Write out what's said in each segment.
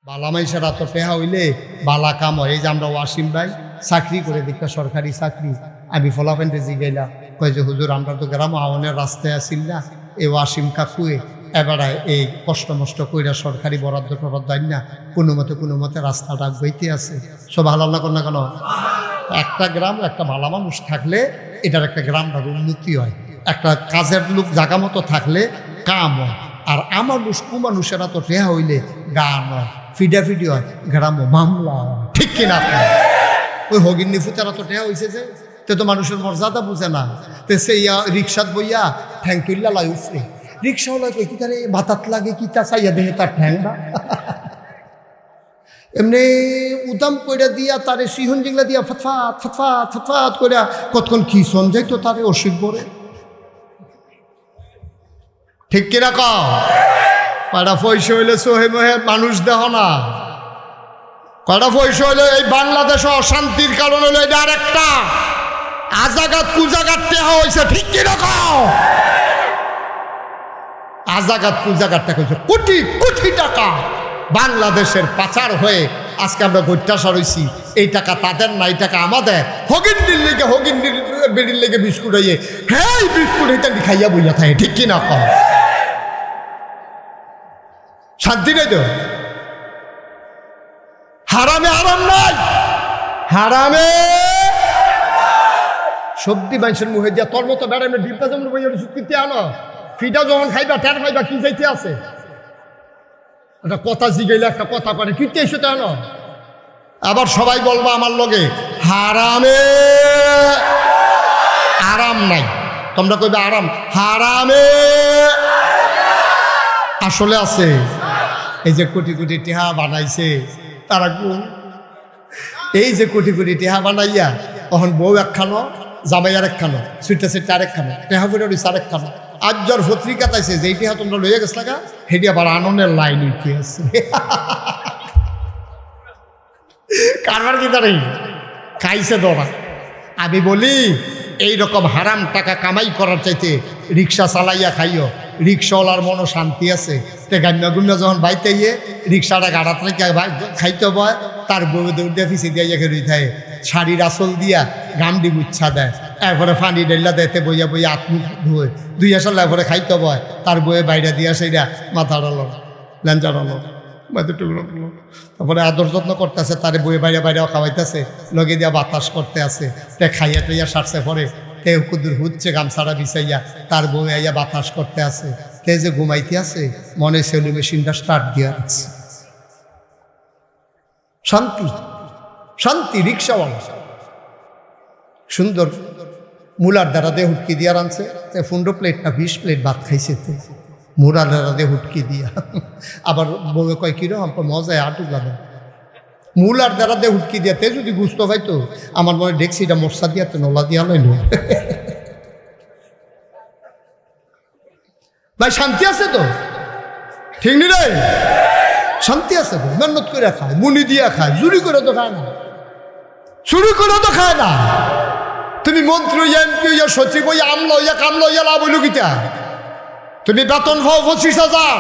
বালা মাইসেরা তো টেহা হইলে বালা কাম হয়। এই যে আমরা ওয়াসিম ভাই চাকরি করে দিকটা সরকারি চাকরি, আমি ফলাফেন্টে জিগাইলাম, কয় যে হুজুর আমরা তো গ্রাম আওয়ানের রাস্তায় আসিল না, এই ওয়াসিম কাকুয়ে এবারে এই কষ্ট মষ্ট কইরা সরকারি বরাদ্দ টরাদ্দ না কোনো মতে রাস্তাটা বইতে আছে। সব ভালো না কেন একটা গ্রাম একটা ভালো মানুষ থাকলে এটার একটা গ্রামটার উন্নতি হয়, একটা কাজের লোক জায়গা মতো থাকলে কাম হয়। আর আমানুষ কুমানুষেরা তো টেহা হইলে গান হয়, ফিডাফিডি হয়, গ্রাম মামলা হয়, ঠিক কিনা? ওই হগিন্নি ফুতারা তো টেহা হয়েছে যে তে তো মানুষের মর্যাদা বুঝে না। তে সেই রিক্সাত বইয়া ঠ্যাং তুল্লা লাই উঠছে, রিক্সাওয়ালা কই কি তারে বাতাত লাগে কি তা চাইয়া দেহে তার ঠ্যাং না এমনি উদাম কইরা দিয়া তারে সিহন জিংলা দিয়া ফতফাত ফতফাত ফতফাত কইরা কতক্ষণ কি সঞ্জয় তো তারে অসুখ করে, ঠিক কিনা? কয়টা পয়সা হইলে সোহে মোহে মানুষ দেহ না, কয়টা পয়সা হইলে এই বাংলাদেশে অশান্তির কারণ হইলো এটা আর একটা আজাগাত কুজাগাত টেহা হয়েছে, ঠিক কিনা? আজাগাত কুজাগাতটা কইছে কোটি কোটি টাকা বাংলাদেশের পাচার হয়ে আজকে আমরা গৈত্যাশা রয়েছি। এই টাকা তাদের না, এই টাকা আমাদের। হগিন্ডির লেগে হগিন্ডির বেড়ির লেগে বিস্কুট হইয়ে হ্যাঁ বিস্কুট এটা খাইয়া বইয়া থাকে, ঠিক কিনা? শান্তি নেই তো, হারামে আরাম নাই, হারামে সবজি মানুষের মুখে দিয়া তোর মতো বেড়ামে ডিপটা যেমন বইয়া সুকিতে আনো ফিটা যখন খাইবা টের খাইবা কি যাইতে আছে একটা কথা জিগাইলে একটা কথা করে কিতে এসে তো আনো। আবার সবাই বলবো আমার লগে হারামে আরাম নাই, তোমরা কইবে আরাম, হারামে আসলে আছে। এই যে কোটি কোটি টেহা বানাইছে তারা কোন, এই যে কোটি কোটি টেহা বানাইয়া তখন বউ একখানো জামাই আর একখানো সুইটা সেটা আরেকখানো টেহা করে রয়েছে আরেকখানো। আজ যার পত্রিকা তাইছে যে টেহা তোমরা লইয়া গেছ লাগা হেঁটে আবার আনন্দের লাইন উঠে আছে কারবার কি তারে খাইছে দরা। আমি বলি এইরকম হারাম টাকা কামাই করার চাইতে রিক্সা চালাইয়া খাইও, রিক্সাওয়ালার মনও শান্তি আছে। তে গান্না গুন্না যখন বাইতে গিয়ে রিক্সাটা গাড়াত রেখে খাইতে বয়, তার বউ দৌড়ে ফিসে দিয়ে গেছে থাকে শাড়ির আসল দিয়া গামডি গুচ্ছা দেয়, এরপরে ফানি ডেল্লা দেতে বইয়া বইয়া আত্মুখ ধুয়ে দুই আসল এরপরে খাইতে বয়, তার বইয়ে বাইরে দিয়া সেইটা মাথা ডালো ল্যাঞ্চা ডালো তারপরে আদর যত্ন করতেছে, তার বইয়ে বাইরে বাইরেও খাওয়াইতেছে, লগে দিয়া বাতাস করতে আছে, তে খাইয়া টাইয়া সারছে পরে তে কুদুর হুচ্ছে গামছাড়া বিছাইয়া তার বউ আইয়া বাতাস করতে আছে, তে যে ঘুমাইতে আছে মনে সেলু মেশিনটা স্টার্ট দিয়া আছে। শান্তি শান্তি। রিক্সাওয়ালা সুন্দর মুলার দ্বারা দিয়ে হুটকি দিয়া রানছে, 15 প্লেট না 20 প্লেট ভাত খাইছে মুলার দ্বারা দিয়ে হুটকি দিয়া। আবার বউ কয় কিরকম মজায় আটুক লাগে মুলার দ্বারা দিয়ে হুটকি দিয়াতে যদি গুস্ত পাইতো আমার মনে ডেক্সিটা মশা দিয়াতে নলা দিয়া লইল। ভাই শান্তি আছে তো, ঠিক নি রে? শান্তি আছে তো, মেহনত করে খায়, মুনি দিয়া খায়, চুরি করে তো খায় না, চুরি করে তো খায় না। তুমি মন্ত্রী হইয়া এমপি হইয়া সচিব হইয়া আমলা হইয়া কামলা হইয়া লাভ হইল গীতা? তুমি বেতন পাও 25,000,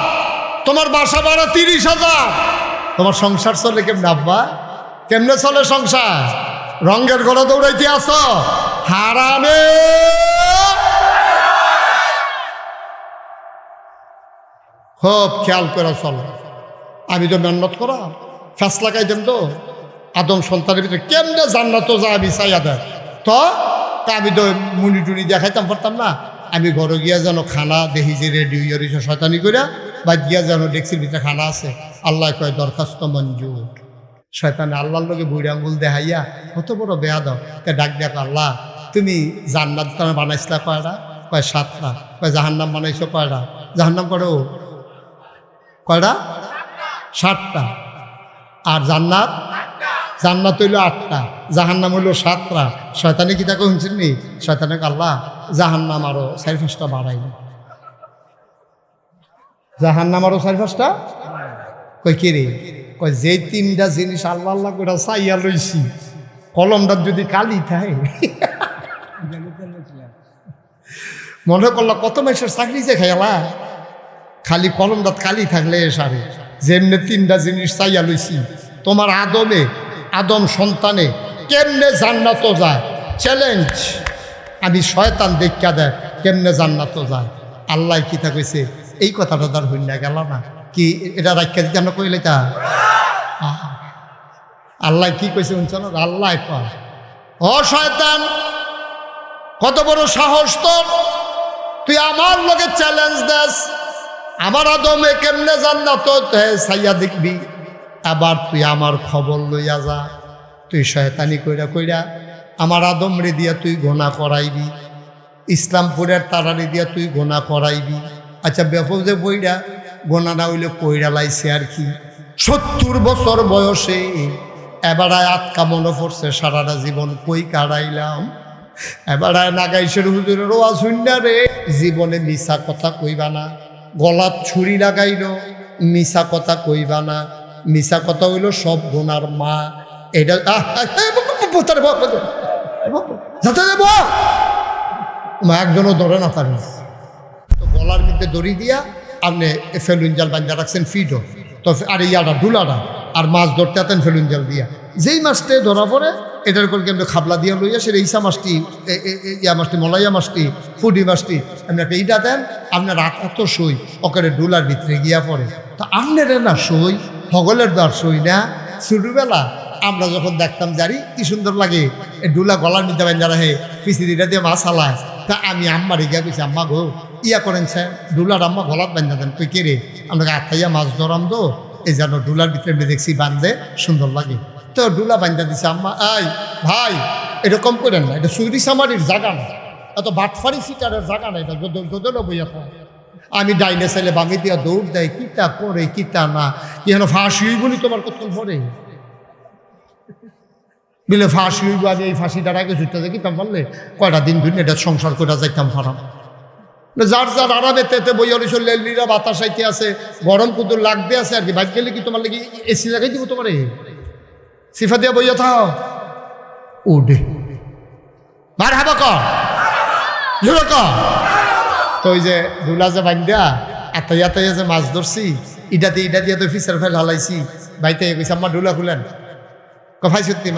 তোমার বাসা ভাড়া 30,000, তোমার সংসার চলে কেমনে? আব্বা কেমনে চলে সংসার? রঙের ঘরে দৌড়াইতে আস, হারামে খুব খেয়াল করে চলো। আমি তো মেহনত করা ফ্যাস লাগাই দেন তো আদম সন্তানের ভিতরে কেমনে জান্নাত যাবি চাইয়া দেয় তো, আমি তো মুনি টুনি দিয়া খাইতাম পারতাম না। আমি ঘরে গিয়া যেন খানা দেখি যে রেডি হইয়া রয়েছে শয়তানি করিয়া, বাদ গিয়া যেন ডেক্সির ভিতরে খানা আছে, আল্লাহ কয় দরখাস্ত মঞ্জুর। শয়তানে আল্লাহর লোকে বুড়ি আঙ্গুল দেখাইয়া কত বড় বেয়া দাও, তে ডাক দেখ আল্লাহ তুমি জান্নাত বানাইছিলা কয়টা? কয় 7টা। কয় জাহান্নাম বানাইছো কয়টা? জাহান্নাম করো কয়টা? 7টা। আর জান্নাত? জান্নাত হইল 8টা, জাহান্নাম হইল 7টা। শয়তানে কি তাকে শুনছেন নি? শয়তানে আল্লাহ জাহান্নাম আরো 4-5টা বাড়াই, জাহান্নাম আরো 4-5টা। কই কি রে? কয় যে 3টা জিনিস আল্লাহ আল্লাহ করে চাইয়া লইছি, কলমটা যদি কালি থাকে মনে করলো কত মাসের চাকরি যে খাইলা, খালি কলমটা কালি থাকলে সারে যেমনে তিনটা জিনিস চাইয়া লইছি তোমার আদম সন্তানে কেমনে জান্নাত যায় চ্যালেঞ্জ। আমি শয়তান দেখা দেখ কেমনে জান্নাত যায়। আল্লাহ কি তা কইছে এই কথাটা তার হইল না গেল না কি এটা রাখিয়া দিতে আমরা কইলে তা আল্লাহ কি কইছে শুনছ না? আল্লাহ কয় ও শয়তান কত বড় সাহস তোর, তুই আমার লগে চ্যালেঞ্জ দেস আমার আদমে কেমনে জান্নাত চাইয়া দেখবি, আবার তুই আমার খবর লইয়া যা। তুই শয়তানি কইরা কইরা আমার আদম রে দিয়া তুই গোনা করাইবি, ইসলামপুরের তারারে দিয়া তুই গোনা করাইবি। আচ্ছা ব্যাপক যে বইরা গোনা না হইলে কইরা লাইছে আর কি। 70 বছর বয়সে এবারায় আটকা মনে পড়ছে সারাটা জীবন কই কাটাইলাম। এবারায় নাগাইশের হুজুরের ওয়াজ শুননা রে জীবনে মিছা কথা কইবা না, গলাত ছুরি লাগাইল মিছা কথা কইবা না, মিছা কথা হইল সব গোনার মা। এটা একজনও ধরে না পারে তো গলার মধ্যে দড়ি দিয়া আপনি ফেলুন জাল বান্ধা রাখছেন ফিডও তো আর ইয়াটা ডুলাটা আর মাছ ধরতে আতেন ফেলুন জাল দিয়া। যেই মাছটা ধরা পড়ে এটার করে কিন্তু খাবলা দিয়া লইয়া সে ইসা মাছটি ইয়া মাছটি মলাইয়া মাছটি ফুডি মাছটি আপনি একটা ইটা দেন আপনার এত সই ওখানে ডুলার ভিতরে গিয়া পড়ে। তো আপনার না সই হগলের দর সই না। ছোটবেলা আমরা যখন দেখতাম জারি কি সুন্দর লাগে এই ডুলা গলার নিতে পারেন যারা হে পিসিদিটা দিয়ে মাছ হালায়। তা আমি আম্মার গিয়া কইছি আম্মা গো ইয়া করেন স্যার ডুলার আম্মা গলাত বান্ধা দেন কই কে রে আমরা আত্মাইয়া মাছ ধরাম তো এই যেন ডুলার ভিতরে দেখছি বান্ধে সুন্দর লাগে। তো ডুলা বান্ধা দিছে আম্মা আই ভাই এরকম করেন না, এটা সুরি সামারির জায়গা না, এত বাটফারি সিটারের জায়গা না, এটা যদল বইয়া থাকে। আমি ডাইনে চাইলে বামি দিয়া দৌড় দেয় কিতা করে কিতা না কি যেন ফাঁসি হইব বলি তোমার কতক্ষণ পরে বিলে ফাঁসি হইব। আমি এই ফাঁসিটার আগে ছুটতে যাই কিতাম পারলে কয়টা দিন ধরে এটা সংসার করে যাইতাম ফারাম। যার যার আরামে তেতে বইয়ালি চললে লিরা বাতাস আইতে আছে গরম কুদুর লাগতে আছে আর কি। বাইক গেলে কি তোমার লাগি এসি লাগাই দিব তোমার সিফা দিয়া বইয়া থাও উডে মার হাবা কর জোর কর। তো ওই যে ধুলা যে বান্ধা আতাইয়া তাইয়া যে মাছ ধরছি ইটা দিয়ে তো ফিসার ফেল হালাইছি বাইতে কইছে আম্মা ডুলা খুলেন কফাই সত্যি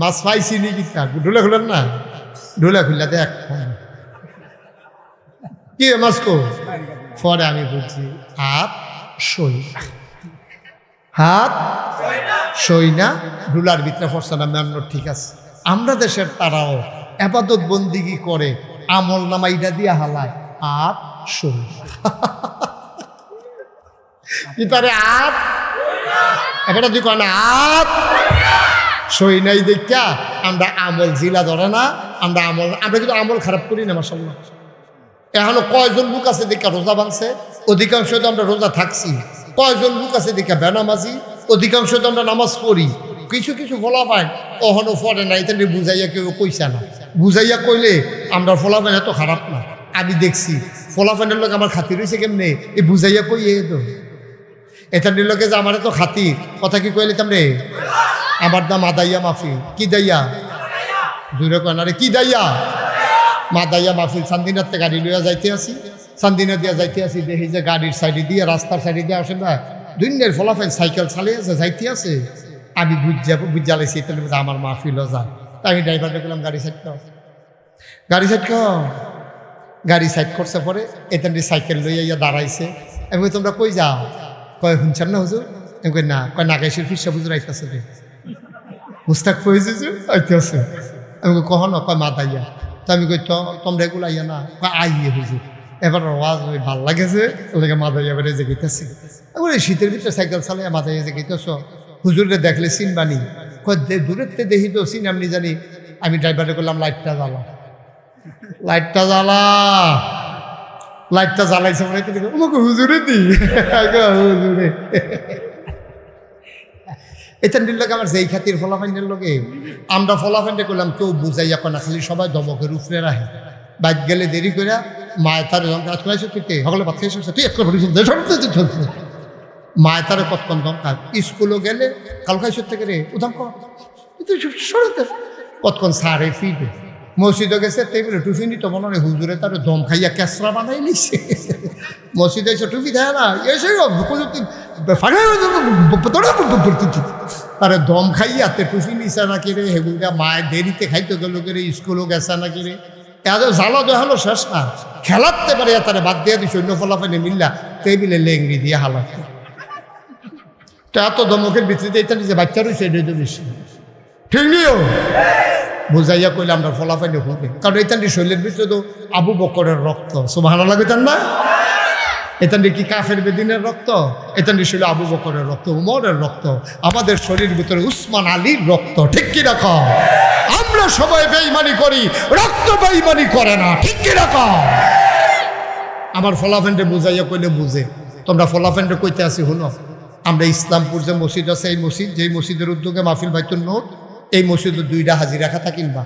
মাছ পাইছি নি কিতা ডুলা খুলেন না ডুলা খুললা দেখ কি মাছ কো পরে আমি বলছি হাত সই না ডুলার ভিতরে ফরসা না মেন্ন ঠিক আছে। আমরা দেশের তারাও আবাদত বন্দিগি করে আমল নামা ইটা দিয়া হালায় আর সই কি তারে আর এবারে তুই কয় না আর সই নাই দেখা আমরা আমল জিলা ধরে না আমরা কিন্তু আমল খারাপ করি না মাশাআল্লাহ। এখনো কয়জন লোক আছে দেখা রোজা ভাঙছে, অধিকাংশ তো আমরা রোজা থাকছি। কয়জন লোক আছে দেখা বেনামাজি, অধিকাংশ তো আমরা নামাজ পড়ি। কিছু কিছু ফলাফাইন অহনো পড়ে না, এটা বুঝাইয়া কেউ কইছে না। বুঝাইয়া কইলে আমরা ফলাফাইন এত খারাপ না। আমি দেখছি ফলাফাইনের লোক আমার খাতির হয়েছে কেমনে এই বুঝাইয়া কই তো এটা লোকে যে আমার এত খাতির কথা কি কইলে তামরে আমার দাম আদাইয়া মাফি কি দাইয়া জুড়ে কয় না রে কি দাইয়া মাদাইয়া মাহফিল চান্দিনাতে গাড়ি লইয়া যাইতে আসি, চান্দিনা দিয়া যাইতে আসি দেখি যে গাড়ির সাইডে দিয়ে রাস্তার সাইডে দিয়ে আসে না দুনিয়ার ফলাফল সাইকেল চালিয়ে আছে যাইতে আছে। আমি বুঝালাইছি এটা আমার মাহফিলও যায়। আমি ড্রাইভারকে বললাম গাড়ি সাইড কর, গাড়ি সাইড করছে পরে এটা সাইকেল লইয়া ইয়া দাঁড়াইছে। আমি কই তোমরা কই যাও, কয় শুনছেন না হুজুর? আমি কই না, কয় নাগাইশের ফিরসা হুজুর আইতেছে রে মুস্তাক ফয়েজ আইতে আছে। আমি কই কখন? কয় মাদাইয়া। তো আমি কই তো তোমরা এগুলো আইয়া না, আইয়ে হুজুর এবার আওয়াজ ভাল লাগেছে ওদেরকে মাদাইয়া বেড়ে যে গেতেছি। এবার এই শীতের ভিতরে সাইকেল চালাইয়া মাদাইয়া যে গেতেছ হুজুরে দেখলে চিনবানি, কয় দূরের তে দেখি তো চিন আমি জানি। আমি ড্রাইভারে করলাম লাইটটা জ্বালাইছে মনে আমাকে হুজুরে দি হুজুরে এটার লোক আমার যেই খাতির ফলাফাইনের লোকে আমরা ফলাফাইনটা করলাম কেউ বুঝাইয়া না, খালি সবাই দমকের উপরে রাখে। বাইক গেলে দেরি করে মায় তার কাজ করেছে তুই সকলে ভাত খাইছিস তুই এক মায় তার কতক্ষণ দমকার। স্কুলও গেলে কাল খাইছ থেকে রে উদাম কতক্ষণ সারে ফিরবে মসজিদে গেছে টেবিলে টুপি নিত মনে হয় হুজুরে তার দম খাইয়া ক্যাসরা বানাই নিছে। মসজিদে এসে টুপি দেয় না এসে তারে দম খাইয়া তে টুপি নিছে নাকি রে হেগুলা মায়ের দেরিতে খাইতে গেল রে স্কুলও গেছে নাকি রে এত জ্বালা দেখালো শেষ না খেলাতে পারে তারা বাদ দিয়ে দিচ্ছে অন্য ফলাফলে মিল্লা টেবিলে লেংড়ি দিয়ে হালাতে। তো এত দমকের ভিত্তিতে এটা যে বাচ্চা রয়েছে এটাই তো বেশি ঠিক নিও বুঝাইয়া কইলে আমরা ফলাফাইলে হবে কারণ এটান্ডি শৈলের ভিতরে তো আবু বকরের রক্ত সুবহানাল্লাহ কইতেন না? এটান্ডি কি কাফের বেদিনের রক্ত? এটান্ডি শৈল আবু বকরের রক্ত, উমরের রক্ত, আমাদের শরীরের ভিতরে উসমান আলীর রক্ত। ঠিক কি রকম? আমরা সবাই বেঈমানি করি, রক্ত বেঈমানি করে না। ঠিক কি রকম? আমার ফলাফেন্ডে বুঝাইয়া কইলে বুঝে। তোমরা ফলাফেন্ডে কইতে আসি হলো আমরা ইসলামপুর যে মসজিদ আছে এই মসজিদ যেই মসজিদের উদ্যোগে মাহফিল বাইতুন নূর এই মসজিদে 2টা হাজিরা খাতা কিনবা।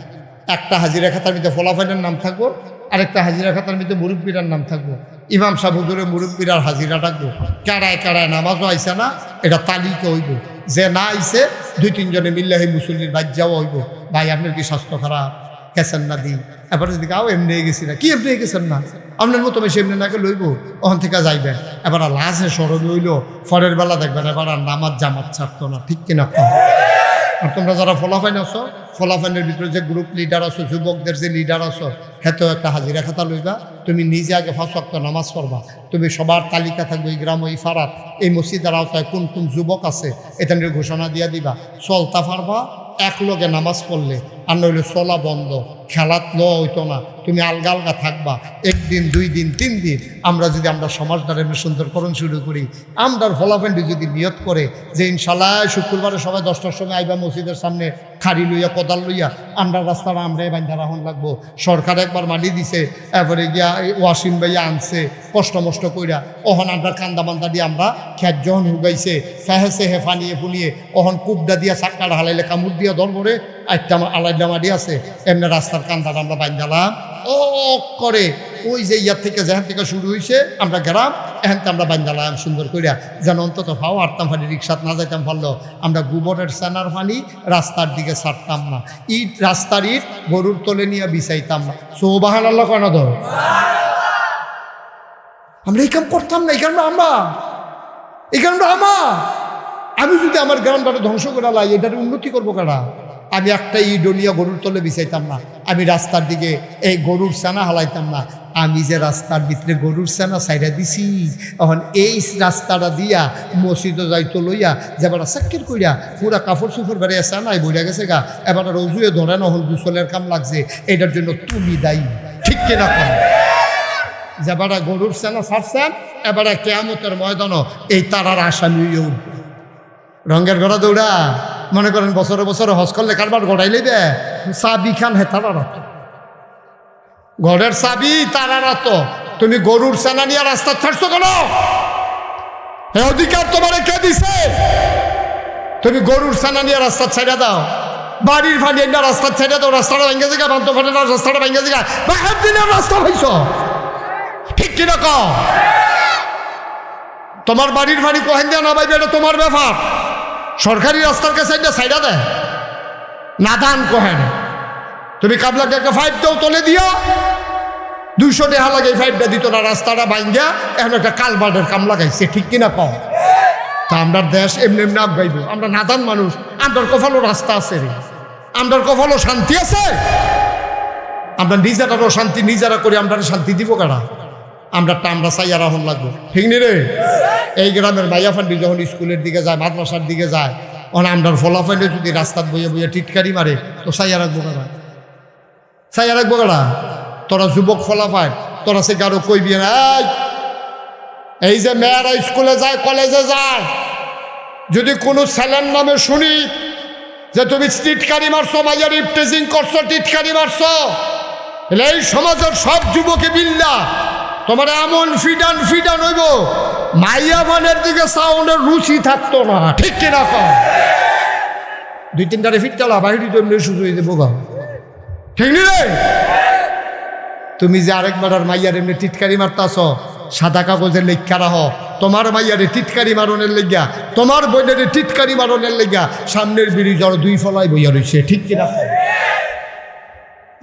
একটা হাজিরা খাতার মধ্যে ফলাফাইনের নাম থাকবো, আরেকটা হাজিরা খাতার মধ্যে মুরব্বীরার নাম থাকবো। ইমাম সাহেব হুজুরে মুরব্বীরার হাজিরা ডাকবো। কারায় কারায় নামাজও আইসে না এটা তালিকা হইব, যে না আইসে 2-3 জনে মিল্লা এই মুসল্লির বাজ্যাও হইব। ভাই আপনার কি স্বাস্থ্য খারাপ গেছেন না দিন? এবার যদি কাউ এমনি গেছি না কি এমনি গেছেন না আপনার মতো বেশি এমনি নাকে লইব ওখান থেকে যাইবেন। এবার লাশে সরব হইল পরের বেলা দেখবেন এবার আর নামাজ জামাত ছাড়তো না। ঠিক কিনা? আর তোমরা যারা ফলাফাইন আছো ফলাফাইনের ভিতরে যে গ্রুপ লিডার আছো যুবকদের যে লিডার আছো হেতেও একটা হাজিরা খাতা লইবা। তুমি নিজে আগে 5 ওয়াক্ত নামাজ পড়বা। তুমি সবার তালিকা থাকবে এই গ্রাম এই ফারাত এই মসজিদের আওতায় কোন কোন যুবক আছে এটা নিয়ে ঘোষণা দিয়া দিবা। চলতা পারবা এক লগে নামাজ পড়লে আর নইলে চলা বন্ধ, খেলাত ল হইতো না। তুমি আলগা আলগা থাকবা 1 দিন 2 দিন 3 দিন। আমরা যদি আমরা সমাজটার এমনি সুন্দরকরণ শুরু করি আমরার ফলাফেন্ডি যদি নিয়ত করে যে ইনশাল্লাহ শুক্রবারে সবাই 10টার সময় আইবা মসজিদের সামনে খাড়ি লইয়া কোদাল লইয়া আমরা রাস্তাটা আমরা বাইন্দা রাখুন লাগবো। সরকার একবার মাটি দিছে এরপরে গিয়া ওয়াসিম ভাইয়া আনছে কষ্ট মষ্ট কইরা ওহন আমরা কান্দা বান্দা দিয়ে আমরা খেত যখন হুগাইছে ফেহেছে হে ফানিয়ে ফুলিয়ে ওহন কুবডা দিয়া চাক্কাটা হালাইলে কামড় দিয়া ধরবরে একটা আলাইডা মাটি আছে এমনি রাস্তার কান্দাটা আমরা বাইন্দালাম ও করে ওই যে ইয়ার থেকে যেখান থেকে শুরু হয়েছে আমরা গ্রাম এখান থেকে আমরা বাইন্দালাম সুন্দর করিয়া যেন অন্তত ফাও আটতাম পানি রিক্সাত না যাইতাম পারলো আমরা গোবরের সেনার পানি রাস্তার দিকে ছাড়তাম না। ইট রাস্তার ইট গরুর তলে নিয়ে বিছাইতাম না। সুবহানাল্লাহ কেন ধর আমরা এই কাম করতাম না। এই কারণে আমরা আমি যদি আমার গ্রামটাকে ধ্বংস করে লাই এটার উন্নতি করবো কারা? আমি একটা ইডোনিয়া গরুর তলে বিছাইতাম না। আমি রাস্তার দিকে এই গরুর সেনা হালাইতাম না। আমি যে রাস্তার ভিতরে গরুর সেনা সাইডা দিছি এখন এই রাস্তাটা দিয়া মসজিদে যাইতো লইয়া যেবার চাক্কির কইরা পুরা কাপড় চুপড় বেড়ে সেনাই বইয়া গেছে গা এবার রজুয়ে ধরে নহল গুসলের কাম লাগছে এটার জন্য তুমি দায়ী। ঠিক কিনা কম? যেবারা গরুর সেনা ছাড়ছেন এবারে কেয়ামতের ময়দানও এই তারার আসামি হয়ে উঠবে। রঙের ঘোড়া দৌড়া মনে করেন বছরে বছরে হজ করলে কারবার গড়াই লেবে চাবি খান হে তারা রাত ঘরের চাবি তারা রাত। তুমি গরুর সেনা নিয়ে রাস্তা ছাড়ছো কেন? এ অধিকার তোমার কে দিছে? তুমি গরুর সেনা নিয়ে রাস্তা ছেড়ে দাও। বাড়ির ফাঁড়িয়ে না রাস্তা ছেড়ে দাও। রাস্তাটা ভেঙে যায় বান্ত ফাটে না রাস্তাটা ভেঙে যায় বাহার দিনের রাস্তা হয়েছ। ঠিক কিনা কও? তোমার বাড়ির ফাঁড়ি কহেন দেওয়া না বাইবে এটা তোমার ব্যাপার। সরকারি রাস্তার কাছে সাইডা দেয় না দান কহেন। তুমি কাবলাকে একটা 5 দাও তলে দিও 200 টাকা লাগে 5টা দিত না রাস্তাটা ভাঙ্গা এখন একটা কালবার্ডের কাম লাগাইছে। ঠিক কিনা কও? তা আমরা দেশ এমনি এমনি আগাইব? আমরা নাদান মানুষ। আমরার কপালও রাস্তা আছে রে, আমরার কপালও শান্তি আছে। আমরা নিজেরারও শান্তি নিজেরা করি আমরা শান্তি দিব কারা? আমরা চাইয়া রাহন লাগবো। ঠিক নি রে? এই গ্রামের মাইয়া ফান্ডি যখন স্কুলের দিকে যায় মাদ্রাসার দিকে যায় ওখানে আমরার ফলাফলে যদি রাস্তার বইয়ে বইয়ে টিটকারি মারে তো চাইয়া রাখবো কারা? চাইয়া রাখবো কারা? তোরা যুবক ফলাফায় তোরা সে কারো কইবি না এই যে মেয়েরা স্কুলে যায় কলেজে যায় যদি কোনো ছেলের নামে শুনি যে তুমি টিটকারি মারছো মাইয়ার ইফটেজিং করছো টিটকারি মারছো এই সমাজের সব যুবকে বিল্লা তোমার এমন ফিডান হইব মাইয়া মানের দিকে সাউন্ডের রুচি থাকতো না। ঠিক কিনা কম? 2-3টারে ফিট চালা বাহির সুযোগ দেবো গা। ঠিক নি রে? তুমি যে আরেকবার আর মাইয়ার এমনি টিটকারি মারতাছ সাদা কাগজে লেখা রাহ তোমার মাইয়ারে টিটকারি মারণের লেগা তোমার বইনের টিটকারি মারণের লেগা সামনের ব্রিজ আর 2 ফলাই বইয়া রয়েছে। ঠিক কিনা?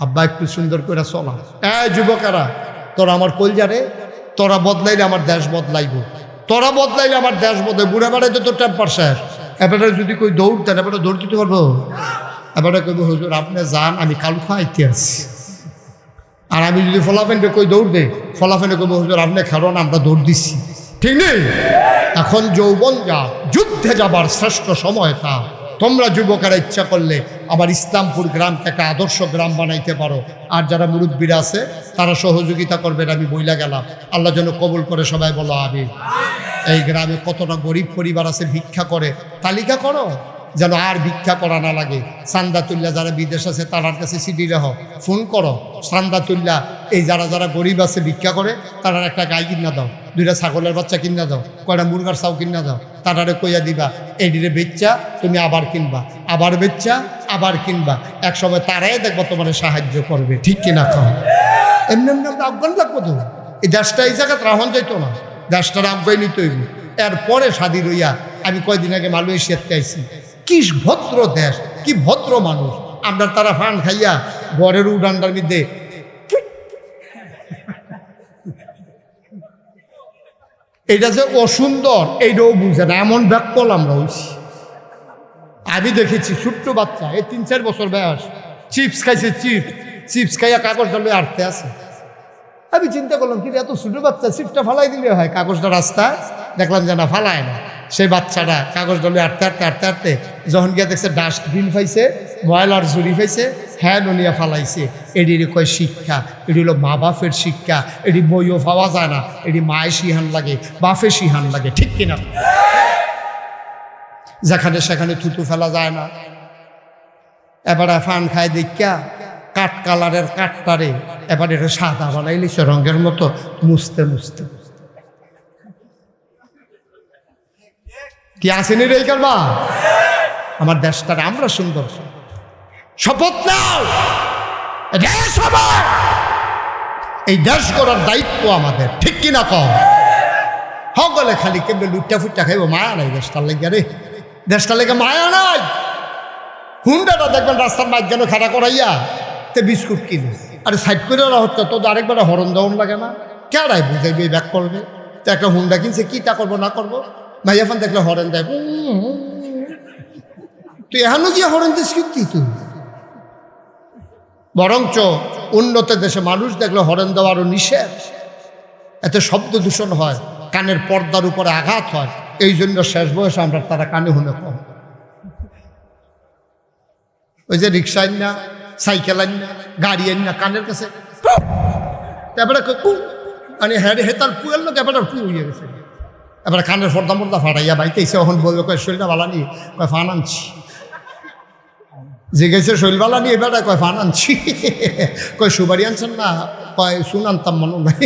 আব্বা একটু সুন্দর করে চলা। যুবকেরা, তোরা আমার কলজারে, তোরা বদলাইলে আমার দেশ বদলাইব, তোরা বদলাইলে আমার দেশ বদলাই। বুড়া বেড়াইতে তোর টেম্পার শেষ। এবারে যদি কই দৌড় দেন, এবারে দৌড় দিতে পারবো? এবারে কইব হুজুর আপনি যান, আমি কাল খাইতে আছি। আর আমি যদি ফলাফেনকে কই দৌড় দে, ফলাফেনে কইব হুজুর আপনি খেলো না, আমরা দৌড় দিচ্ছি। ঠিক নেই? এখন যৌবন যা, যুদ্ধে যাবার শ্রেষ্ঠ সময় তা। তোমরা যুবকেরা ইচ্ছা করলে আবার ইসলামপুর গ্রামকে একটা আদর্শ গ্রাম বানাইতে পারো। আর যারা মুরব্বীরা আছে তারা সহযোগিতা করবেন, আমি বইলা গেলাম। আল্লাহ যেন কবুল করে, সবাই বলো আমিন। এই গ্রামে কতটা গরিব পরিবার আছে ভিক্ষা করে, তালিকা করো, যেন আর ভিক্ষা করা না লাগে। চান্দাতুল্লাহ যারা বিদেশ আছে তার কাছে সিডি রেহ, ফোন করো। চান্দাতুল্লাহ এই যারা যারা গরিব আছে ভিক্ষা করে, তারা একটা গাই কিনা দাও, 2টা ছাগলের বাচ্চা কিনা দাও, কয়টা মুরগার চাও কিনা দাও, তারারে কইয়া দিবা এইদিকে বেচ্চা তুমি আবার কিনবা, আবার বেচ্চা আবার কিনবা। এক সময় তারাই দেখবো তোমার সাহায্য করবে। ঠিক কিনা? খাও এমনি এমনি আমরা আফগান লাগবো তো। এই দেশটা এই জায়গায় রাহন যাইতো না, দেশটার আফগাই নিতে হইব। এরপরে স্বাধীন হইয়া আমি কয়দিন আগে মালয়েশিয়াতে আইছি। কি ভদ্র দেশ, কি ভদ্র মানুষ। আমরা তারা ফান খাইয়া ঘরের উডানটার মধ্যে এটা যে অসুন্দর এইটাও বুঝে না, এমন ব্যাকল আমরা হইছি। আমি দেখেছি ছোট্ট বাচ্চা, এই 3-4 বছর বয়স, চিপস খাইছে, চিপস খাইয়া কাগজটা লয়ে আটতে আছে। আমি চিন্তা করলাম কি এত ছোট বাচ্চা, চিপসটা ফালাই দিলে হয় কাগজটা রাস্তায়। দেখলাম যে না, ফালায় না। সেই বাচ্চাটা কাগজ ডলে আটতে যখন গিয়ে দেখছে ডাস্টবিন পাইছে, ময়লার ঝুড়ি পাইছে, হ্যাঁ ননিয়া ফালাইছে। এটির কয় শিক্ষা, এটি হলো মা বাপের শিক্ষা। এটি বইও পাওয়া যায় না, এটি মায়ের শিহান লাগে, বাপের শিহান লাগে। ঠিক কিনা? যেখানে সেখানে থুতু ফেলা যায় না। এবারে ফান খায় দেখা কাঠ কালারের কাঠটারে এবার এটা সাদা বানাই লিছে রঙের মতো, মুছতে মুছতে। কি আসেনি রে কারবা? আমার দেশটারে আমরা সুন্দর। শপথ নাও, দেশ আমার, এই দেশ করার দায়িত্ব আমাদের। ঠিক কিনা কম? সকলে খালি কেমনি লুটটা ফুটটা খাইব, মায়া নাই দেশটার লেগে রে, দেশটার লেগে মায়া নাই। হুন্ডাটা দেখবেন রাস্তার মাঝখানে খাড়া করাইয়া তে বিস্কুট কিনে, আরে সাইড করে ওরা হচ্ছে তো আরেকবার হরণ দেওয়ান লাগে না? কেডাই বুঝাইবে ব্যাক করবে? তো একটা হুন্ডা কিনছে, কিটা করবো না করবো, মাইয়াফান দেখলে হরেন দেয়। তুই এখনো গিয়ে হরেন দিস কি তুই? বরঞ্চ উন্নত দেশে মানুষ দেখলে হরেন দেওয়া আরো নিষেধ। এতে শব্দ দূষণ হয়, কানের পর্দার উপরে আঘাত হয়। এই জন্য শেষ বয়সে আমরা তারা কানে শুনে কম। ওই যে রিক্সা আইন না, সাইকেল আইন না, গাড়ি আইন না, কানের কাছে তারপরে মানে হ্যাঁ হেতার পুয়ের লোক এবার পু হইয়া গেছে। এবার কানের ফর্দা মর্দা ফাটাইয়া বাইতে এসে এখন বলবে কয় শরীরটা বালা নিয়ে কয় ফান আনছি, যে গেছে শরীর বালা নিয়ে এবার কয় ফান আনছি, কয় সুবারি আনছেন না, কয় শুন আনতাম মনে নাই।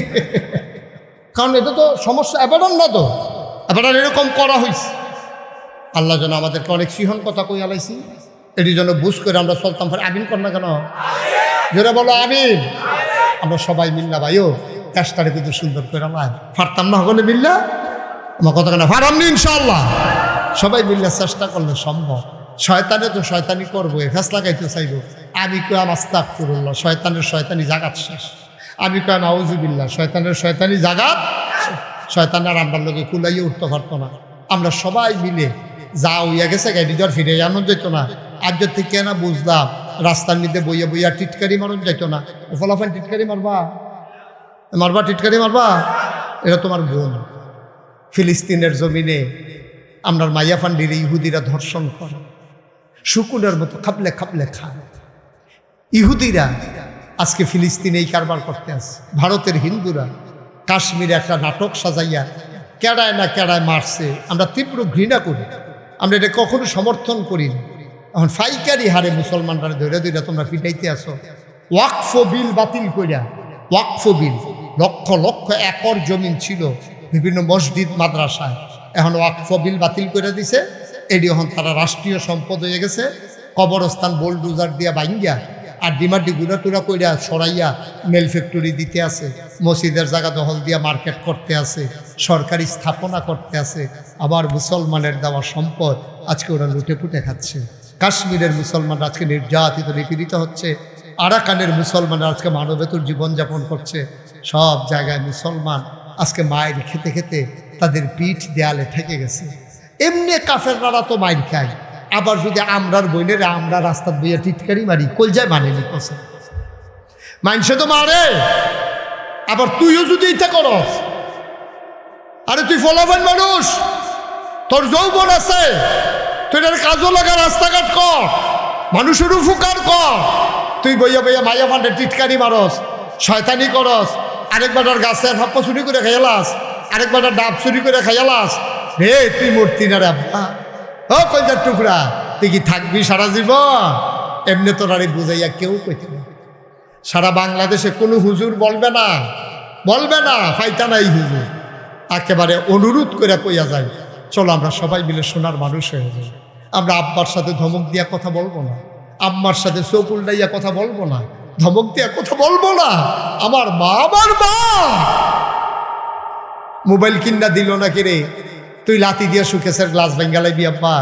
কারণ এটা তো সমস্যা এবার না, তো এবার এরকম করা হয়েছে। আল্লাহ যেন আমাদেরকে অনেক সিহন কথা কই আলাইছি, এটি যেন বুঝ করে আমরা চলতাম। আমিন কর না কেন? যেটা বলো আমিন। আমরা সবাই মিল্লা ভাইও চেষ্টারে কিন্তু সুন্দর করে ফারতাম না হলে মিল্লা, আমার কথা কেন ফারামনি ইনশাল্লাহ। সবাই মিললে চেষ্টা করলে সম্ভব। শয়তানে তো শয়তানি করবো, ফেস লাগাইতে চাইবো। আমি কয়াম আস্তাগফিরুল্লাহ, শয়তানের শয়তানি জাগাত শেষ। আমি কয়াম আউযুবিল্লাহ, শয়তানের শয়তানি জাগাত। শয়তানের আমরা লোকে কুলাইয়ে উঠতে পারতো না। আমরা সবাই মিলে যা হইয়া গেছে গাড়ি ধর ফিরে জানো যেত না। আজ থেকে না বুঝলাম রাস্তার মধ্যে বইয়া বইয়া টিটকারি মারণ যেত না। ফলাফল টিটকারি মারবা, মারবা টিটকারি মারবা, এটা তোমার বোন। ফিলিস্তিনের জমিনে আমরা মাইয়া ফান্ডির ইহুদিরা ধর্ষণ করে, শুকুনের মতো খাপলে খাপলে খায়। ইহুদিরা আজকে ফিলিস্তিনে এই কারবার করতে আসে। ভারতের হিন্দুরা কাশ্মীরে একটা নাটক সাজাইয়া কেড়ায় না কেড়ায় মারছে। আমরা তীব্র ঘৃণা করি, আমরা এটা কখনো সমর্থন করি না। এখন ফাইকারি হারে মুসলমানরা ধরে ধরে তোমরা ফিটাইতে আসো। ওয়াকফ বিল বাতিল করিয়া, ওয়াকফ বিল লক্ষ লক্ষ একর জমিন ছিল বিভিন্ন মসজিদ মাদ্রাসায়, এখন ওয়াকফ বিল বাতিল করে দিছে। এটি এখন তারা রাষ্ট্রীয় সম্পদ হয়ে গেছে। কবরস্থান বোলডোজার দিয়া ভাঙ্গিয়া আর ডিমাটি গুড়া টুরা কইরা সরাইয়া মেল ফ্যাক্টরি দিতে আছে, মসজিদের জায়গা দখল দিয়া মার্কেট করতে আছে, সরকারি স্থাপনা করতে আছে। আবার মুসলমানের দেওয়া সম্পদ আজকে ওরা লুটে পুটে খাচ্ছে। কাশ্মীরের মুসলমানরা আজকে নির্যাতিত নিপীড়িত হচ্ছে। আরাকানের মুসলমানরা আজকে মানবেতর জীবনযাপন করছে। সব জায়গায় মুসলমান আজকে মায়ের খেতে খেতে তাদের পিঠ দেয়ালে ঠেকে গেছে। এমনি কাফেররা তো মাইর খায়, আবার যদি আমরার বইনেরা আমরা রাস্তার বইয়া টিটকারি মারি, কলজায় মানেনি কসে মানুষে তো মারে। আবার তুইও যদি এটা করস, আরে তুই ফলাফল মানুষ, তোর যৌবন আছে, তুই কাজও লাগা, রাস্তাঘাট কর, মানুষের উপকার কর। তুই বইয়া বইয়া মাইয়া ফান্ডে টিটকারি মারস, শয়তানি করস, আরেকবার গাছের ফাপ্পা চুরি করে খাইয়ালাস, আরেকবার ডাব চুরি করে খাইয়ালাস। রে তুই মূর্তি না রে ও কলজার টুকরা, তুই কি থাকবি সারা জীবন? এমনি তোর আরে বুঝাইয়া কেউ কইতে না। সারা বাংলাদেশে কোনো হুজুর বলবে না, বলবে না ফাইতা নাই হুজুর। একেবারে অনুরোধ করে কইয়া যায়, চলো আমরা সবাই মিলে সোনার মানুষ হয়ে যাই। আমরা আব্বার সাথে ধমক দিয়া কথা বলবো না, আম্মার সাথে চোখ উল্টাইয়া কথা বলবো না, ধমক দিয়া কথা বলবো না। আমার মা, আমার মা মোবাইল কিনা দিল না কিরে, তুই লাতি দিয়া সুকেশের গ্লাস বেঙ্গালাইবি আব্বা?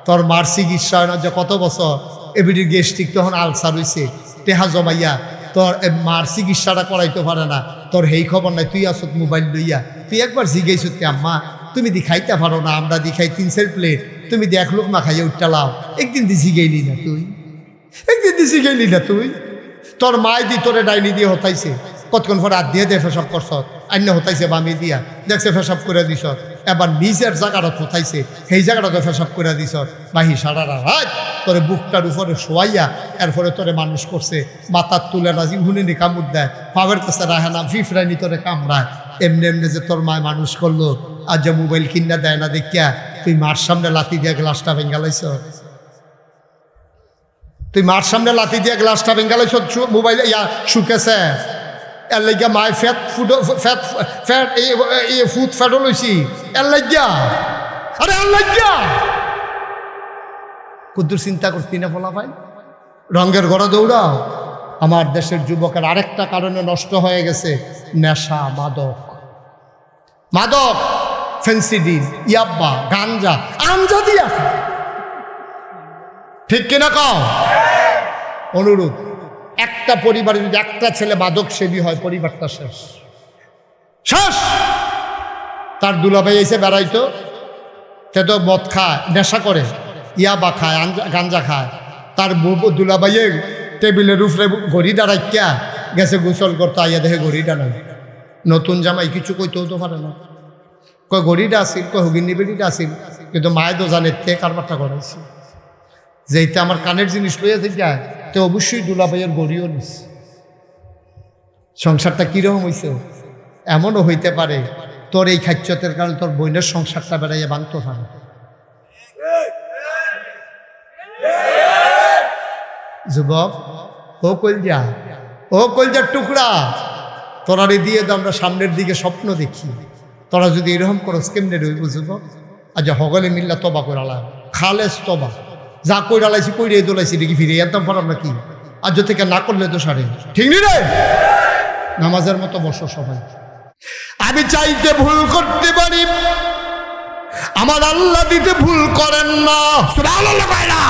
তোর মার চিকিৎসা হয় না যে কত বছর, এবিডির গেস্টিক তখন আলসার হইছে, টেহা জমাইয়া তোর মার চিকিৎসাটা করাইতে পারে না, তোর হেই খবর নাই, তুই আসত মোবাইল লইয়া। তুই একবার জিজ্ঞাসা আম্মা তুমি দি খাইতে পারো না, আমরা দি খাই 3-4 প্লেট, তুমি দি 1 লোক না খাইয়া উঠটা লাও। একদিন দি জিগাইলি না তুই, একদিন দি জিগাইলি না তুই? তোর মায় দি তোরে ডাইনি দিয়ে হতাইছে, কতক্ষণ পরে হাত দিয়ে ফেসব করছ, আন্য হতাইছে বামি দিয়া, দেখছে ফেসব করে দিস। এবার নিজের জায়গাটা হতাইছে, সেই জায়গাটাতে ফেসব করে দিস। বাহি সারা রাত তোরে বুকটার উপরে শোয়াইয়া এরপরে তোরে মানুষ করছে, মাথার তুলে রাজি হুনিনি কামড় দেয়, পাবের কাছে রাখে না, ফিফরানি তোরে কামড়ায়। এমনি এমনি যে তোর মায় মানুষ করলো, আর যে মোবাইল কিনা দেয় না দেখিয়া তুই মার সামনে লাথি দিয়া গ্লাসটা ভেঙ্গালাইছ, তুই মার সামনে লাথি দিয়া গ্লাসটা ভেঙ্গালাইছ, মোবাইল ইয়া শুকেছে। এর লাগিয়া মায় fat food fat fat food ফ্যাটও লইছি এর লাগিয়া। আরে এর লাগিয়া কুদ্দুর চিন্তা করতি না ফলা ভাই? রঙের ঘরে দৌড়াও। আমার দেশের যুবকের আরেকটা কারণে নষ্ট হয়ে গেছে, নেশা, মাদক, মাদক, ফেন্সিডিল, ইয়াব্বা, গাঞ্জা, আঞ্জা দিয়া। ঠিক কিনা কও? অনুরোধ, একটা পরিবারে যদি একটা ছেলে মাদক সেবী হয়, পরিবারটা শেষ, শেষ। তার দুলাভাই এসে বেড়াইতো, সে তো মদ খায়, নেশা করে, ইয়াবা খায়, গাঞ্জা খায়। তার দুলাভাইয়ের টেবিলের উপরে ঘড়ি দাঁড়াইয়া গেছে গোসল করতো, আইয়া দেখে ঘড়িটা নাই। নতুন জামাই কিছু কইতেও তো পারে না, কয় ঘড়িটা আসিল, কয় হুগির নিবিড়িটা আসিল, কিন্তু মায়ের তো জানে তে কারবারটা করাইছে। যেইটা আমার কানের জিনিস লইয়া থেকে তো অবশ্যই দুলাভাইয়ের গড়িও নিস। সংসারটা কিরকম হইছে? এমনও হইতে পারে তোর এই খাচ্যতের কারণে তোর বোনের সংসারটা বেড়াইয়া ভাঙতে পারে। যুবক, ও কলজা, ও কলজার টুকরা, তোরা দিয়ে তো আমরা সামনের দিকে স্বপ্ন দেখি। তোরা যদি এরকম করস কেমনে রইব যুবক? আজ হগলে মিল্লা তবা করালা, খালেস তবা, যা কইরালাইছি কইরে দোলাইছি দেখি ফিরে একদম পারাম নাকি? আজ থেকে না করলে তো সারে ঠিক নি রে। নামাজের মতো বসো সবাই। আমি চাইতে ভুল করতে পারি, আমার আল্লাহ দিতে ভুল করেন না। সুবহানাল্লাহ কয়না?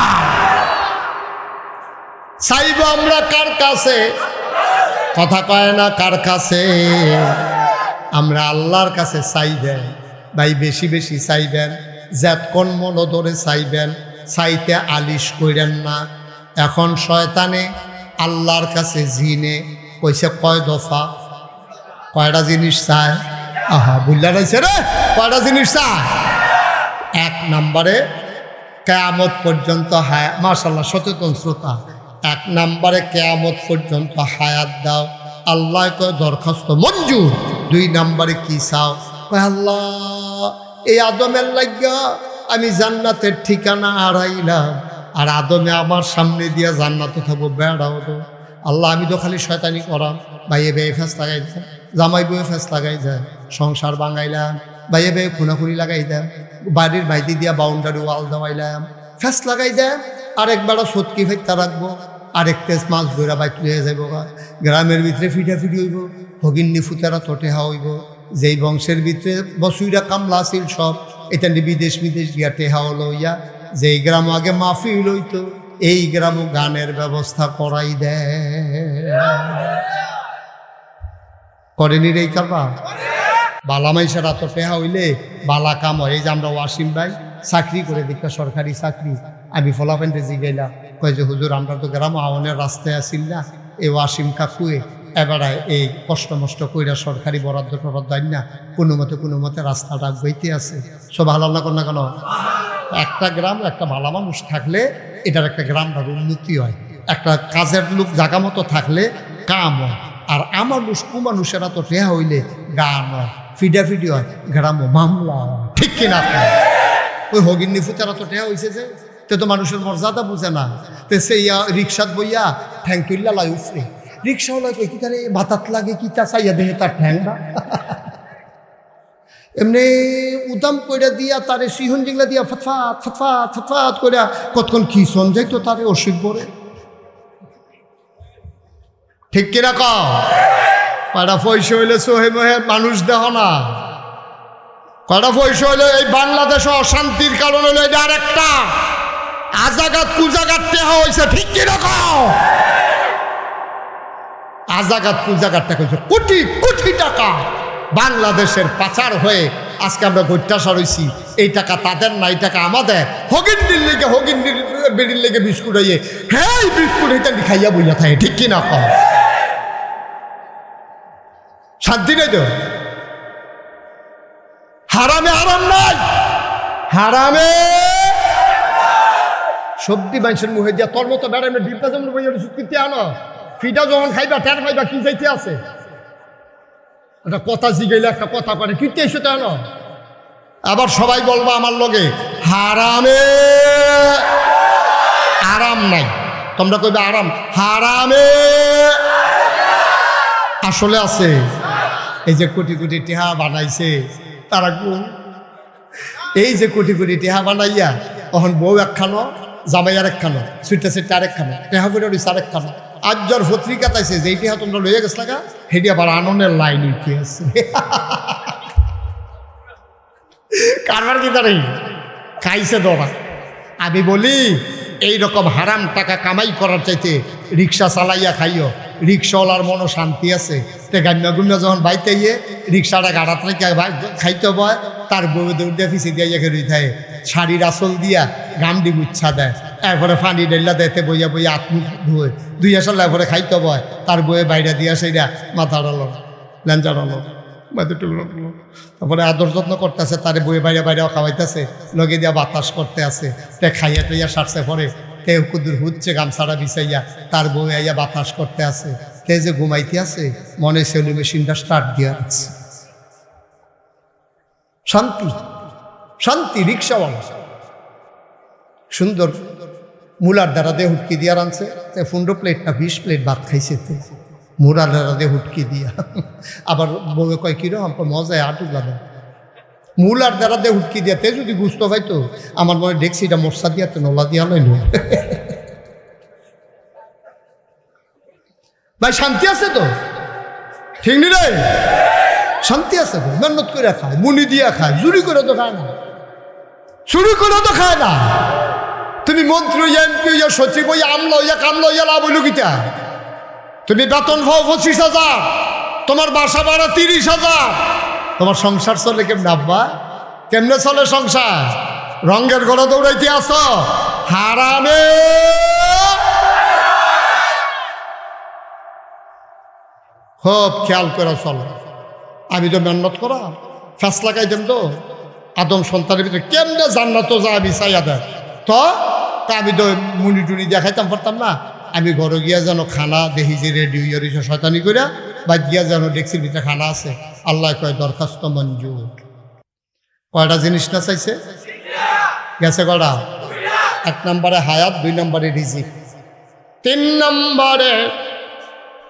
চাইব আমরা কার কাছে? কথা কয় না কার কাছে? আমরা আল্লাহর কাছে চাইবেন ভাই, বেশি বেশি চাইবেন, যতক্ষণ মন ধরে চাইবেন, চাইতে আলিশ কইরেন না। এখন শয়তানে আল্লাহর কাছে জিনে কইছে কয় দফা, কয়টা জিনিস চায়? আহা বুঝলা রয়েছে রে, কয়টা জিনিস চায়? 1 নম্বরে কিয়ামত পর্যন্ত হায়াত। মাশাআল্লাহ, সচেতন শ্রোতা। 1 নম্বরে কিয়ামত পর্যন্ত হায়াত দাও। আল্লাহ কয় দরখাস্ত মঞ্জুর। 2 নম্বরে কি চাও? কয় আল্লাহ এই আদমের লাগিয়া আমি জান্নাতের ঠিকানা হারাইলাম, আর আদমে আমার সামনে দিয়া জান্নাতে থাকবো, বেড়াও তো আল্লাহ। আমি তো খালি শয়তানি করাম, ভাইয়ে বেয়ে ফেস লাগাই দেন, জামাই বয়ে ফেস লাগাই দেন, সংসার বাঙাইলাম, ভাইয়ে বেয়ে খুনাখুনি লাগাই দেন, বাড়ির বাইদি দিয়া বাউন্ডারি ওয়াল দেওয়াইলাম, ফেস লাগাই দেন। আরেকবার সৎকি ফেরতা রাখবো, আরেক তেজ মাছ ধরা বাইক লয়ে যাইব, গ্রামের ভিতরে ফিটাফিটি হইব, হগিন্নি ফুতেরা তোটে হইব। যেই বংশের ভিতরে বসুইরা কামলা আছিল সব, এটা বিদেশ বিদেশ গিয়া টেহা লইয়া, যেই গ্রাম আগে মাহফিল হইতো, এই গ্রামও গানের ব্যবস্থা করাই দেয়। করেনি রে কারবা বালামাইশারা তো টেহা হইলে বালা কাম হয়। এই যে আমরা ওয়াসিম ভাই চাকরি করে দীক্ষা সরকারি চাকরি, আমি ফলাফেন্টে জিগাইলা কয় যে হুজুর আমরা তো গ্রাম আওয়ানের রাস্তায় আসিল না, এই ওয়াসিম কাকুয়ে এবারে এই কষ্ট মষ্ট কইরা সরকারি বরাদ্দ টরাদ্দ না কোনো মতে রাস্তাটা বইতে আছে। সব ভালো না কেন কেন একটা গ্রাম একটা ভালো মানুষ থাকলে এটার একটা গ্রামটার উন্নতি হয়, একটা কাজের লোক জায়গা মতো থাকলে কাম হয়। আর আমার মানুষেরা তো রেহা হইলে গান হয়, ফিডাফিডি হয়, গ্রামও মামলা হয়, ঠিক কিনা? ওই হগিন্নি ফুচারা তো টেহা হয়েছে যে তো মানুষের মর্যাদা বুঝে না। তো সেই রিক্সাত বইয়া ঠ্যাং তুললা লাই উফরে, রিক্সাওয়ালা কই কি তারে বাতাত লাগে কি তা চাইয়া দেহে তার ঠ্যাংরা এমনি উদাম কইরা দিয়া তারে সিহন জিংলা দিয়া ফতফাত ফতফাত ফতফাত কইরা কতক্ষণ কি শোন যাই তো তারে অসুখ পড়ে, ঠিক কিনা? কয়টা পয়সা হইলে সোহে মোহে মানুষ দেহ না, কয়টা পয়সা হইলে এই বাংলাদেশে অশান্তির কারণ হইলো এটা আরেকটা আজাগাত কুজাগাত টেহা হয়েছে, ঠিক কিনা? আজাগাত কুজাগাতটা কইছে কোটি কোটি টাকা বাংলাদেশের পাচার হয়ে আজকে আমরা গৈত্যাসার হইছি। এই টাকা তাদের না, এই টাকা আমাদের। হগিন্দির লেগে হগিন্দির বেড়ির লেগে বিস্কুট হইয়ে হ্যাঁ বিস্কুট এটা খাইয়া বইয়া থাকে, ঠিক কিনা? শান্তি নেই তো, হারামে আরাম নাই, হারামে সবজি মানুষের মুখে দিয়া তোর মতো বেড়াই ডিপটা যেমন বইয়া সুকৃতি আনো ফিটা যখন খাইবা টের খাইবা কি চাইতে আছে একটা কথা জিগাইলে একটা কথা করে কিনতে এসে তো আনো। আবার সবাই বলবো আমার লগে হারামে আরাম নাই, তোমরা কইবে আরাম, হারামে আসলে আছে। এই যে কোটি কোটি টেহা বানাইছে তারা, এই যে কোটি কোটি টেহা বানাইয়া তখন বউ একখানো জামাই আর একখানো সুইটা সেটা আরেকখানো টেহা করে রয়েছে আরেকখানো। আজ জ্বর পত্রিকা তাইছে যে টেহা তোমরা লইয়া গেছ লাগা হেঁটে আবার আনন্দের লাইন উঠে আছে। কারবার কি তারাই খাইছে দোড়া। আমি বলি এইরকম হারাম টাকা কামাই করার চাইতে রিক্সা চালাইয়া খাইও, রিক্সাওয়ালার মনও শান্তি আছে। তে গান্না গুন্না যখন বাইতে গিয়ে রিক্সাটা গাড়াত রেখে খাইতে বয়, তার বউ দৌড়িয়া ফিসে দিয়ে রই থাকে, শাড়ির আসল দিয়া গামডি গুচ্ছা দেয়, এরপরে ফানি ডেল্লা দেতে বইয়া বইয়া আত্মুখ ধুয়ে দুই আসল এরপরে খাইতে বয়, তার বইয়ে বাইরে দিয়া সেইটা মাথা ডালো ল্যাঞ্চা ডালো তারপরে আদর যত্ন করতেছে, তার বইয়ে বাইরে বাইরেও খাওয়াইতেছে, লগে দিয়া বাতাস করতে আছে। তে খাইয়া টইয়া সারছে পরে তে কুদুর হচ্ছে গামছাড়া বিছাইয়া তার বউ আইয়া বাতাস করতে আছে। তে যে ঘুমাইতে আছে মনে সেলু মেশিনটা স্টার্ট দিয়া আছে। শান্তি শান্তি। রিক্সাওয়ালা সুন্দর মুলার দ্বারা দিয়ে হুটকি দিয়া রানছে, 15 প্লেট না 20 প্লেট ভাত খাইছে তে মুলার দ্বারা দিয়ে হুটকি দিয়া। আবার বউয়ে কয় কিরো আমার মজায় আটুক লাগে মুলার দ্বারা দিয়ে হুটকি দিয়া, তে যদি গুস্ত পাইতো আমার মনে ডেক্সিটা মশা দিয়া তো নলা দিয়া লইল। ভাই শান্তি আছে তো, ঠিক নি রে? শান্তি আছে তো, মেহনত করে খায়, মুনি দিয়া খায়, চুরি করে তো খায় না, চুরি করে তো খায় না। তুমি মন্ত্রী হইয়া এমপি হইয়া সচিব হইয়া আমলা হইয়া কামলা হইয়া লাভ হইল কিটা? তুমি বেতন পাও 25,000, তোমার বাসা ভাড়া 30,000, তোমার সংসার চলে কেমনে? আব্বা কেমনে চলে সংসার? রঙের ঘরে দৌড়াইতে আসো, হারামে খুব খেয়াল করে চলো। আমি তো মেহনত করা ফ্যাস লাগাই দেন তো আদম সন্তানের ভিতরে কেমনে জান্নাত যাবি চাইয়া দেয় তো আমি তো মুনি টুনি দেখাইতাম পারতাম না। আমি ঘরে গিয়া যেন খানা দেখি যে রেডি হইয়া রয়েছে শয়তানি করিয়া, বাদ গিয়া যেন ডেক্সির ভিতরে খানা আছে। আল্লাহ কয় দরখাস্ত মঞ্জুর। কয়টা জিনিস না চাইছে গেছে কয়টা? 1 নম্বরে হায়াত, 2 নম্বরে রিজিক, 3 নম্বরে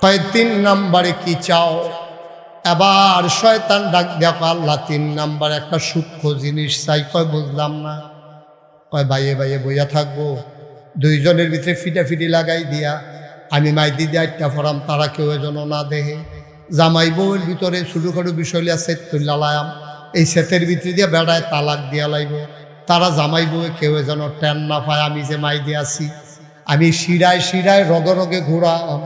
কয় 3 নম্বরে কি চাও? এবার শয়তান ডাক দেখো আল্লাহ 3 নম্বর একটা সূক্ষ্ম জিনিস চাই। কয় বুঝলাম না। কয় বাইয়ে বাইয়ে বইয়া থাকবো, 2 জনের ভিতরে ফিটাফিটি লাগাই দিয়া আমি মাইদি দিয়ে 8টা ফরাম, তারা কেউ যেন না দেহে। জামাই বউয়ের ভিতরে ছোটোখাটো বিষয় লিয়া সেট তুল্লা লায়াম, এই সেটের ভিতরে দিয়ে বেড়ায় তালাক দিয়া লাইব, তারা জামাই বউয়ে কেউ যেন টেন না পায় আমি যে মাই দিয়ে আসি। আমি শিরায় শিরায় রগে রগে ঘুরাম,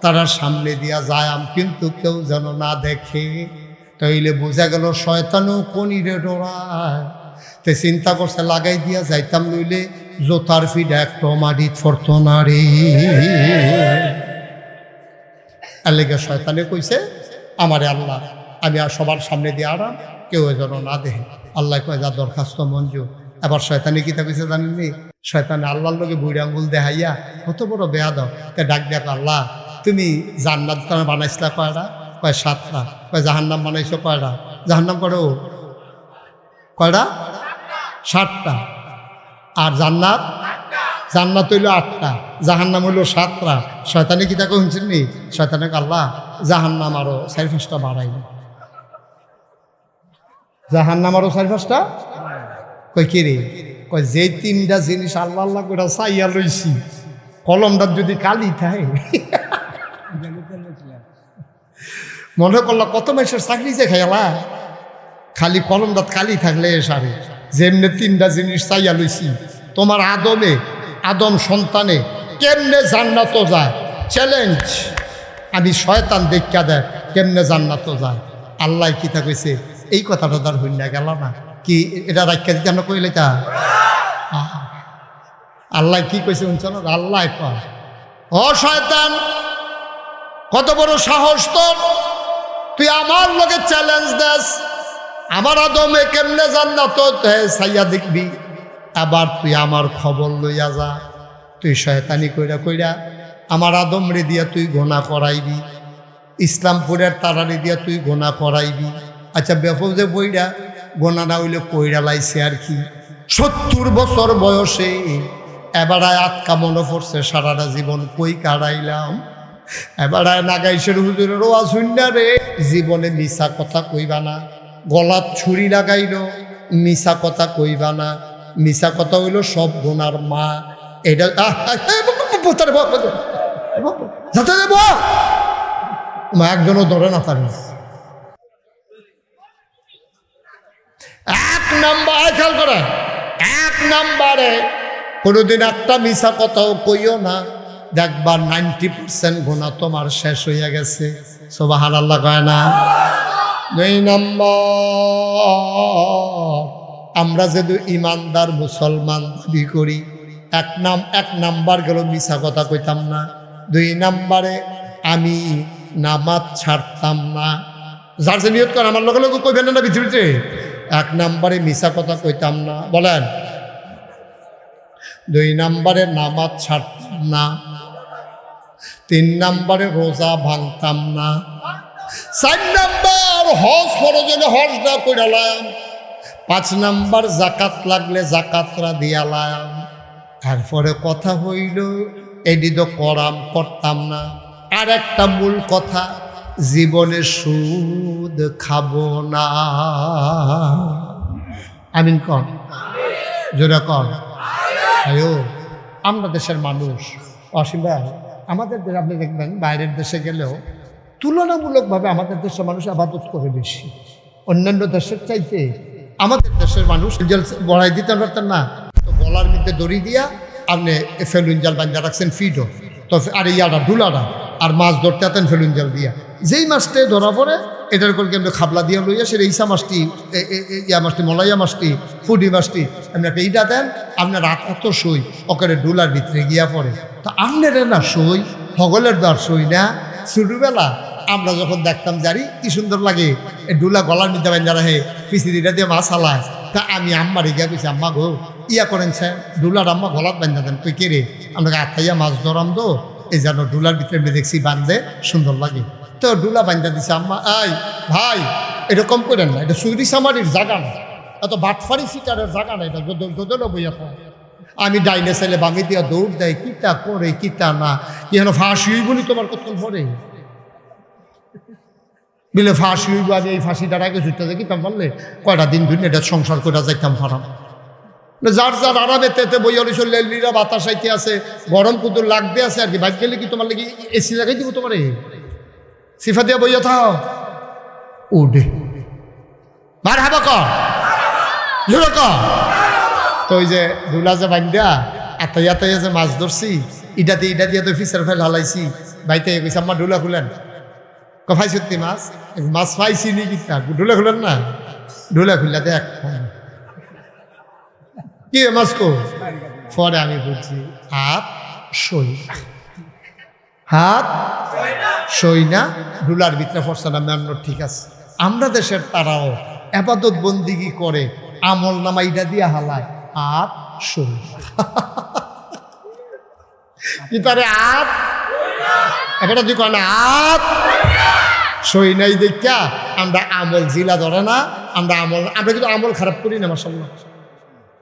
তারা সামনে দিয়া যায়াম, কিন্তু কেউ যেন না দেখে। তাইলে বোঝা গেল শয়তানও কনিরে ডোরায়। তে চিন্তা করছে লাগাই দিয়া যাইতাম, লইলে জোতার ফিডা একটা মাটিত ফরত না রে। এলেগে শয়তানে কইছে আমারে আল্লাহ, আমি আর সবার সামনে দিয়ে আরাম, কেউ যেন না দেখে। আল্লাহ কয় যা দরখাস্ত মঞ্জুর। এবার শয়তানি কিতা কইছে জানেননি? শয়তানে আল্লাহর লগে বুড়ি আঙ্গুল দেখাইয়া কত বড় বেয়াদব, তে ডাক দেখ আল্লাহ তুমি জান্নাত বানাইছিলা কয়টা? কয় 7টা। কয় জাহান্নাম বানাইছো কয়টা? জাহান্নাম করো কয়টা? 7টা। আর জান্নাত? জান্নাত হইল 8টা, জাহান্নাম হইল 7টা। শয়তানে কি তাকে শুনছেন নি? শয়তানে আল্লাহ জাহান্নাম আরো 4-5টা বাড়াই, জাহান্নাম আরো 4-5টা। কই কি রে? কয় যে 3টা জিনিস আল্লাহ আল্লাহ করে চাইয়া লইছি, কলমটা যদি কালি থাকে, মনে করলো কত মাসের চাকরি যে খাইলা, খালি কলমটা কালি থাকলে সারে। যেমনি 3টা জিনিস চাইয়া লইছি, তোমার আদম সন্তানে কেমনে জান্নাত যায়, চ্যালেঞ্জ। আমি শয়তান দেখা দেখ কেমনে জান্নাত যায়। আল্লাহ কি তা কইছে? এই কথাটা তার হইনা গেল না কি? এটা রাখিয়া দিতে আমরা কইলে তা আল্লাহ কি কইছে শুনছ না? আল্লাহ কয় ও শয়তান, কত বড় সাহস তোর, তুই আমার লগে চ্যালেঞ্জ দেস, আমার আদমে কেমনে জান্নাত চাইয়া দেখবি। আবার তুই আমার খবর লইয়া যা, তুই শয়তানি কইরা কইরা আমার আদম রে দিয়া তুই গোনা করাইবি, ইসলামপুরের তারারে দিয়া তুই গোনা করাইবি। আচ্ছা ব্যাপক যে বইরা গোনা না হইলে কইরা লাইছে আর কি। 70 বছর বয়সে এবারায় আটকা মনে পড়ছে সারাটা জীবন কই কাটাইলাম। এবারায় নাগাইশের হুজুরের ওয়াজ শুননা রে, জীবনে মিছা কথা কইবা না, গলাত ছুরি লাগাইল, মিছা কথা কইবা না। মিছা কথা হইল সব গুনার মা। এটা একজনও ধরে না তার। 1 নাম্বার খেয়াল করে, 1 নাম্বারে কোনোদিন একটা মিছা কথাও কইও না, দেখবা 90% গুনাহ তোমার শেষ হইয়া গেছে। সুবহানাল্লাহ কয় না? 2 নম্বর, আমরা যদি ইমানদার মুসলমান দাবি করি, 1 নাম্বার গেল মিছা কথা কইতাম না। 2 নাম্বারে আমি নামাজ ছাড়তাম না। যার যে নিয়ত করে আমার লগে লগে কইবেন না পৃথিবীতে। 1 নাম্বারে মিছা কথা কইতাম না, বলেন। 2 নাম্বারে নামাজ ছাড়তাম না। 3 নাম্বারে রোজা ভাঙতাম না। 4 নাম্বার হজ ফরজ হলে হজ না কইরালাম। 5 নাম্বার জাকাত লাগলে জাকাতরা দিয়ালাম। তারপরে কথা হইল এডি তো করতাম না। আর একটা মূল কথা, জীবনে সুদ খাবো না। আমিন কর, জোরে কর। আয়ো আমরা দেশের মানুষ, অসীম ভাই আমাদের দেশে আপনি দেখবেন বাইরের দেশে গেলেও তুলনামূলকভাবে আমাদের দেশের মানুষ আবাদত করে বেশি। অন্যান্য দেশের চাইতে আমাদের দেশের মানুষ জাল বড়াই দিতে পারতেন না, তো গলার মধ্যে দড়ি দিয়া আপনি ফেলুন জাল বান্ধা রাখছেন ফিডও তো, আর ইয়াটা ডুলাটা, আর মাছ ধরতে আতেন ফেলুন জাল দিয়া। যেই মাছটাই ধরা পড়ে এটার করে কিন্তু খাবলা দিয়া লইয়া সে ইসা মাছটি, ইয়া মাছটি, মলাইয়া মাছটি, ফুডি মাছটি আপনি একটা ইটা দেন, আপনার রাত এত সই ওখানে ডুলার ভিতরে গিয়া পড়ে। তো আপনারা না সই, হগলের দর সই না। ছোটবেলা আমরা যখন দেখতাম জারি কি সুন্দর লাগে, এই ডুলা গলার মধ্যে বান্ধা রাখে, পিছিদিটা দিয়ে মাছ হালায়। তা আমি আম্মারে গিয়া কইছি, আম্মা গো ইয়া করেন স্যার, ডুলার আম্মা গলাত বান্ধা দেন। তুই কে রে? আমরা আত্মাইয়া মাছ ধরাম তো, এই যেন ডুলার ভিতরে দেখছি বান্ধে সুন্দর লাগে, তো ডুলা বান্ধা দিছে। আম্মা আই ভাই এরকম করেন না, এটা চুরি চামারির জায়গা না, এত বাটফারি সিটারের জায়গা না, এটা দোদল বইয়া থাকে। আমি ডাইনে ছেলে বামি দিয়া দৌড় দেয়, কিতা করে কিতা না, কি যেন ফাঁসি বলি তোমার কতক্ষণ পরে বিলে ফাঁসি হইব। আমি এই ফাঁসিটার আগে ছুটতে যাই কিতাম পারলে কয়টা দিন ধরে এটা সংসার করে যাইতাম ফারাম। যার যার আরামে তেতে বইয়া রইছ, লেলিরা বাতাস আইতে আছে, গরম কুতুর লাগতে আছে আর কি। বাইক গেলে কি তোমার লাগি এসি লাগাই দিব তোমার সিফা দিয়া বইয়া থাও উডে মার হাবা কর জোরে কর। তো ওই যে ধুলা যে বান্ধা আতাইয়া তাইয়া যে মাছ ধরছি ইটা দিয়ে তো ফিসার ফেল হালাইছি ভাইতে কইছে আম্মা ডোলা খুলেন কফাই সত্যি মাছ মাছ পাইছি নি কিতা ডোলা খুলেন না ডোলা খুললা দেখ কি মাছ কো পরে আমি বলছি হাত সই হাত সই না ডোলার ভিতরে ফরসা না মান্য ঠিক আছে আমরা দেশের তারাও আবাদত বন্দিগি করে আমল নামা ইটা দিয়া হালায় হাত সই কি তারে হাত এবার তুই কয় না হাত সই নাই দেখা আমরা আমল জিলা ধরে না আমরা কিন্তু আমল খারাপ করি না মাশাআল্লাহ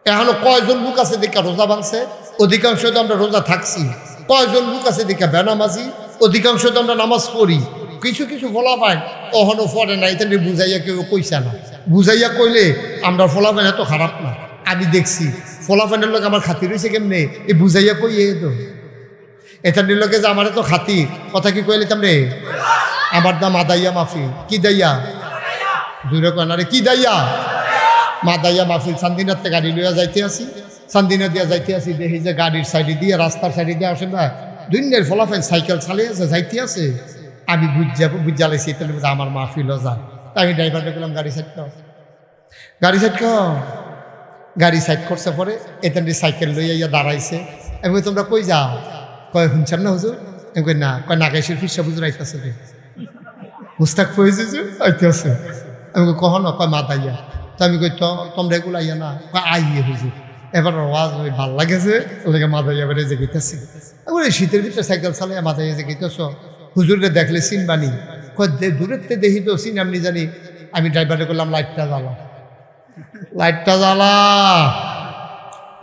এখনো কয়জন লোক আছে দেখা রোজা ভাঙছে অধিকাংশ তো আমরা রোজা থাকছি কয়জন লোক আছে দেখা বেনামাজি অধিকাংশ তো আমরা নামাজ পড়ি কিছু কিছু ফলাফাইন অহনো পড়ে না এটা বুঝাইয়া কেউ কইছে না বুঝাইয়া কইলে আমরা ফলাফাইন এত খারাপ না আমি দেখছি ফলাফাইনের লোক আমার খাতির হয়েছে কেমনে এই বুঝাইয়া কই তো এটা লোকে যে আমার এত খাতির কথা কি কইলে তামরে আমার দাম আদাইয়া মাফি কি দাইয়া জুড়ে কয় না রে কি দাইয়া মাদাইয়া মাহফিল চান্দিনাতে গাড়ি লইয়া যাইতে আসি চান্দিনা দিয়া যাইতে আসি দেখি যে গাড়ির সাইডে দিয়ে রাস্তার সাইডে দিয়ে আসে না দুনিয়ার ফলাফল সাইকেল চালিয়ে আছে যাইতে আছে আমি বুঝালাইছি তাহলে আমার মাহফিলও যায় তাই আমি ড্রাইভারকে বললাম গাড়ি সাইড কর গাড়ি সাইড করছে পরে এখান সাইকেল লইয়া দাঁড়াইছে আমি তোমরা কই যাও কয় শুনছেন না হুজুর আমি কই না কয় নাগাইশের ফিরসা হুজুর আইতেছে রে মুস্তাক ফয়েজ আইতে আছে আমি কখন কয় মাদাইয়া তো আমি কই তো তোমরা এগুলো আইয়া না আইয়ে হুজুর এবার আওয়াজ ওই ভাল লাগেছে ওদেরকে মাথায় এবারে যে গেতেছি এবার শীতের ভিতরে সাইকেল চালাই মাথায় যে গেতেছ হুজুরকে দেখলে চিনবানি দূরের থেকে দেখি তো চিন আপনি জানি আমি ড্রাইভারে করলাম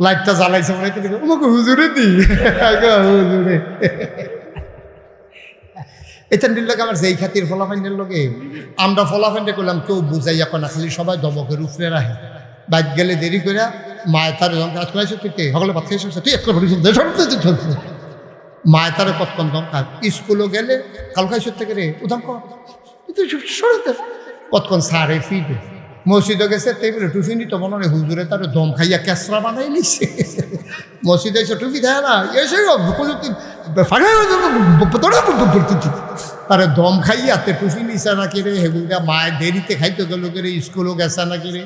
লাইটটা জ্বালাইছে মনে তোমাকে হুজুরে দি হুজুরে এটা নির্লোকে আমার যেই খাতির ফলাফাইনের লোকে আমরা ফলাফাইনটা করলাম কেউ বুঝাইয়া না খালি সবাই দমকের উপরে রাখে বাইক গেলে দেরি করে মায়ের তার কাজ করাইছে তুই সকলে ভাত খাইছিস তুই একটা মায়ের তারে কতক্ষণ দমকার স্কুলও গেলে কাল খাইছ থেকে রে উদাম কতক্ষণ সারে ফিরে মসজিদও গেছে তেমনি টুফি নিত মনে হয় হুজুরে তার দম খাইয়া ক্যাসরা বানাই নিছে মসজিদে এসে টুফি দেয় না এসে তারে দম খাইয়া তে টুফি নিছে না কিরে হেগুলটা মায়ের দেরিতে খাইতে গেল করে স্কুলও গেছে না কিরে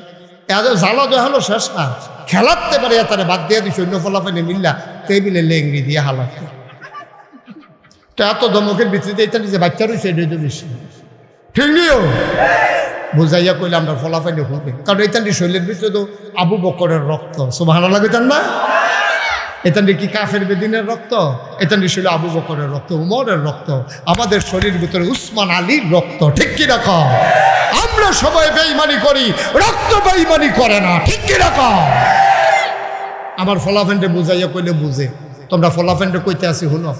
এত জ্বালা দেখালো শেষ না খেলাতে পারে তারে বাদ দিয়ে দিস অন্য ফলাফলে মিল্লা টেবিলে লেঙ্গি দিয়ে হালাতে তো এত দমকের ভিত্তিতে এটা নিজে বাচ্চা রয়েছে এটা বেশি ঠিক নিও বুঝাইয়া কইলে আমরা ফলাফাইলে হবে কারণ এটানি শৈলের ভিতরে তো আবু বকরের রক্ত সুবহানাল্লাহ কইতেন না এটানি কি কাফের বেদিনের রক্ত এটানি শৈল আবু বকরের রক্ত উমরের রক্ত আমাদের শরীর ভিতরে উসমান আলীর রক্ত ঠিক কি রাখো আমরা সবাই বেঈমানি করি রক্ত বেঈমানি করে না ঠিক কি রাখো আমার ফলাফাইনটা বুঝাইয়া কইলে বুঝে তোমরা ফলাফাইনটা কইতে আসি হলো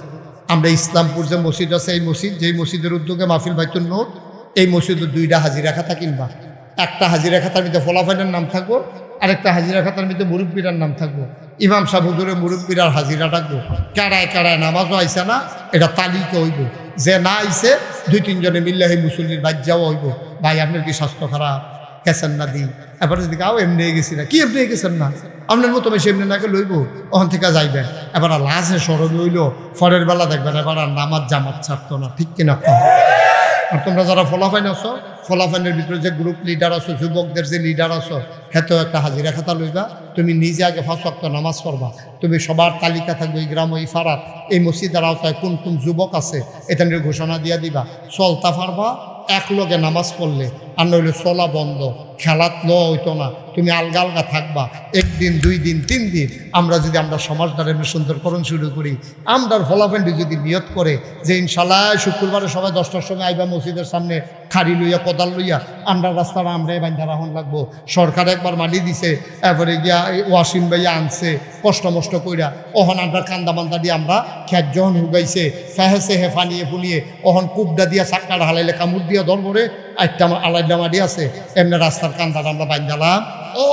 আমরা ইসলামপুর যে মসজিদ আছে এই মসজিদ যেই মসজিদের উদ্যোগে মাহফিল বাইতুন নূর এই মসজিদে দুইটা হাজিরা খাতা কিনবা একটা হাজিরা খাতার মধ্যে ফলাফাইনের নাম থাকবো আরেকটা হাজিরা খাতার মধ্যে মুরব্বীরার নাম থাকবো ইমাম সাহেব হুজুরে মুরব্বীরার হাজিরা থাকবো কারায় নামাজও আইসে না এটা তালিকা হইব যে না আইসে 2-3 জনে মিললে এই মুসল্লির বাদ যাওয়া হইব ভাই আপনার কি স্বাস্থ্য খারাপ গেছেন না দিন এবার যদি গাও এমনি গেছি না কি এমনি গেছেন না আপনার মতো বেশি এমনি নাকে লইব ওখান থেকে যাইবেন এবার লাশে সরব লইল ফরের বেলা দেখবেন এবার আর নামাজ জামাত ছাড়তো না ঠিক কিনা আর তোমরা যারা ফলাফাইন আছো ফলাফাইনের ভিতরে যে গ্রুপ লিডার আছো যুবকদের যে লিডার আছো হেতেও একটা হাজিরা খাতা লইবা তুমি নিজে আগে 5 ওয়াক্ত নামাজ পড়বা তুমি সবার তালিকা থাকবে এই গ্রাম এই ফারাত এই মসজিদের আওতায় কোন কোন যুবক আছে এটা নিয়ে ঘোষণা দিয়া দিবা চলতা পারবা এক লগে নামাজ পড়লে আর নইলে চলা বন্ধ খেলাত হইতো না তুমি আলগা আলগা থাকবা 1 দিন 2 দিন 3 দিন আমরা যদি আমরা সমাজটারে সুন্দরকরণ শুরু করি আমরা ফলাফেন্ডি যদি নিয়ত করে যে ইনশাল্লাহ শুক্রবারে সবাই 10টার সময় আইবা মসজিদের সামনে খাড়ি লইয়া কোদাল লইয়া আমরা রাস্তাটা আমরাই বান্ধা রাখুন লাগবো সরকার একবার মাটি দিছে এরপরে গিয়া ওয়াসিম ভাইয়া আনছে কষ্ট মষ্ট কইরা ওহন আমরা কান্দা মান্দা দিয়ে আমরা খেত যখন হুগাইছে ফেহেসে হেফা নিয়ে ফুলিয়ে ওহন কুবডা দিয়া চাক্কাটা হালাইলে কামড় দিয়া ধরবরে একটা আলাইডা মাটি আছে এমনি রাস্তার কান্দাটা আমরা বান্ধালাম ও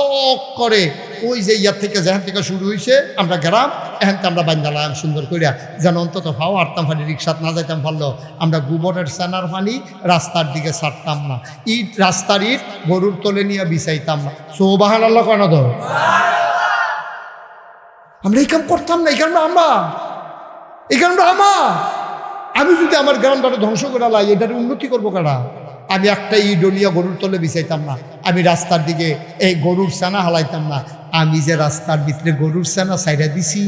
করে ওই যে ইয়ার থেকে যেখান থেকে শুরু হয়েছে আমরা গ্রাম এখান থেকে আমরা বান্ধালাম সুন্দর করিয়া যেন অন্তত ফাও আটতাম ফানি রিক্সাত না যাইতাম পারলো আমরা গোবরের সেনার ফানি রাস্তার দিকে ছাড়তাম না ইট রাস্তার ইট গরুর তলে নিয়ে বিছাইতাম না সুবহানাল্লাহ কেন ধর আমরা এই কাম করতাম না, এই কারণে আমার আমি যদি আমার গ্রামটাকে ধ্বংস করে লাই, এটার উন্নতি করবো কারা? আমি একটা ইডলিয়া গরুর তলে বিছাইতাম না, আমি রাস্তার দিকে এই গরুর ছানা হালাইতাম না। আমি যে রাস্তার ভিতরে গরুর ছানা সাইডা দিছি,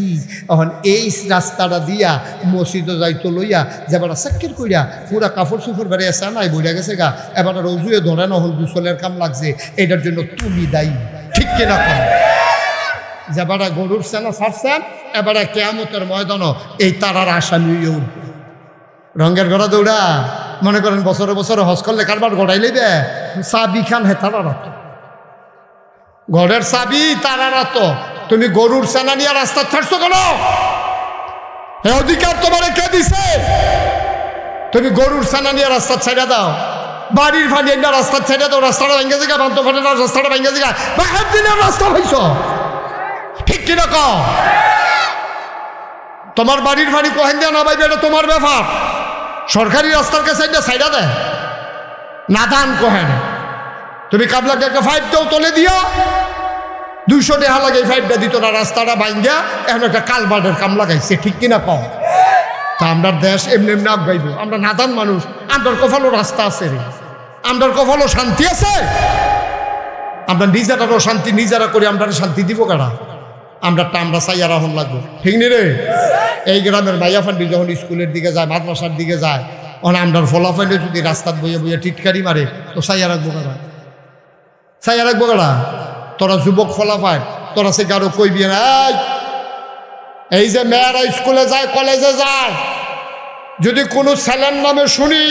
এখন এই রাস্তাটা দিয়া মসজিদে যাইতো লইয়া যেবার সাক্ষের কইরা পুরা কাপড় চুপড় বেড়ে ছানায় বইয়া গেছে গা, এবার রজুয়ে ধরে নহল গুসলের কাম লাগছে, এটার জন্য তুমি দায়ী, ঠিক কিনা কম? যেবার গরুর ছানা ছাড়ছেন, এবারে কেয়ামতের ময়দানও এই তারার আসামি হয়ে উঠবে। রঙের ঘোড়া দৌড়া মনে করেন বছরে বছরে হজ করলে কারবার গড়াই লইবে, চাবি খান হে তারা রাত, ঘরের চাবি তারা রাত। তুমি গরুর ছানা নিয়ে রাস্তা ছাড়ছো কেন? এই অধিকার তোমার কে দিছে? তুমি গরুর ছানা নিয়ে রাস্তা ছেড়ে দাও, বাড়ির ফানি একটা রাস্তা ছেড়ে দাও, রাস্তাটা ভেঙে জায়গা বান্ত ফাটে না, রাস্তাটা ভেঙে জায়গা বাহার দিনের রাস্তা হয়েছ, ঠিক কিনা কও? তোমার বাড়ির ফানি কোহেন দেওয়া না পাইবে, এটা তোমার ব্যাপার। সরকারি রাস্তার কাছে একটা সাইডা দেয় না, দান কোহেন তুমি কাবলাকে একটা ফাইভ দাও তলে দিয়া, 200 টাকা লাগে, এই ফাইভটা দিত না, রাস্তাটা ভাঙ্গা এখন একটা কালবার্ডের কাম লাগাইছে, ঠিক কিনা কও? তা আমরা দেশ এমনি এমনি আগাইব? আমরা নাদান মানুষ, আমরার কপালও রাস্তা আছে রে, আমরার কপালও শান্তি আছে? আমরা নিজেরারও শান্তি নিজেরা করি, আমরা শান্তি দিব কারা? আমরা চাইয়ারা হন লাগবো, ঠিক নি রে? এই গ্রামের মাইয়া ফান্ডি যখন স্কুলের দিকে যায়, মাদ্রাসার দিকে যায়, তখন আমরার ফলাফলে যদি রাস্তার বইয়ে বইয়ে টিটকারি মারে, তো চাইয়া রাখবো কারা? চাইয়া রাখবো কারা? তোরা যুবক ফলাফায়, তোরা সে কারো কইবি না, এই যে মেয়েরা স্কুলে যায়, কলেজে যায়, যদি কোনো ছেলের নামে শুনি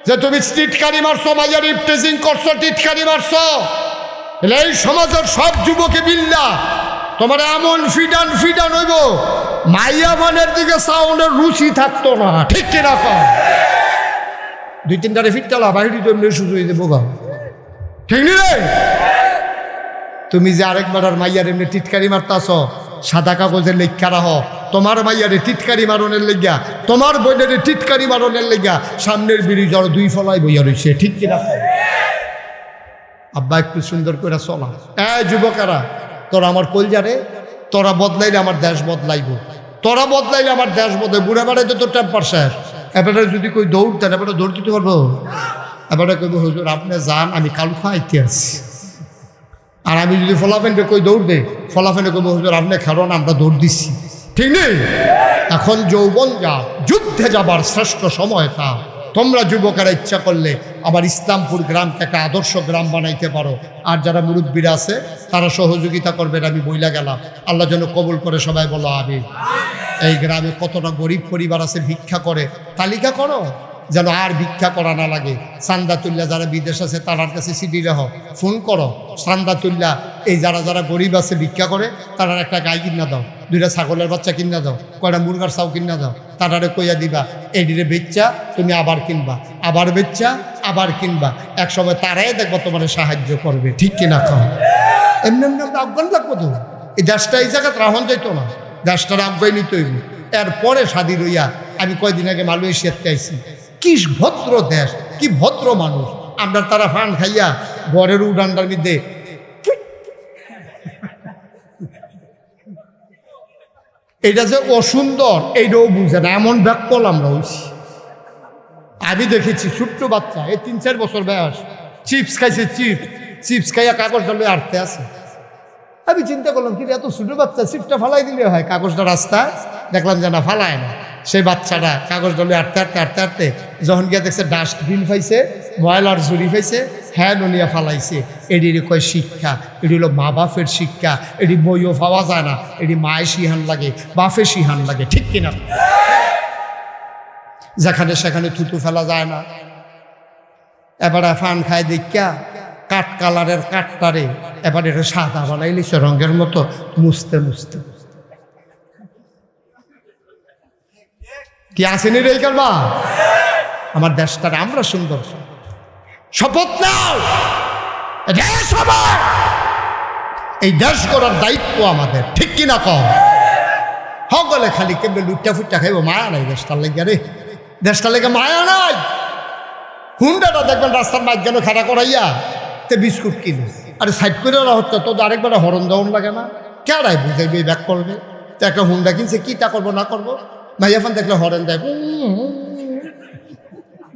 যে তুমি টিটকারি মারছো, মাইয়ার ইফটেজিং করছো, টিটকারি মারছো, এই সমাজের সব যুবকে বিল্লা তোমার এমন ফিডান হইব, মাইয়া মানের দিকে সাউন্ডের রুচি থাকতো না, ঠিক কিনা কম? 2-3টারে ফিটকালা বাহিরি তো এমনি সুযোগ হয়ে দেবো গা, ঠিক নি রে? তুমি যে আরেকবার আর মাইয়ার এমনি টিটকারি মারতাছ, সাদা কাগজের লেখা রাহ, তোমার মাইয়ারে টিটকারি মারণের লেগা, তোমার বইনের টিটকারি মারণের লেগা সামনের ব্রিজ আর 2 ফলায় বইয়া রয়েছে, ঠিক কিনা? আব্বা একটু সুন্দর করে চলা। যুবকেরা, তোরা আমার কলজারে, তোরা বদলাইলে আমার দেশ বদলাইব, তোরা বদলাইলে আমার দেশ বদলাইব। বুড়া বেড়াইতে তোর টেম্পার শেষ, এবারে যদি কই দৌড়তেন, এবারে দৌড় দিতে পারবো? এবারে কইব হুজুর আপনি যান, আমি কাল খাইতে আছি। আর আমি যদি ফলাফেনকে কই দৌড় দে, ফলাফেনে কইব হুজুর আপনি খেলুন, আমরা দৌড় দিচ্ছি, ঠিক নেই? এখন যৌবন যা, যুদ্ধে যাবার শ্রেষ্ঠ সময় তা। তোমরা যুবকেরা ইচ্ছা করলে আবার ইসলামপুর গ্রামকে একটা আদর্শ গ্রাম বানাইতে পারো। আর যারা মুরব্বীরা আছে তারা সহযোগিতা করবেন, আমি বইলা গেলাম। আল্লাহ যেন কবুল করে, সবাই বলো আমিন। এই গ্রামে কতটা গরিব পরিবার আছে ভিক্ষা করে, তালিকা করো, যেন আর ভিক্ষা করা না লাগে। চান্দা তুল্লা যারা বিদেশ আছে তার কাছে সিডি রাখো, ফোন করো, চান্দা তুল্লা এই যারা যারা গরিব আছে ভিক্ষা করে, তারা একটা গাই কিনা দাও, 2টা ছাগলের বাচ্চা কিনা দাও, কয়টা মুরগার চাও কিনা দাও, তারারে কইয়া দিবা এডিরে বেচ্চা তুমি আবার কিনবা, আবার বেচ্চা আবার কিনবা, এক সময় তারাই দেখবো তোমার সাহায্য করবে, ঠিক কিনা? খাও এমনি এমনি আমরা আফগান লাগবো তো, এই দেশটা এই জায়গায় রাহন যাইতো না, দেশটার আফগান নিতে হইব। এরপরে স্বাধীন হইয়া আমি কয়দিন আগে মালয়েশিয়াতে আইছি, কি ভদ্র দেশ, কি ভদ্র মানুষ। আমরা তারা ফান খাইয়া ঘরের উডানটার মধ্যে এটা যে অসুন্দর এইটাও বুঝে না, এমন ব্যাকল আমরা হইছি। আমি দেখেছি ছোট্ট বাচ্চা, এই 3-4 বছর বয়স, চিপস খাইছে, চিপস খাইয়া কাগজ জলে আটতে আছে। আমি চিন্তা করলাম কি এত ছোট বাচ্চা, চিপসটা ফালাই দিলে হয়, কাগজটা রাস্তায় দেখলাম যে না ফালায় না। সেই বাচ্চাটা কাগজ ডলে আটতে যখন গিয়ে দেখছে ডাস্টবিন পাইছে, ময়লার ঝুড়ি পাইছে, হ্যাঁ ননিয়া ফালাইছে। এটির কয় শিক্ষা, এটি হলো মা বাপের শিক্ষা। এটি বইও পাওয়া যায় না, এটি মায়ের শিহান লাগে, বাপের শিহান লাগে, ঠিক কিনা? যেখানে সেখানে থুতু ফেলা যায় না। এবারে ফান খায় দেখা কাঠ কালারের কাঠটারে এবার এটা সাদা বানাই লিখছে রঙের মতো, মুছতে মুছতে কি আসেনি রে কারবা? আমার দেশটারে আমরা সুন্দর শপথ নাও, দেশ আমার, এই দেশ গড়ার দায়িত্ব আমাদের, ঠিক কিনা কম? হগলে খালি কেমনি লুটটা ফুটটা খাইব, মায়া নাই দেশটার লেগে রে, দেশটার লেগে মায়া নাই। হুন্ডাটা দেখবেন রাস্তার মাঝ যেন খাড়া করাইয়া তে বিস্কুট কিনে, আরে সাইড করে হচ্ছে তো আরেকবার হরণ দেওয়ান লাগে না, কেডাই বুঝাইবে ব্যাক করবে। তো একটা হুন্ডা কিনছে, কিটা করবো না করবো, মাইয়াফান দেখলে হরেন দেয়,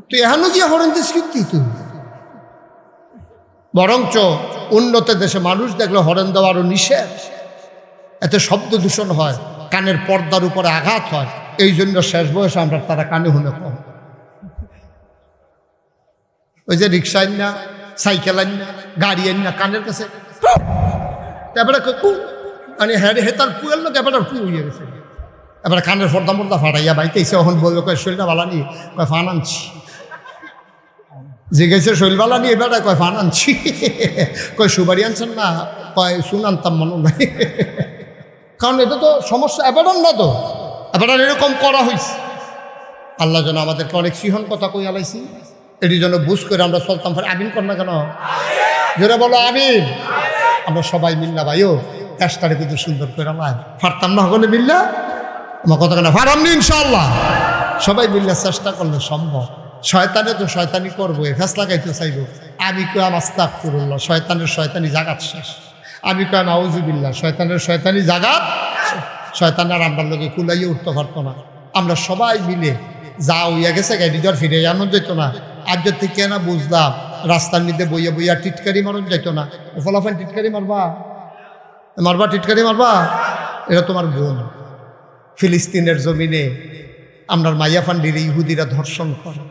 তুই এখনো গিয়ে হরেন দিস কি তুই? বরঞ্চ উন্নত দেশে মানুষ দেখলে হরেন দেওয়া আরো নিষেধ, এতে শব্দ দূষণ হয়, কানের পর্দার উপরে আঘাত হয়। এই জন্য শেষ বয়সে আমরা তারা কানে শুনে কম। ওই যে রিক্সা আইন না, সাইকেল আইন না, গাড়ি আইন না, কানের কাছে এবারে মানে হ্যাঁ হেতার পুয়েল না, এবারে পু হয়ে গেছে। এবারে কানের পর্দা মর্দা ফাটাইয়া বাইতে এসে এখন বলবে কয় শরীরটা বালা নিয়ে কয় ফান আনছি, যে গেছে শৈল বালা নিয়ে এবারে কয় ফান আনছি, কয় সুবারি আনছেন না, কয় শুন আনতাম মনে নাই। কারণ এটা তো সমস্যা এবার না, তো এবার এরকম করা হয়েছে। আল্লাহ যেন আমাদেরকে অনেক সিহন কথা কই আলাইছি, এটির জন্য বুঝ করে আমরা চলতাম। আমিন কর না কেন, জোরে বলো আমিন। আমরা সবাই মিল্লা ভাইও চেষ্টারে কিন্তু সুন্দর করে আলাই ফারতাম না, হলে মিল্লা আমার কথা কেন ফারাম নি, ইনশাআল্লাহ সবাই মিল্লা চেষ্টা করলে সম্ভব। শয়তানে তো শয়তানি করবো, ফেস লাগাইতে চাইব। আমি কয়াম আস্তাগফিরুল্লাহ, শয়তানের শয়তানি জাগাত শেষ। আমি কয়াম আউযুবিল্লাহ, শয়তানের শয়তানি জাগাত। শয়তানের আমরা লোকে কুলাইয়ে উঠতে পারতো না। আমরা সবাই মিলে যা হইয়া গেছে গাড়িটার ফিরে আনন্দ যেত না। আজ থেকে না বুঝলাম রাস্তার মধ্যে বইয়া বইয়া টিটকারি মারণ যাইতো না। ফলাফল টিটকারি মারবা মারবা টিটকারি মারবা, এটা তোমার বোন। ফিলিস্তিনের জমিনে আমরা মাইয়াফান্ডির ইহুদিরা ধর্ষণ করে,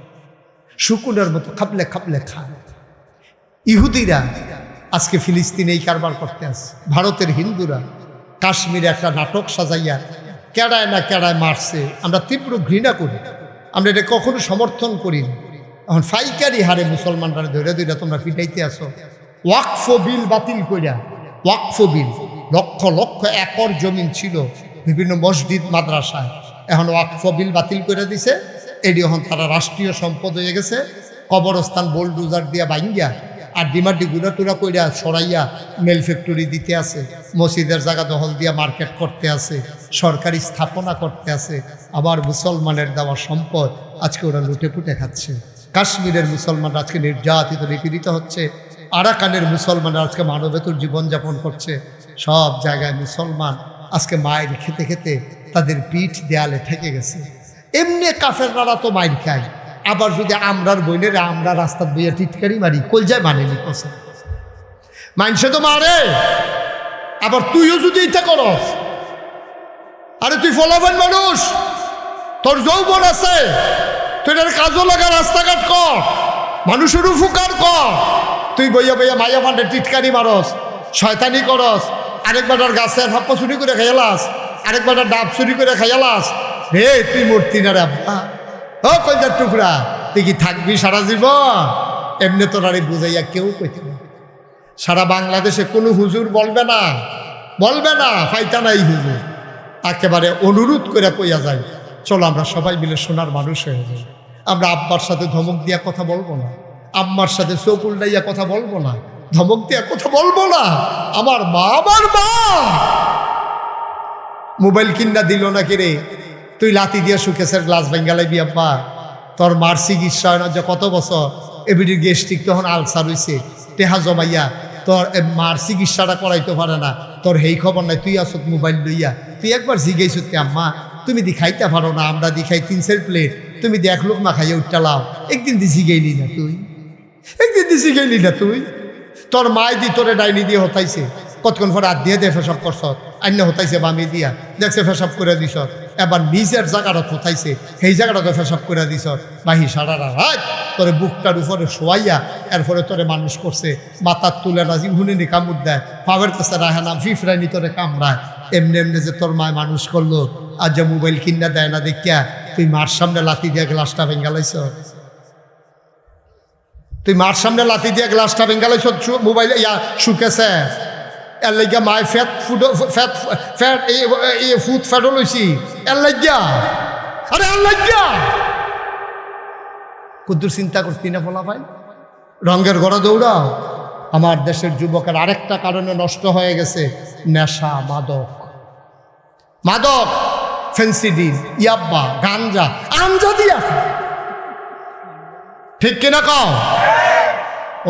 শুকুনের মতো খাপলে খাপলে খায়। ইহুদিরা আজকে ফিলিস্তিনে এই কারবার করতে আসে। ভারতের হিন্দুরা কাশ্মীরে একটা নাটক সাজাইয়া কেড়ায় না কেড়ায় মারছে। আমরা তীব্র ঘৃণা করি, আমরা এটা কখনো সমর্থন করি না। এখন ফাইকারি হারে মুসলমানরা ধরে ধরে তোমরা পিটাইতে আসো। ওয়াকফ বিল বাতিল কইরা, ওয়াকফ বিল লক্ষ লক্ষ একর জমিন ছিল বিভিন্ন মসজিদ মাদ্রাসায়, এখন ওয়াকফ বিল বাতিল করে দিছে। এটি এখন তারা রাষ্ট্রীয় সম্পদ হয়ে গেছে। কবরস্থান বোলডোজার দিয়া বাইঙ্গা আর ডিমাটি গুড়া টুরা কইরা সরাইয়া মেল ফ্যাক্টরি দিতে আছে, মসজিদের জায়গা দখল দিয়া মার্কেট করতে আছে, সরকারি স্থাপনা করতে আছে। আবার মুসলমানের দেওয়া সম্পদ আজকে ওরা লুটে পুটে খাচ্ছে। কাশ্মীরের মুসলমানরা আজকে নির্যাতিত নিপীড়িত হচ্ছে। আরাকানের মুসলমানরা আজকে মানবেতর জীবনযাপন করছে। সব জায়গায় মুসলমান আজকে মায়ের খেতে খেতে তাদের পিঠ দেয়ালে ঠেকে গেছে। এমনি কাফেররা তো মাইর খায়, আবার যদি আমরার বইনেরা আমরা রাস্তার বইয়া টিটকারি মারি, কলজায় মানে নি কসে মাইনসে তো মারে। আবার তুইও যদি এটা করস, আরে তুই ফলাফল মানুষ, তোর যৌবন আছে, তুই এর কাজও লাগা, রাস্তাঘাট কর, মানুষের উপকার কর। তুই বইয়া বইয়া মাইয়া ফান্ডে টিটকারি মারস, শয়তানি করস, আরেকবার গাছের ফাপ্পা চুরি করে খাইয়ালাস, আরেকবার ডাব চুরি করে খাইয়ালাস। রে তুই মূর্তি না রে আব্বা, ও কলজার টুকরা, তুই কি থাকবি সারা জীবন? এমনি তোর আরে বুঝাইয়া কেউ কইতে না। সারা বাংলাদেশে কোনো হুজুর বলবে না, বলবে না ফাইতা নাই হুজুর। একেবারে অনুরোধ করে কইয়া যায়, চলো আমরা সবাই মিলে সোনার মানুষ হয়ে যাই। আমরা আব্বার সাথে ধমক দিয়া কথা বলবো না, আম্মার সাথে চোখ উল্টাইয়া কথা বলবো না, ধমক দিয়া কথা বলবো না। আমার মা, আমার মা মোবাইল কিনা দিল না কে রে, তুই লাতি দিয়া সুকেশের গ্লাস ভেঙ্গালাইবি আব্বা? তোর মার চিকিৎসা হয় না যে কত বছর, এবিডির গেস্টিক তখন আলসার হইছে, টেহা জমাইয়া তোর মার চিকিৎসাটা করাইতে পারে না, তোর হেই খবর নাই, তুই আসত মোবাইল লইয়া। তুই একবার জিজ্ঞাসা আম্মা তুমি দি খাইতে পারো না, আমরা দি খাই 3 প্লেট, তুমি দি 1 লোক না খাইয়া উঠটা লাও। একদিন দি জিগাইলি না তুই, একদিন দি জিগাইলি না তুই? তোর মায় দি তোরে ডাইনি দিয়ে হতাইছে, কতক্ষণ পর হাত দিয়ে ফেসাব করছ, আন্য হতাইছে বামি দিয়া, দেখছে ফেসাব করে দিস। এবার নিজের জায়গাটা কোথাইছে, সেই জায়গাটা ফেসাব করে দিস। বাহি সারা রাত তোরে বুকটার উপরে শোয়াইয়া এরপরে তোরে মানুষ করছে। মাথার তুলে রাজি হুনিনি কামড় দেয়, পাবের কাছে রাখে না, ফিফরাইনি তোরে কামড়ায়। এমনি এমনি যে তোর মায় মানুষ করলো, আর যে মোবাইল কিনা দেয় না দেখিয়া তুই মার সামনে লাথি দিয়া গ্লাসটা ভেঙ্গালাইছ। তুই মার সামনে লাথি দিয়া গ্লাসটা ভেঙ্গালাইছ, মোবাইল ইয়া শুকেছে। এর লাগিয়া মায় fat food fat fat food ফ্যাটও লইছি এর লাগিয়া। আরে এর লাগিয়া কুদ্দুর চিন্তা করতি না বলা ভাই? রঙের ঘরে দৌড়াও। আমার দেশের যুবকের আরেকটা কারণে নষ্ট হয়ে গেছে, নেশা, মাদক। মাদক, ফেন্সিডিল, ইয়াব্বা, গাঞ্জা, আঞ্জা দিয়া। ঠিক কিনা কও?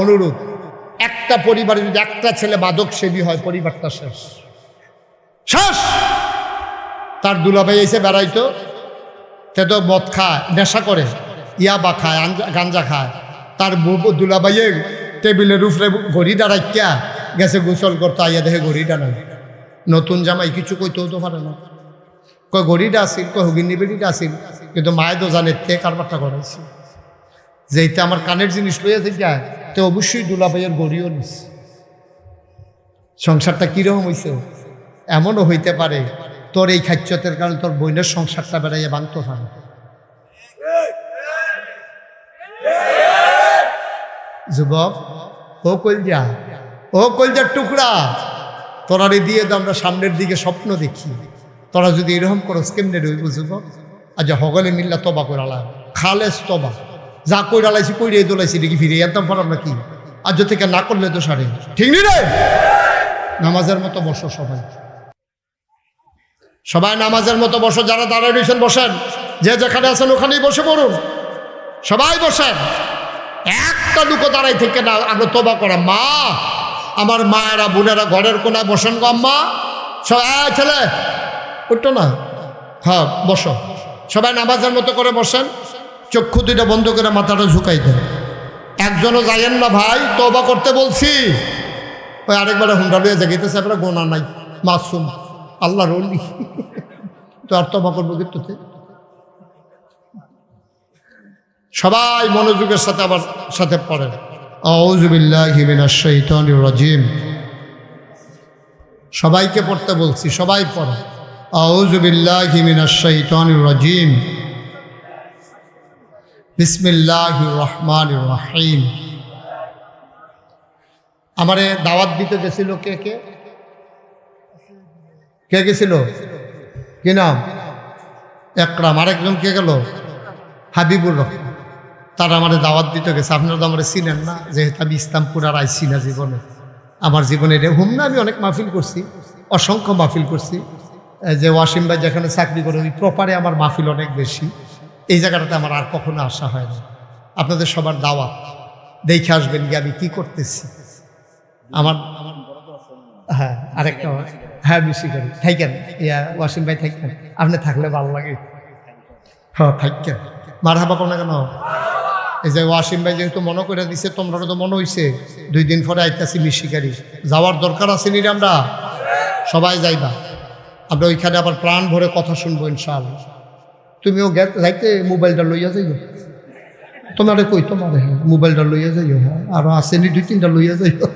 অনুরোধ, একটা পরিবারে যদি একটা ছেলে মাদক সেবী হয়, পরিবারটা শেষ, শেষ। তার দুলাভাই এসে বেড়াইতো, সে তো মদ খায়, নেশা করে, ইয়াবা খায়, গাঞ্জা খায়। তার দুলাভাইয়ে টেবিলের উপরে ঘড়িটা রাখিয়া গেছে গোসল করতো, আইয়া দেখে ঘড়িটা নাই। নতুন জামাই কিছু কইতেও তো পারে না, কয় ঘড়িটা আসিল, কয় হুগিনী বেড়িটা আসিল, কিন্তু মায়ে তো জানে তে কারবারটা করাইছে। যেইতে আমার কানের জিনিস লইয়া থেকে তো অবশ্যই দুলাভাইয়ের ঘড়িও নিস। সংসারটা কিরকম হইছে? এমনও হইতে পারে তোর এই খাচ্যতের কারণে তোর বোনের সংসারটা বেড়াইয়া ভাঙতে পারে। যুবক, ও কলজার টুকরা, তোরারে দিয়ে তো আমরা সামনের দিকে স্বপ্ন দেখি। তোরা যদি এরকম করস কেমনে রইব যুবক? আজ হগলে মিল্লা তবা করালা, খালেস তবা, যা কইরালাইছি কইরে দোলাইছি দেখি ফিরে একদম পারাম নাকি? আজ থেকে না করলে তো সারে ঠিক নি রে। নামাজের মতো বসো সবাই, সবাই নামাজের মতো বসো। যারা দাঁড়ায় রয়েছেন বসেন, যে যেখানে আছেন ওখানেই বসে পড়ুন, সবাই বসেন। একটা দুটো দাঁড়াই থেকে না আগে তোবা করা। মা, আমার মায়েরা বোনেরা ঘরের কোনায় বসেন গো। আম্মা সবাই, ছেলে উঠতো না, হ্যাঁ বসো। সবাই নামাজের মতো করে বসেন, চক্ষু দুইটা বন্ধ করে মাথাটা ঝুঁকাই দেন। একজনও যাইয়েন না ভাই, তোবা করতে বলছি। ওই আরেকবার হুন্ডা লইয়া জাগিতেছে, আপনার গোনা নাই, মাসুম আল্লাহ রলি, তো আর তোবা করবো কিন্তু। সবাই মনোযোগের সাথে আবার সাথে পড়েন, আউযু বিল্লাহি মিনাশ শাইতানির রাজিম। সবাইকে পড়তে বলছি, সবাই পড়ে, আউযু বিল্লাহি মিনাশ শাইতানির রাজিম, বিসমিল্লাহির রহমানির রহিম। আমারে দাওয়াত দিতে গেছিল কে কে কে গেছিল? কি নাম? একরাম। আরেকজন কে গেল? হাবিবুর রহমান। তারা আমাদের দাওয়াত দিতে গেছে। আপনারা তো আমার চিনেন না, যেহেতু আমি ইসলামপুর আর আইসি না জীবনে। আমার জীবনে হুম না, আমি অনেক মাহফিল করছি, অসংখ্য মাহফিল করছি। যে ওয়াসিম ভাই যেখানে চাকরি করে ওই প্রপারে আমার মাহফিল অনেক বেশি। এই জায়গাটাতে আমার আর কখনো আসা হয় না। আপনাদের সবার দাওয়াত, দেখে আসবেন গিয়ে আমি কি করতেছি। আমার হ্যাঁ আরেকটা, হ্যাঁ বেশি করি থাকেন, ইয়া ওয়াসিম ভাই থাকেন, আপনি থাকলে ভালো লাগে। হ্যাঁ থাকেন, মারহাবা কোন কেন? এই যে ওয়াসিম ভাই যেহেতু মনে করে দিছে, তোমরা তো মনে হইছে 2 দিন পরে আইতাছি মিশিকারি, যাওয়ার দরকার আছে নি? আমরা সবাই যাইবা, আমরা ওইখানে আবার প্রাণ ভরে কথা শুনবো ইনশাআল্লাহ। তুমিও যাইতে মোবাইলটা লইয়া যাইও, তোমার কই তোমার মোবাইলটা লইয়া যাইও, হ্যাঁ আরো আসেনি 2-3টা লইয়া যাইও।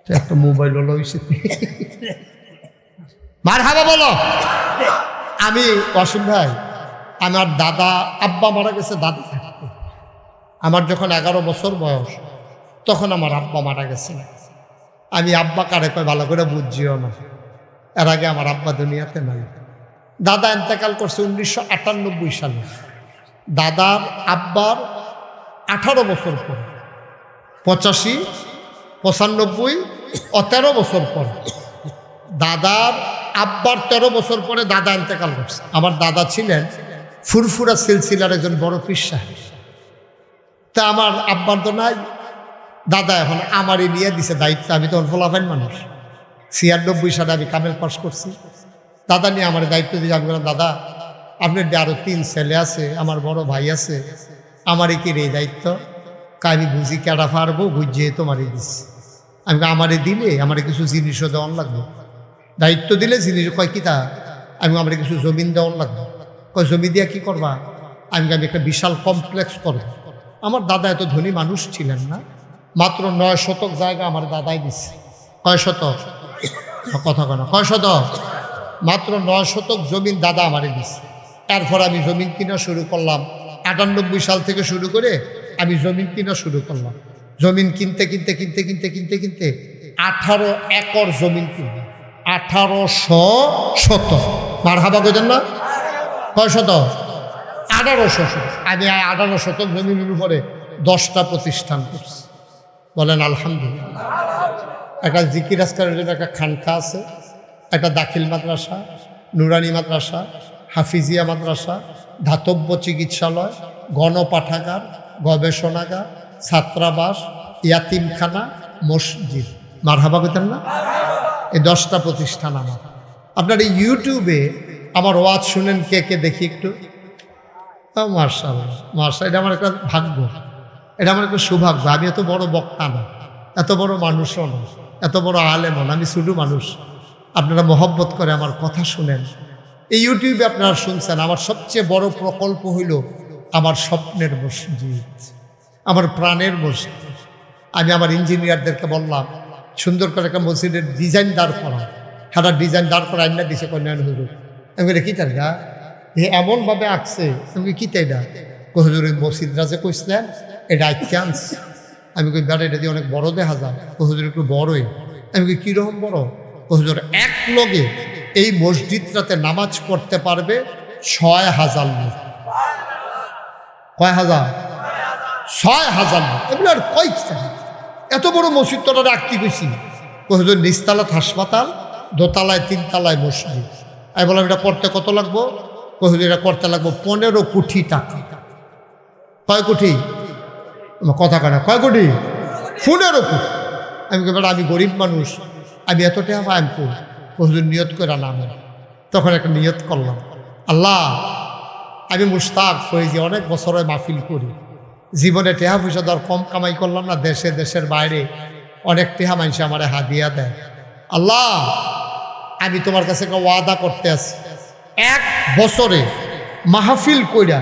একটা মোবাইলও লইছে, মারহাবা বলো। আমি ওয়াসিম ভাই, আমার দাদা আব্বা মারা গেছে, দাদা থাকতো। আমার যখন 11 বছর বয়স, তখন আমার আব্বা মারা গেছে। আমি আব্বা কারে কয় ভালো করে বুঝিও না, এর আগে আমার আব্বা দুনিয়াতে নাই। দাদা ইন্তেকাল করছে 1998 সালে। দাদার আব্বার 18 বছর পর, 85, 95 ও 13 বছর পর, দাদার আব্বার 13 বছর পরে দাদা ইন্তেকাল করছে। আমার দাদা ছিলেন ফুরফুরা সিলসিলার একজন বড় পীর সাহেব। তা আমার আব্বার তো নাই, দাদা এখন আমারই নিয়ে দিছে দায়িত্ব। আমি তখন ফলাফাইন মানুষ, 96 সালে আমি কামেল পাস করছি। দাদা নিয়ে আমার দায়িত্ব দিয়ে আমি বললাম, দাদা আপনার আরো 3 ছেলে আছে, আমার বড় ভাই আছে, আমারই কি এই দায়িত্ব? আমি বুঝি কেডা পারবো, বুঝিয়ে তোমারই দিচ্ছি। আমি আমারে দিলে আমার কিছু জিনিসও দেওয়ান লাগবে, দায়িত্ব দিলে জিনিস কয় কি তা, আমি আমার কিছু জমিন দেওয়ান লাগবে। কয় জমি দিয়া কি করবা? আমি একটা বিশাল কমপ্লেক্স করব। আমার দাদা এত ধনী মানুষ ছিলেন না, মাত্র 9 শতক জায়গা আমার দাদাই দিচ্ছে। কয় শতক? কথা কয় না, কয় শতক? মাত্র 9 শতক জমিন দাদা আমারে দিচ্ছে। এরপর আমি জমিন কিনা শুরু করলাম। 98 সাল থেকে শুরু করে আমি জমিন কিনা শুরু করলাম। জমিন কিনতে কিনতে কিনতে কিনতে কিনতে কিনতে 18 একর জমিন কিনলাম। 1800 শতক। মারহাবা কইতেন না? কয় শতক? 1800 শতক। আমি 18 শতক জমিনের উপরে 10টা প্রতিষ্ঠান করছি। বলেন আলহামদুলিল্লাহ। একটা জিকির আজকারের জন্য একটা খানকা আছে, একটা দাখিল মাদ্রাসা, নুরানি মাদ্রাসা, হাফিজিয়া মাদ্রাসা, ধাতব্য চিকিৎসালয়, গণপাঠাগার, গবেষণাগার, ছাত্রাবাস, ইয়াতিমখানা, মসজিদ। মারহাবা কইতেন না? এই 10টা প্রতিষ্ঠান আমার। আপনার এই ইউটিউবে আমার ওয়াজ শুনেন কে কে দেখি একটু। মার্শাল্লাহ মার্শাল্লাহ, এটা আমার একটা ভাগ্য, এটা আমার একটা সৌভাগ্য। আমি এত বড় বক্তা না, এত বড় মানুষও না, এত বড় আলেমও না, আমি ছোটো মানুষ। আপনারা মহব্বত করে আমার কথা শুনেন। এই ইউটিউবে আপনারা শুনছেন। আমার সবচেয়ে বড় প্রকল্প হইল আমার স্বপ্নের মসজিদ, আমার প্রাণের মসজিদ। আমি আমার ইঞ্জিনিয়ারদেরকে বললাম সুন্দর করে একটা মসজিদের ডিজাইন দাঁড় করা। হ্যাঁ, ডিজাইন দাঁড় করা আইনা দিছে কন্যায়ন হুজুর। আমি বলি কি তার গা এমনভাবে আঁকছে, আমি কি তাই না হুজুর ওই মসজিদরা যে কইছিলেন এটা চান্স। আমি কই বেড়া এটা দিয়ে অনেক বড় দেখা যায়। হুজুর একটু বড়ই। আমি কই কীরকম বড়? হুজুর এক লগে এই মসজিদটাতে নামাজ পড়তে পারবে ৬,০০০ লোক। কয় হাজার? ৬,০০০ লোক। এগুলো আর কয় এত বড় মসজিদ তোরা রাখতে গেছি। হুজুর নিচতলাত হাসপাতাল, দোতলায় ৩ তলায় মসজিদ। আমি বললাম এটা করতে কত লাগবো? হুজুর এটা করতে লাগবো ১৫ কোটি টাকা। কয় কোটি? কথা কানা কয় কোটি? ১৫ কোটি। আমি বললাম আমি গরিব মানুষ, আমি এত টাকা পাই আমি করি। হুজুর নিয়ত করে নামে। তখন একটা নিয়ত করলাম, আল্লাহ আমি মুশতাক ফয়েজি অনেক বছরে মাহফিল করি, জীবনে টেহা পয়সা দর কম কামাই করলাম না, দেশে দেশের বাইরে অনেক টেহা মানুষ আমার হাদিয়া দেয়। আল্লাহ আমি তোমার কাছে একটা ওয়াদা করতে আছি, 1 বছরে মাহফিল কইরা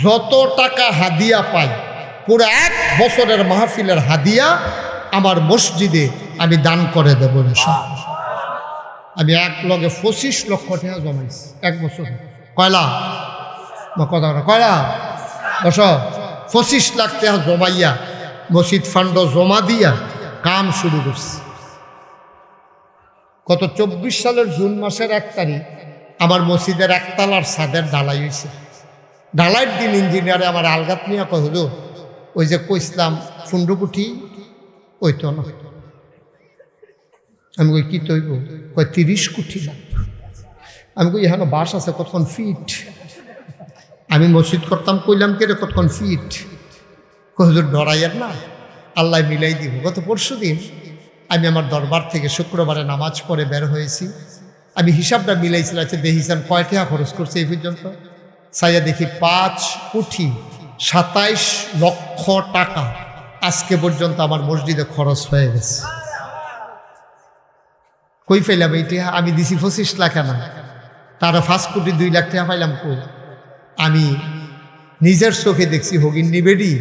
যত টাকা হাদিয়া পাই পুরো 1 বছরের মাহফিলের হাদিয়া আমার মসজিদে আমি দান করে দেব। আমি এক লগে 25 লক্ষ টাকা জমাইছি 1 বছরে। কয়লা কথা কয়লা বস 25 লাখ টাকা জমাইয়া মসজিদ ফান্ড জমা দিয়া কাম শুরু করছি। গত 24 সালের জুন মাসের 1 তারিখ আমার মসজিদের 1 তলার ছাদের ঢালাই হয়েছে। ঢালাইয়ের দিন ইঞ্জিনিয়ারে আমার আলগাত নিয়ে কয় হুজুর ওই যে কইসলাম 15 কোটি ওই তো না। আমি কই কি তৈব? কয় 30 কোটি লাগবে। আমি কই এখানে বাস আছে কতক্ষণ ফিট? আমি মসজিদ করতাম কইলাম কে রে কতক্ষণ ফিট? হুজুর ডরাইয়ার না, আল্লাহ মিলাই দিব। গত পরশু দিন আমি আমার দরবার থেকে শুক্রবারে নামাজ পড়ে বের হয়েছি। আমি হিসাবটা মিলাইছিলাম, দেখিছেন কয় টাকা খরচ করছে এই পর্যন্ত? সাইয়া দেখি 5 কোটি 27 লক্ষ টাকা আজকে পর্যন্ত আমার মসজিদে খরচ হয়ে গেছে। কই পাইলাম এইটা? আমি দিছি 25 লাখ না, তারা 5 কোটি 2 লাখ টাকা পাইলাম কই? আমি নিজের চোখে দেখছি হগিন নিবেডি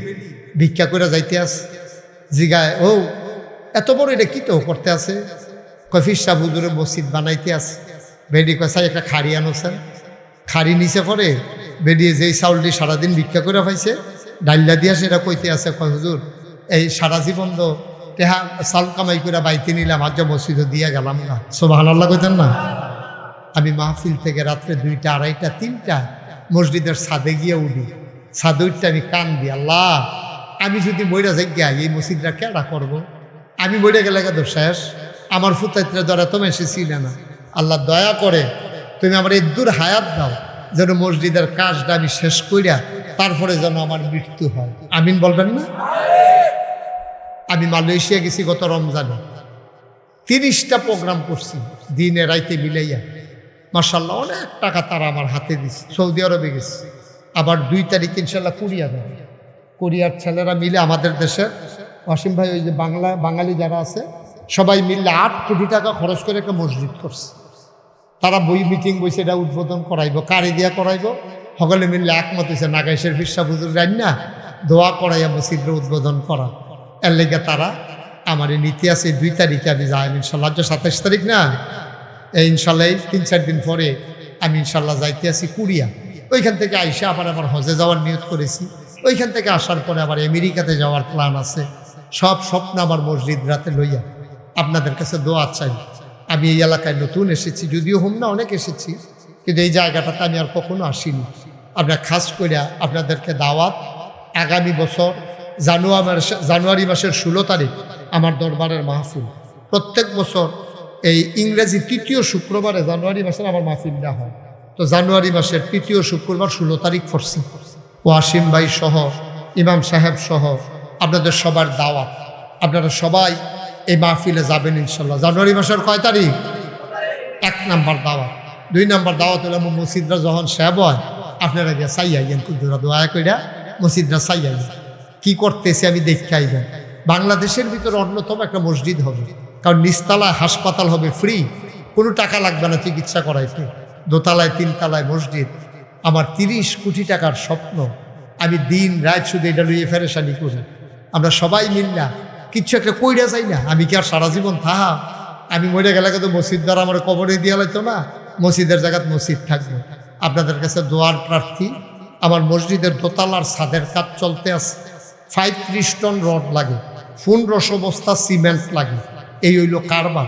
ভিক্ষা করে যাইতে আছে। জিগায় ও এত বড় এটা কি তো করতে আছে? কয় ফিরসা হুজুরের মসজিদ বানাইতে আছে। বেডি কয় চাই একটা খাড়ি আনোছেন। খাড়ি নিচে পরে বেরিয়ে যেই চাউলটি সারাদিন ভিক্ষা করে পাইছে ডাইল্লা দিয়া সেটা কইতে আছে। কয় হুজুর এই সারা জীবন তো টেহা চাল কামাই করে বাইতে নিলাম, আজ মসজিদে দিয়া গেলাম না। সুবহানাল্লাহ কইতেন না? আমি মাহফিল থেকে রাত্রে 2টা 2:30 3টা মসজিদের ছাদে গিয়ে উঠি। ছাদে উঠতে আমি কান দিই, আল্লাহ আমি যদি মইরা যাই গিয়া এই মসজিদটা কেডা করবো? আমি মরে গেলে তো শেষ। আমার ফুতাইত্রে ধরা তো মেসে ছিল না। আল্লাহ দয়া করে তুমি আমার এই দূর হায়াত দাও, যেন মসজিদের কাজটা আমি শেষ কইরা তারপরে যেন আমার মৃত্যু হয়। আমিন বলবেন না? আমি মালয়েশিয়া গেছি গত রমজানে, 30টা প্রোগ্রাম করছি দিনে রাইতে মিলাইয়া। মাশাআল্লাহ অনেক টাকা তারা আমার হাতে দিচ্ছে। সৌদি আরবে গেছি, আবার 2 তারিখ ইনশাল্লাহ কোরিয়া যাবে। কোরিয়ার ছেলেরা মিলে আমাদের দেশে ওয়াসিম ভাই ওই যে বাঙালি যারা আছে সবাই মিললে 8 কোটি টাকা খরচ করে একটা মসজিদ করছে। তারা বই মিটিং বইছে, এটা উদ্বোধন করাইব, কারি দিয়া করাইব। সকলে মিললে একমত হয়েছে নাগাইশের ফিরসা হুজুর রাইন না দোয়া করাইয়া মসজিদের উদ্বোধন করা। এর লেগে তারা আমার এই নীতি আছে 2 তারিখে আমি যাই ইনশাল্লাহ। 27 তারিখ না এই ইনশাল্লাহ 3-4 দিন পরে আমি ইনশাল্লাহ যাইতে আছি কোরিয়া। ওইখান থেকে আইসা আবার আমার হজে যাওয়ার নিয়ত করেছি। ওইখান থেকে আসার পরে আবার আমেরিকাতে যাওয়ার প্ল্যান আছে। সব স্বপ্ন আমার মসজিদ রাতে লইয়া আপনাদের কাছে দোয়া চাই। আমি এই এলাকায় নতুন এসেছি, যদিও হোম না অনেক এসেছি, কিন্তু এই জায়গাটাতে আমি আর কখনো আসিনি। আপনার খাস করে আপনাদেরকে দাওয়াত, আগামী বছর জানুয়ারি মাসের 16 তারিখ আমার দরবারের মাহফিল। প্রত্যেক বছর এই ইংরেজি 3য় শুক্রবারে জানুয়ারি মাসের আমার মাহফিলটা হয়। তো জানুয়ারি মাসের 3য় শুক্রবার 16 তারিখ পড়ছি। ওয়াসিম ভাই সহ ইমাম সাহেব সহ আপনাদের সবার দাওয়াত। আপনারা সবাই এই মাহফিলে যাবেন ইনশাল্লাহ। জানুয়ারি মাসের কয় তারিখ? এক নাম্বার দাওয়াত। 2 নাম্বার দাওয়াত হলো মসজিদরা যখন সেব হয় আপনারা গিয়ে চাই আইয়েন, কুদুরা দোয়া কইরা মসজিদরা চাই আইয়েন কি করতেছে আমি দেখে আইবেন। বাংলাদেশের ভিতরে অন্যতম একটা মসজিদ হবে, কারণ নিচতলায় হাসপাতাল হবে ফ্রি, কোনো টাকা লাগবে না চিকিৎসা করাইতে। দোতলায় 3 তলায় মসজিদ। আমার 30 কোটি টাকার স্বপ্ন, আমি দিন রাত শুধু এটা লইয়ে ফেরেশানি করি। আমরা সবাই মিললা কিচ্ছু একটা কইরা যাই না। আমি কি আর সারা জীবন থাহা? আমি মরে গেলে কিন্তু মসজিদ দ্বারা আমার কবরে দিয়া লাইতো না, মসজিদের জায়গাত মসজিদ থাকবে। আপনাদের কাছে দোয়ার প্রার্থী। আমার মসজিদের দোতলার ছাদের কাজ চলতে আছে, 35 টন রড লাগে, 1500 বস্তা সিমেন্ট লাগে। এই হইল কারবার।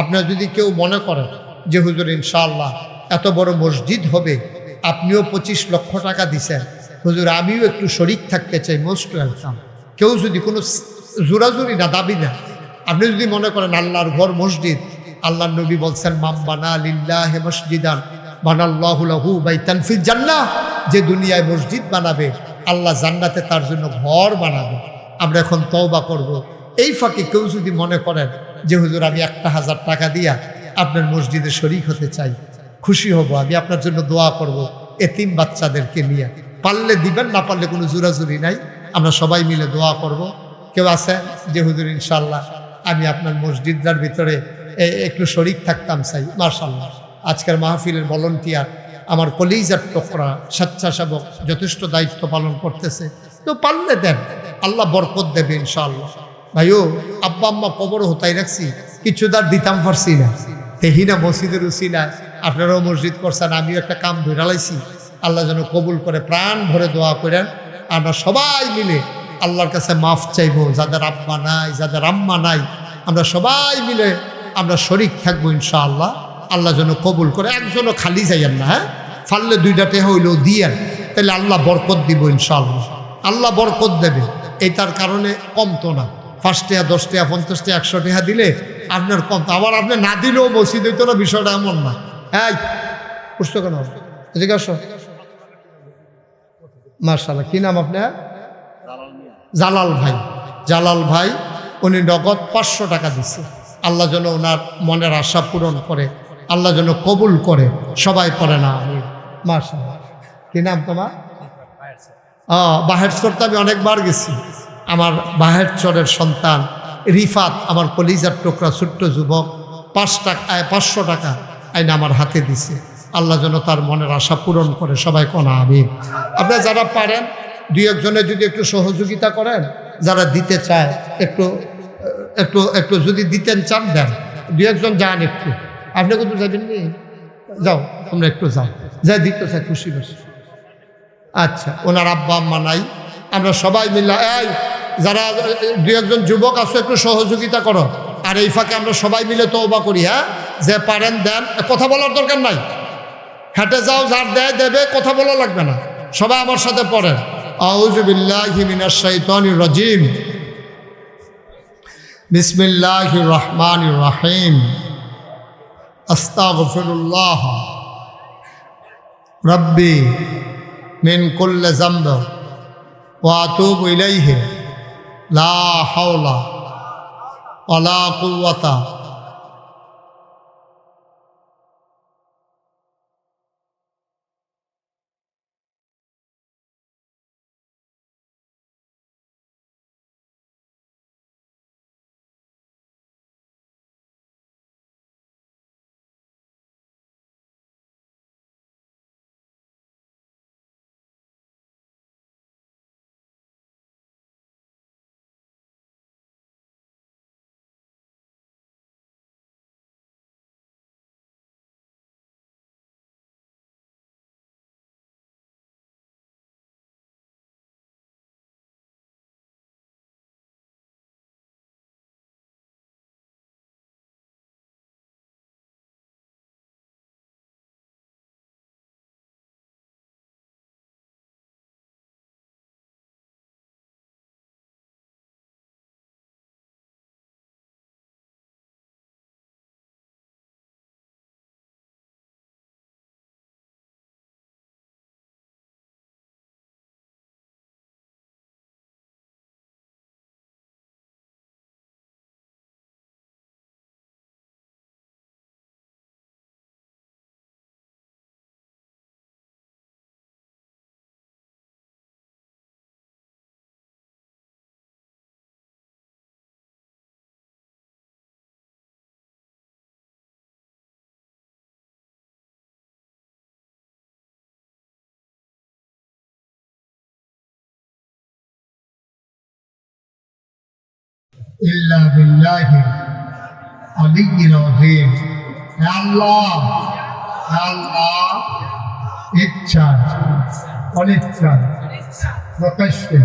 আপনারা যদি কেউ মনে করেন যে হুজুর ইনশাআল্লাহ এত বড় মসজিদ হবে, আপনিও 25 লক্ষ টাকা দিছেন, হুজুর আমিও একটু শরিক থাকতে চাই, মোস্ট ওয়েলকাম। কেউ যদি কোনো জোরাজুরি না, দাবি না, আপনি যদি মনে করেন আল্লাহর ঘর মসজিদ, আল্লাহর নবী বলছেন মাম বানা লিল্লাহি মসজিদান বানাল্লাহু লাহু বাইতান ফিল জান্নাহ, যে দুনিয়ায় মসজিদ বানাবে আল্লাহ জান্নাতে তার জন্য ঘর বানাবে। আমরা এখন তওবা করব। এই ফাঁকে কেউ যদি মনে করেন যে হুজুর আমি 1000 টাকা দিয়া আপনার মসজিদে শরিক হতে চাই, খুশি হব, আমি আপনার জন্য দোয়া করব এতিম বাচ্চাদেরকে নিয়ে। পারলে দিবেন, না পারলে কোনো জোরাজুরি নাই, আমরা সবাই মিলে দোয়া করব। কেউ আছে যে হুজুর ইনশাআল্লাহ আমি আপনার মসজিদটার ভিতরে একটু শরিক থাকতাম চাই? মাশাআল্লাহ, আজকের মাহফিলের ভলান্টিয়ার আমার কলিজার টুকরা স্বেচ্ছাসেবক যথেষ্ট দায়িত্ব পালন করতেছে, তো পারলে দেন, আল্লাহ বরকত দেবে ইনশাআল্লাহ। ভাইও আব্বা আম্মা কবর হতাই রাখছি, কিছু তার দিতাম পারছি না, তেহিনা মসজিদের উসিলা আপনারাও মসজিদ করছেন, আমিও একটা কাম ধরে লাইছি। আল্লাহ যেন কবুল করে, প্রাণ ভরে দোয়া করেন। আমরা সবাই মিলে আল্লাহর কাছে মাফ চাইবো, যাদের আব্বা নাই, যাদের আম্মা নাই, আমরা সবাই মিলে আমরা শরিক থাকবো ইনশাআল্লাহ। আল্লাহ যেন কবুল করে। একজনও খালি যাইয়েন না, হ্যাঁ, ফাললে 2টা টেহা হইলেও দিয়েন, তাহলে আল্লাহ বরকত দিব ইনশাআল্লাহ, আল্লাহ বরকত দেবে। এটার কারণে কমতো না, 5 টাকা 10 টাকা 50 টাকা 100 টাকা দিলে আপনার কমতো, আবার আপনি না দিলেও মসজিদ হইতো না, বিষয়টা এমন না। হ্যাঁ, বুঝতো কেন? এদিকে আসো। মাশাআল্লাহ, কি নাম আপনার? জালাল ভাই। জালাল ভাই উনি নগদ 500 টাকা দিচ্ছে। আল্লাহ যেন ওনার মনের আশা পূরণ করে, আল্লাহ যেন কবুল করে। সবাই পড়ে না আমি। মাশাআল্লাহ, কি নাম তোমার? বাহের চরতে আমি অনেকবার গেছি। আমার বাহের চরের সন্তান রিফাত, আমার কলিজার টুকরা ছোট্ট যুবক, 500 টাকা আইন আমার হাতে দিছে। আল্লাহ যেন তার মনের আশা পূরণ করে। সবাই কোন আমিন। আপনারা যারা পারেন 2-1 জনে যদি একটু সহযোগিতা করেন, যারা দিতে চায় একটু একটু একটু যদি দিতেন চান দেন। 2-1 জন যান একটু। আপনি কিন্তু যাবেননি, যাও তোমরা একটু যাও, যাই দিতে চাই খুশি বেশি। আচ্ছা, ওনার আব্বা আম্মা নাই, আমরা সবাই মিলে এই যারা 2-1 জন যুবক আছে একটু সহযোগিতা করো। আর এই ফাঁকে আমরা সবাই মিলে তওবা করি। হ্যাঁ, যে পারেন দেন, কথা বলার দরকার নাই, হেঁটে যাও, যার দেয় দেবে, কথা বলা লাগবে না। সবাই আমার সাথে পড়েন, আউযু বিল্লাহি মিনাশ শাইতানির রাজিম, বিসমিল্লাহির রহমানির রহিম, আস্তাগফিরুল্লাহ রাব্বি মিন কুল্লি যামব ওয়া আতুবু ইলাইহি, লা হাওলা ওয়ালা কুওয়াতা ইল্লা বিল্লাহি আলিয়্যিল আযীম। হে আল্লাহ, হে আল্লাহ, ইচ্ছা অনিচ্ছা প্রকাশ্যে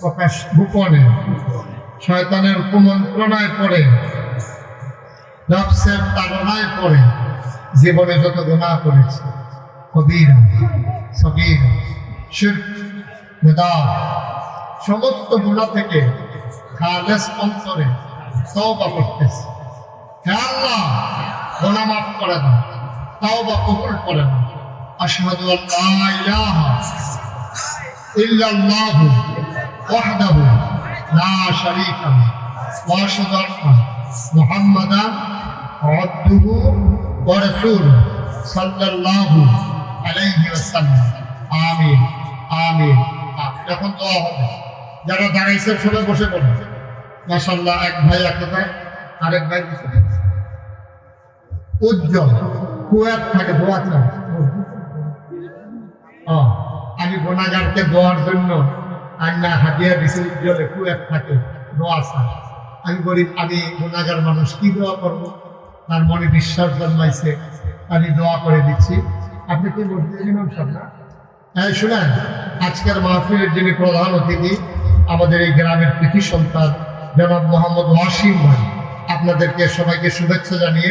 প্রকাশ গোপনে শয়তানের কুমন্ত্রণায় পড়ে নফসের তাড়নায় পড়ে জীবনে যত গুনাহ করেছে, কবিরা সগীরা শিরক বিদআত সমস্ত গুনাহ থেকে খালেস অন্তরে তওবা করতেছে। হে আল্লাহ, গুনাহ মাফ করে দাও, তওবা কবুল করে নাও। আশহাদু আল্লা ইলাহা ইল্লাল্লাহু ওয়াহদাহু লা শারীকা লাহু ওয়া আশহাদু আন্না মুহাম্মাদান আবদুহু ওয়া রাসূলুহু সাল্লাল্লাহু আলাইহি ওয়াসাল্লাম। আমিন আমিন। এখন দোয়া হবে। যারা দাঁড়াইছে সবাই বসে পড়ুন। মাশাআল্লাহ, এক ভাই এক কথা, আরেক ভাই উজ্জ্বল কুয়াত থাকে দোয়া চায়। আমি গুনাহগারকে দোয়ার জন্য আল্লাহ হাদিয়া দিছে, উজ্জ্বলে কুয়াত থাকে দোয়া চায়। আমি গরিব, আমি গুনাহগার মানুষ, কি দোয়া করব? তার মনে বিশ্বাস জন্মাইছে, আমি দোয়া করে দিচ্ছি। আপনি কি বলতে ইমাম না? হ্যাঁ শুনেন, আজকের মাহফিলের যিনি প্রধান অতিথি, আমাদের এই গ্রামের কৃতি সন্তান জনাব মোহাম্মদ ওয়াসিম ভাই, আপনাদেরকে সবাইকে শুভেচ্ছা জানিয়ে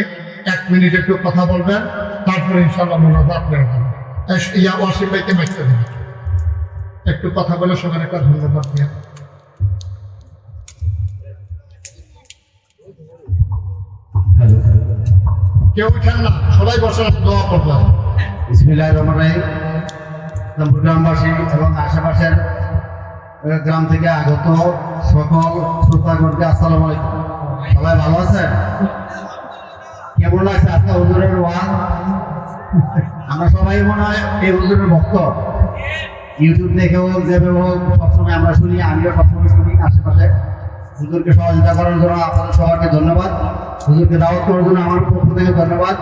1 মিনিট একটু কথা বলবেন, তারপরে ইনশাআল্লাহ মনোভাব আপনার ওয়াসিম ভাইকে মাইকটা দেন, একটু কথা বলে সবার একটা ধন্যবাদ দিয়ে। কেউ উঠেন না, সবাই বসে দোয়া করবেন। বিসমিল্লাহির রহমানির রহিম। গ্রামবাসী এবং আশেপাশের গ্রাম থেকে আগত সকল শ্রোতাগণকে আসসালামু আলাইকুম। সবাই ভালো আছেন? কেমন লাগছে আজকে হুজুরের ওয়াজ? আমরা সবাই মনে হয় এই হুজুরের ভক্ত। ইউটিউব দেখে হোক, যেভাবে হোক, সবসময় আমরা শুনি, আমিও সবসময় শুনি। আশেপাশে হুজুরকে সহযোগিতা করার জন্য আপনাদের সবাইকে ধন্যবাদ। হুজুরকে দাওয়াত করার জন্য আমার পক্ষ থেকে ধন্যবাদ।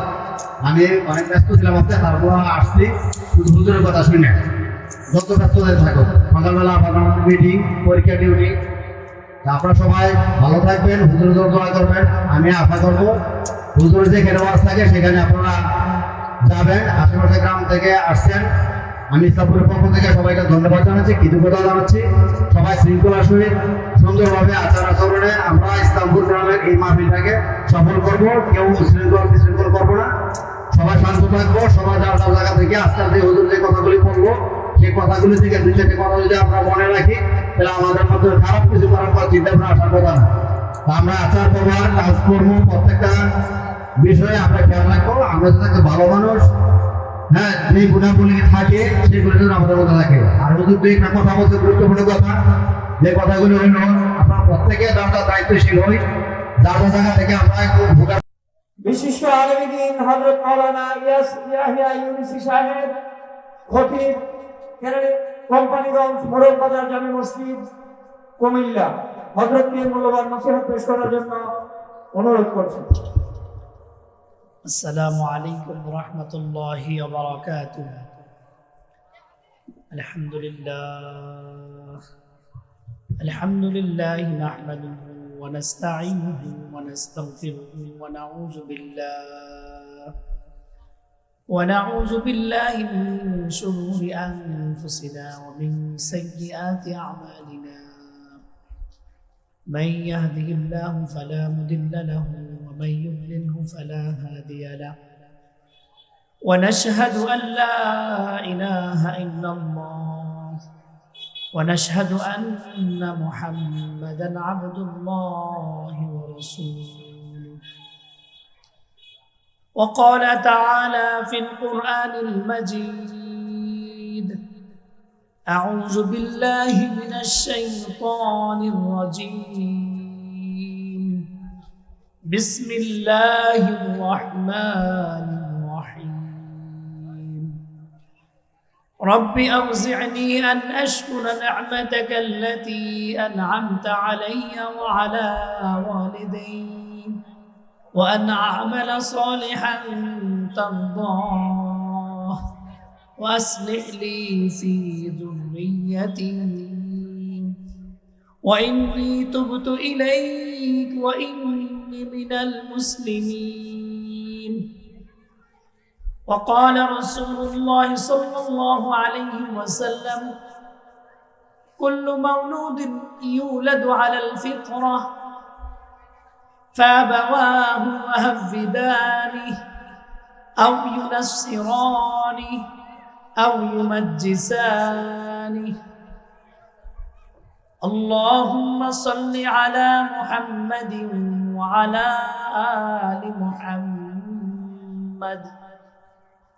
আমি অনেক ব্যস্ত ছিলাম আজকে, তারপর আসছি শুধু হুজুরের কথা শুনে। যত ব্যস্ততায় থাকো, সকালবেলা আপনার মিটিং, পরীক্ষা ডিউটি, আপনারা সবাই ভালো থাকবেন, হুজুরের জন্য দোয়া করবেন। আমি আশা করবো হুজুরের যেখানে ওয়াজ থাকে সেখানে আপনারা যাবেন। আশেপাশে গ্রাম থেকে আসছেন, আমি ইসলামপুরের পক্ষ থেকে সবাইকে ধন্যবাদ জানাচ্ছি, কৃতজ্ঞতা জানাচ্ছি। সবাই শৃঙ্খলা সহিত সুন্দরভাবে আচার আচরণে আমরা ইসলামপুর গ্রামের এই মাহফিলটাকে সফল করবো। কেউ বিশৃঙ্খল করবো না, সবাই শান্ত থাকবো। সবাই যার যার জায়গা থেকে আস্তে আস্তে হুজুর যে কথাগুলি বলবো, সেই কথাগুলি থেকে 2-4টি কথা যদি আমরা মনে রাখি, তাহলে আমাদের মধ্যে খারাপ কিছু করার পর চিন্তা ভাবনা আসার কথা না। আমরা আচার ব্যবহার, কাজকর্ম, প্রত্যেকটা বিষয়ে আমরা খেয়াল রাখবো। আমরা যাতে ভালো মানুষ, হ্যাঁ, যে গুণাবলী থাকে সেগুলো যেন আমাদের মধ্যে থাকে। আর হুজুর দুই একটা কথা বলতে, গুরুত্বপূর্ণ কথা, যে কথাগুলো হইল আপনার প্রত্যেকে যার দায়িত্বশীল হই, যার জায়গা থেকে আমরা একটু ভোগার। বিশিষ্ট আলেমী দ্বীন হযরত মাওলানা ইয়াহইয়া ইউনূসী সাহেব, খতিব, কোম্পানিগঞ্জ মোড়ল বাজার জামে মসজিদ, কুমিল্লা, হযরতকে মূল্যবান নসিহত পেশ করার জন্য অনুরোধ করছি। السلام عليكم ورحمة الله وبركاته. الحمد لله نحمده ونستعينه ونستغفره ونعوذ بالله من شرور أنفسنا ومن سيئات أعمالنا. من يهده الله فلا مضل له ومن يضلله فلا هادي له. ونشهد أن لا إله إلا الله ونشهد أن محمدا عبد الله ورسوله. وقال تعالى في القرآن المجيد: أعوذ بالله من الشيطان الرجيم. بسم الله الرحمن الرحيم. رب أوزعني أن أشكر نعمتك التي أنعمت علي وعلى والدي وأن أعمل صالحا ترضاه وأصلح لي في ذريتي وإني تبت إليك وإني من المسلمين. وقال رسول الله صلى الله عليه وسلم: كل مولود يولد على الفطرة فأبواه يهودانه أو ينصرانه أو يمجسانه. اللهم صل على محمد وعلى آل محمد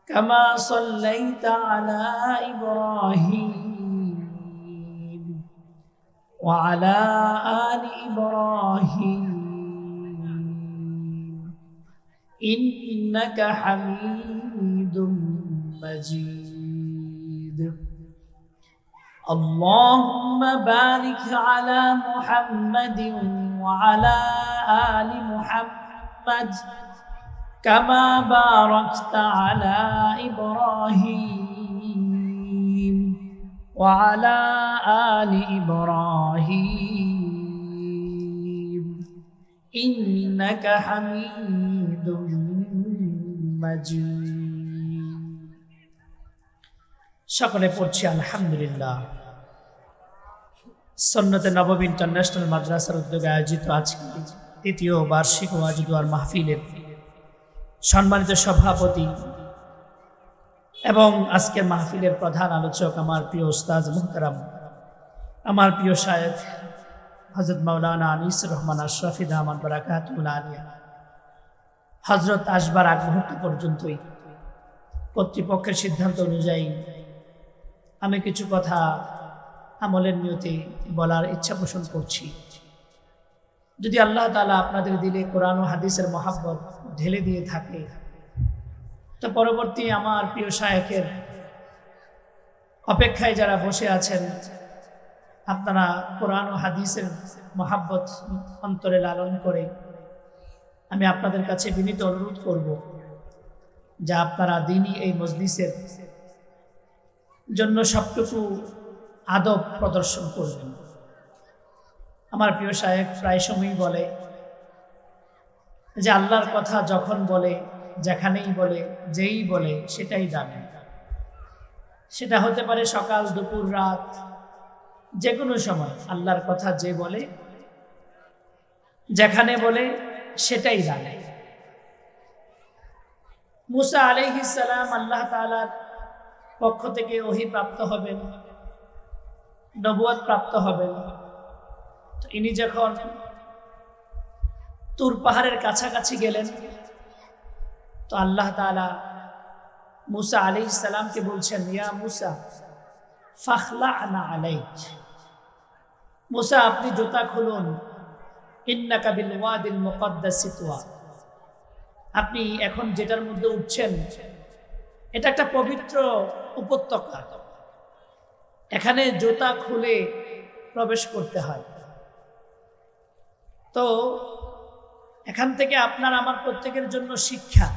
كما صليت على إبراهيم وعلى آل إبراهيم إنك حميد مجيد. اللهم بارك على محمد وعلى آل محمد كما باركت على إبراهيم وعلى آل إبراهيم إنك حميد مجيد. সকলে পড়ছি আলহামদুলিল্লাহ। সুন্নতে নববী ইন্টারন্যাশনাল মাদ্রাসার উদ্যোগে আয়োজিত আজকে তৃতীয় বার্ষিক ওয়াজ দুয়ার মাহফিলের সম্মানিত সভাপতি এবং আজকের মাহফিলের প্রধান আলোচক আমার প্রিয় উস্তাদ মুহতারাম, আমার প্রিয় শায়েখ হযরত মাওলানা আনিসুর রহমান আশরাফি দামাত বারাকাতুল আলিয়া, হযরত আসবার আগ মুহূর্ত পর্যন্তই কর্তৃপক্ষের সিদ্ধান্ত অনুযায়ী আমি কিছু কথা আমলের নিয়তে বলার ইচ্ছা পোষণ করছি। যদি আল্লাহ তাআলা আপনাদের দিলে কোরআন ও হাদিসের মহাব্বত ঢেলে দিয়ে থাকে, তো পরবর্তী আমার প্রিয় শায়েখের অপেক্ষায় যারা বসে আছেন, আপনারা কোরআন ও হাদিসের মহাব্বত অন্তরে লালন করে আমি আপনাদের কাছে বিনীত অনুরোধ করব যে আপনারা দিনই এই মজলিসের জন্য সবটুকু আদব প্রদর্শন করবেন। আমার প্রিয় শায়েখ প্রায় সময়ই বলে যে আল্লাহর কথা যখন বলে, যেখানেই বলে, যেই বলে সেটাই জানে। সেটা হতে পারে সকাল, দুপুর, রাত, যে কোনো সময় আল্লাহর কথা যে বলে, যেখানে বলে সেটাই জানে। মুসা আলাইহিস সালাম আল্লাহ তাআলার পক্ষ থেকে ওহী প্রাপ্ত হবেন, নবুয়ত প্রাপ্ত হবেন। তো ইনি যখন তুর পাহাড়ের কাছাকাছি গেলেন, তো আল্লাহ তাআলা মুসা আলাইহিস সালামকে বলছেন, ইয়া মুসা ফাখলা'না আলাইক, মুসা আপনি জুতা খুলুন, ইন্নাকা বিল ওয়াদিল মুকদ্দাসি তুয়া, আপনি এখন যেটার মধ্যে উঠছেন এটা একটা পবিত্র উপত্যকা, এখানে জুতা খুলে প্রবেশ করতে হয়। তো এখান থেকে আপনার আমার প্রত্যেকের জন্য শিক্ষা।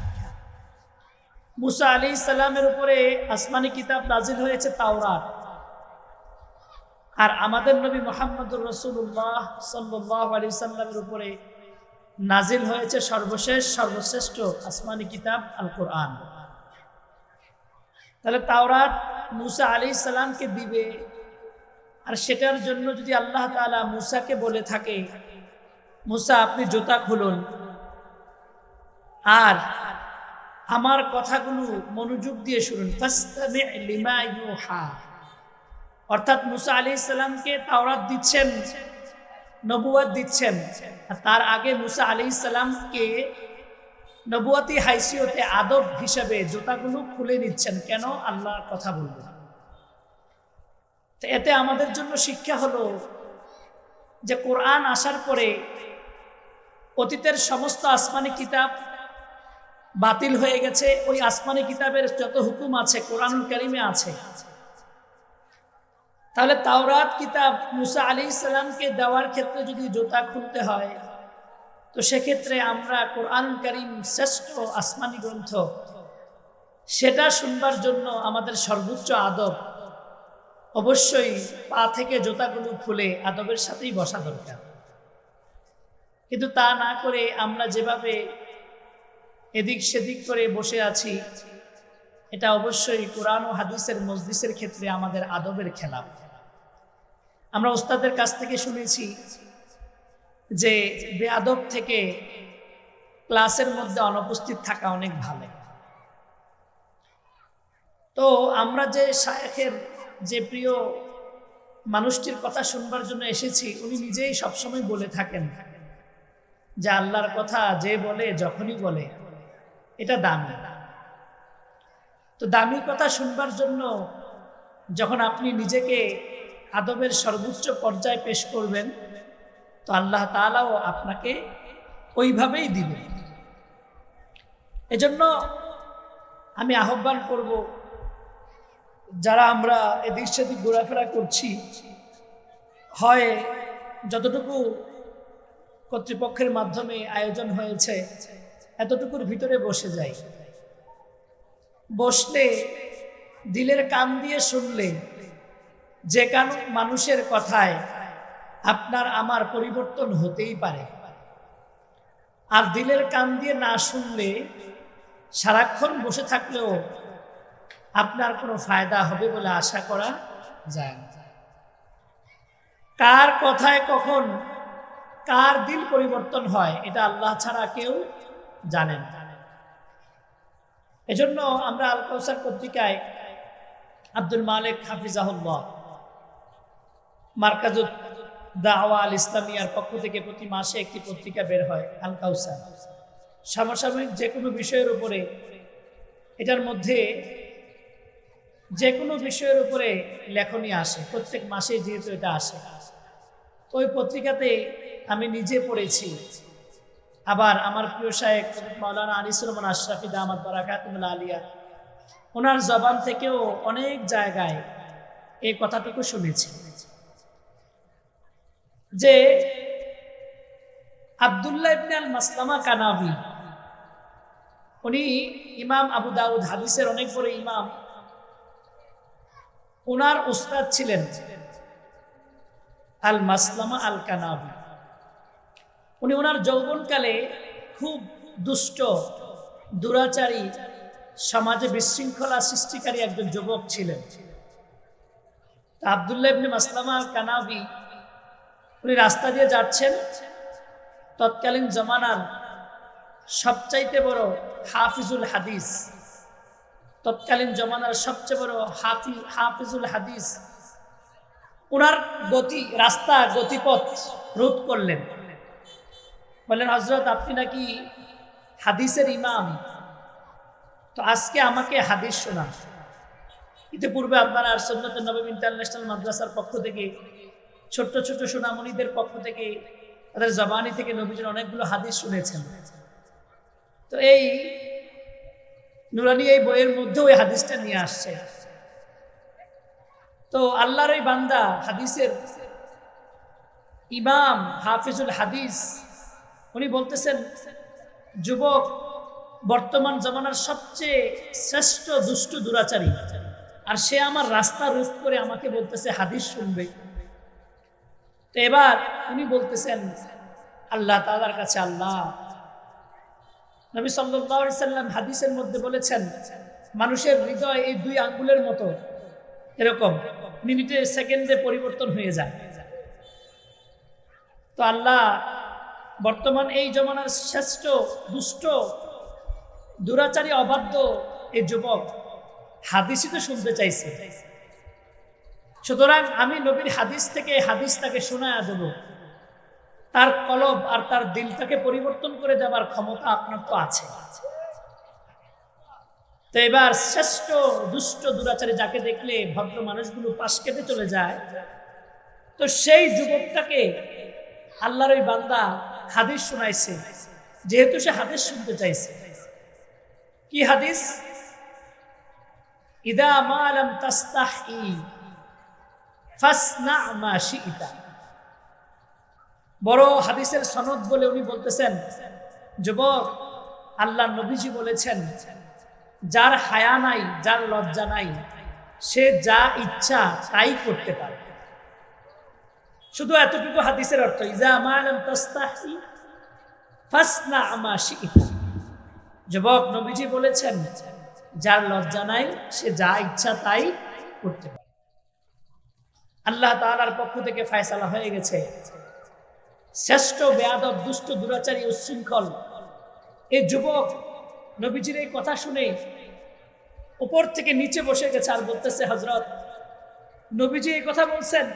মুসা আলাইহিস সালামের উপরে আসমানি কিতাব নাজিল হয়েছে তাওরাত, আর আমাদের নবী মুহাম্মদুর রাসূলুল্লাহ সাল্লাল্লাহু আলাইহি সাল্লামের উপরে নাজিল হয়েছে সর্বশ্রেষ্ঠ আসমানি কিতাব আল কোরআন। তাহলে তাওরাত মুসা আলাইহিস সালামকে দিবে, আর সেটার জন্য যদি আল্লাহ তাআলা মুসাকে বলে থাকে, মুসা আপনি জুতা খুলুন আর আমার কথাগুলো মনোযোগ দিয়ে শুনুন, ফাসতামি' লিমা ইউহা, অর্থাৎ মুসা আলাইহিস সালামকে তাওরাত দিচ্ছেন, নবুয়ত দিচ্ছেন, আর তার আগে মুসা আলাইহিস সালামকে নবুয়তি হাইসিয়তে আদব হিসেবে জুতাগুলো খুলে নিচ্ছেন। কেন? আল্লাহর কথা বলবেন। তো এতে আমাদের জন্য শিক্ষা হলো যে কোরআন আসার পরে অতীতের সমস্ত আসমানি কিতাব বাতিল হয়ে গেছে, ওই আসমানি কিতাবের যত হুকুম আছে কোরআনুল কারীমে আছে। তাহলে তাওরাত কিতাব মুসা আলাইহিস সালামকে দেওয়ার ক্ষেত্রে যদি জুতা খুলতে হয়, তো সেক্ষেত্রে আমরা কোরআনুল কারীম শ্রেষ্ঠ আসমানি গ্রন্থ, সেটা শুনবার জন্য আমাদের সর্বোচ্চ আদব অবশ্যই পা থেকে জুতাগুলো খুলে আদবের সাথেই বসা দরকার। কিন্তু তা না করে আমরা যেভাবে এদিক সেদিক করে বসে আছি, এটা অবশ্যই কোরআন ও হাদিসের মজলিসের ক্ষেত্রে আমাদের আদবের খেলাফ। আমরা ওস্তাদের কাছ থেকে শুনেছি যে বেআদব থেকে ক্লাসের মধ্যে অনুপস্থিত থাকা অনেক ভালো। তো আমরা যে শায়েখের যে প্রিয় মানুষটির কথা শুনবার জন্য এসেছি, উনি নিজেই সবসময় বলে থাকেন যে আল্লাহর কথা যে বলে যখনই বলে এটা দামি। তো দামি কথা শুনবার জন্য যখন আপনি নিজেকে আদবের সর্বোচ্চ পর্যায়ে পেশ করবেন, তো আল্লাহ তাআলাও আপনাকে ওইভাবেই দিবেন। এজন্য আমি আহ্বান করব, যারা আমরা এদিক সেদিক ঘোরাফেরা করছি, হয় যতটুকু কর্তৃপক্ষের মাধ্যমে আয়োজন হয়েছে এতটুকুর ভিতরে বসে যাই। বসলে দিলের কান দিয়ে শুনলে যে কান মানুষের কথায় আপনার আমার পরিবর্তন হতেই পারে, আর দিলের কান দিয়ে না শুনলে সারাক্ষণ বসে থাকলেও আপনার কোনো ফায়দা হবে বলে আশা করা যায় না। কার কথায় কখন কার দিল পরিবর্তন হয় এটা আল্লাহ ছাড়া কেউ জানেন। এজন্য আমরা আল কাউসার পত্রিকায় আব্দুল মালিক হাফিজাহুল্লাহ মার্কাজুদ দাওয়া আল ইসলামিয়ার পক্ষ থেকে প্রতি মাসে একটি পত্রিকা বের হয়, আল কাউসার। সমসাময়িক যে কোনো বিষয়ের উপরে, এটার মধ্যে যে কোনো বিষয়ের উপরে লেখনী আসে, প্রত্যেক মাসে যেহেতু এটা আসে। ওই পত্রিকাতে আমি নিজে পড়েছি, আবার আমার প্রিয় শায়েখ মাওলানা আনিসুর রহমান আশরাফি দামাত বারাকাতুহুল আলিয়া, ওনার জবান থেকেও অনেক জায়গায় এই কথাটুকু শুনেছি যে আব্দুল্লাহ ইবনে আল মাসলামা কানাবি, উনি ইমাম আবু দাউদ হাদিসের অনেক বড় ইমাম, ওনার উস্তাদ ছিলেন আল মাসলামা আল কানাবি। উনি ওনার যৌবনকালে খুব দুষ্ট, দুরাচারী, সমাজে বিশৃঙ্খলা সৃষ্টিকারী একজন যুবক ছিলেন। আব্দুল্লাহ ইবনে মাসলামা আল কানাবি উনি রাস্তা দিয়ে যাচ্ছেন, তৎকালীন জমানার সবচাইতে বড় হাফিজুল হাদিস, তৎকালীন জমানার সবচেয়ে বড় হাফিজুল হাদিস ওনার গতিপথ রোধ করলেন। বললেন, হযরত আপনি নাকি হাদিসের ইমাম, তো আজকে আমাকে হাদিস শোনান। ইতিপূর্বে আপনারা আর সুন্নাতুন নববী ইন্টারন্যাশনাল মাদ্রাসার পক্ষ থেকে ছোট্ট ছোট্ট সোনামণিদের পক্ষ থেকে তাদের জবানি থেকে নবীজির অনেকগুলো হাদিস শুনেছেন। তো এই নুরানি এই বইয়ের মধ্যে ওই হাদিসটা নিয়ে আসছে। তো আল্লাহর এই বান্দা, হাদিসের ইমাম হাফিজুল হাদিস, উনি বলতেছেন, যুবক বর্তমান জমানার সবচেয়ে শ্রেষ্ঠ দুষ্ট দুরাচারী, আর সে আমার রাস্তা রোধ করে আমাকে বলতেছে হাদিস শুনবে। তো এবার উনি বলতেছেন আল্লাহ তাআলার কাছে, আল্লাহ, নবী সাল্লাল্লাহু আলাইহি সাল্লাম হাদিসের মধ্যে বলেছেন মানুষের হৃদয় এই 2 আঙ্গুলের মতো, এরকম মিনিটে সেকেন্ডে পরিবর্তন হয়ে যায়। তো আল্লাহ, বর্তমান এই জমানার শ্রেষ্ঠ দুষ্ট দুরাচারী অবাধ্য এই যুবক হাদিসই তো শুনতে চাইছে, সুতরাং আমি নবীর হাদিস থেকে হাদিস তাকে শোনায়া দেব, তার কলব আর তার দিলটাকে পরিবর্তন করে দেওয়ার ক্ষমতা আপনার তো আছে। তো এবার শ্রেষ্ঠ দুষ্ট দুরাচারী যাকে দেখলে ভদ্র মানুষগুলো পাশ কেটে চলে যায়, তো সেই যুবকটাকে আল্লাহর ওই বান্দা হাদিস শোনাইছে, যেহেতু সে হাদিস শুনতে চাইছে। কি হাদিস? ইদা মা লাম তাস্তাহি ফাসনা মা শিইতা। বড় হাদিসের সনদ বলে উনি বলতেছেন, যুবক, আল্লাহ নবীজি বলেছেন, যার হায়া নাই, যার লজ্জা নাই, সে যা ইচ্ছা তাই করতে পারে। শুধু এতটুকু হাদিসের অর্থ, ইজা মা লাম তাস্তাহি ফাসনা মা শি'তা। যুবক, নবীজি বলেছেন যার লজ্জা নাই সে যা ইচ্ছা তাই করতে পারে। আল্লাহ তাআলার পক্ষ থেকে ফয়সালা হয়ে গেছে, শ্রেষ্ঠ বেয়াদব, দুষ্ট, দুরাচারী, উচ্ছৃঙ্খল এই যুবক নবীজির এই কথা শুনে উপর থেকে নিচে বসে গেছে আর বলতেছে, হযরত, নবীজি এই কথা বলছেন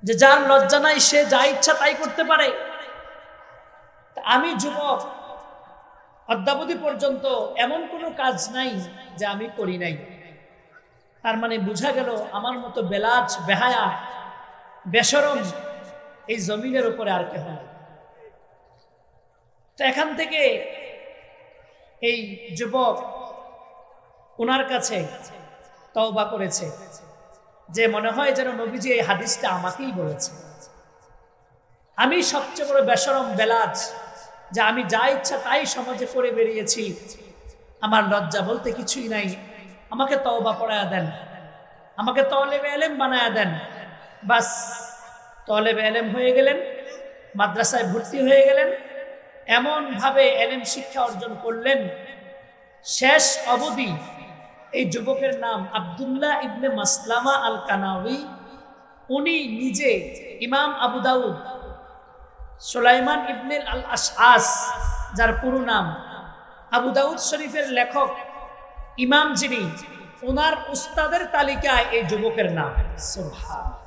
যে যার লজ্জা নাই সে যা ইচ্ছা তাই করতে পারে। আমি যুবক, অদ্যাবধি পর্যন্ত এমন কোনো কাজ নাই যে আমি করি নাই। তার মানে বোঝা গেল আমার মতো বেলাজ, বেহায়া, বেশরম এই জমিনের উপরে আর কেউ নাই। তো এখান থেকে এই যুবক ওনার কাছে তওবা করেছে যে মনে হয় যেন নবীজি এই হাদিসটা আমাকেই বলেছে। আমি সবচেয়ে বড় বেশরম, বেলাজ, যে আমি যা ইচ্ছা তাই সমাজে করে বেরিয়েছি, আমার লজ্জা বলতে কিছুই নাই। আমাকে তওবা পড়ায়া দেন, আমাকে তলেবে ইলম বানায়া দেন। বাস, তলেবে ইলম হয়ে গেলেন, মাদ্রাসায় ভর্তি হয়ে গেলেন, এমন ভাবে ইলম শিক্ষা অর্জন করলেন, শেষ অবধি এই যুবকের নাম আব্দুল্লাহ ইবনে মাসলামা আল কানাউই। উনি নিজে ইমাম আবু দাউদ সুলাইমান ইবনে আল আশআস, যার পুরো নাম আবু দাউদ শরীফের লেখক ইমাম যিনি, ওনার উস্তাদের তালিকায় এই যুবকের নাম। সুবহানাল্লাহ।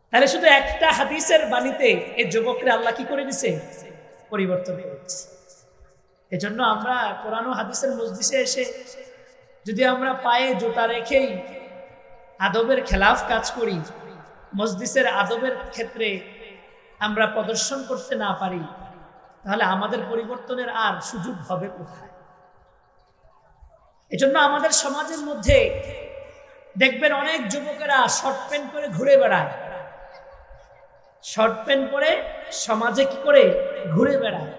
তাহলে শুধু একটা হাদিসের বাণীতে এই যুবকরা আল্লাহ কি করে দিছে? পরিবর্তন করেছে। এজন্য আমরা কোরআন ও হাদিসের মজলিসে এসে যদি আমরা পায়ে জুতা রেখেই আদবের খেলাফ কাজ করি, মজলিসের আদবের ক্ষেত্রে আমরা প্রদর্শন করতে না পারি, তাহলে আমাদের পরিবর্তনের আর সুযোগ হবে কোথায়? এজন্য আমাদের সমাজের মধ্যে দেখবেন অনেক যুবকেরা শর্ট প্যান্ট পরে ঘুরে বেড়ায়। শর্ট প্যান্ট পরে সমাজে কি করে ঘুরে বেড়ায়?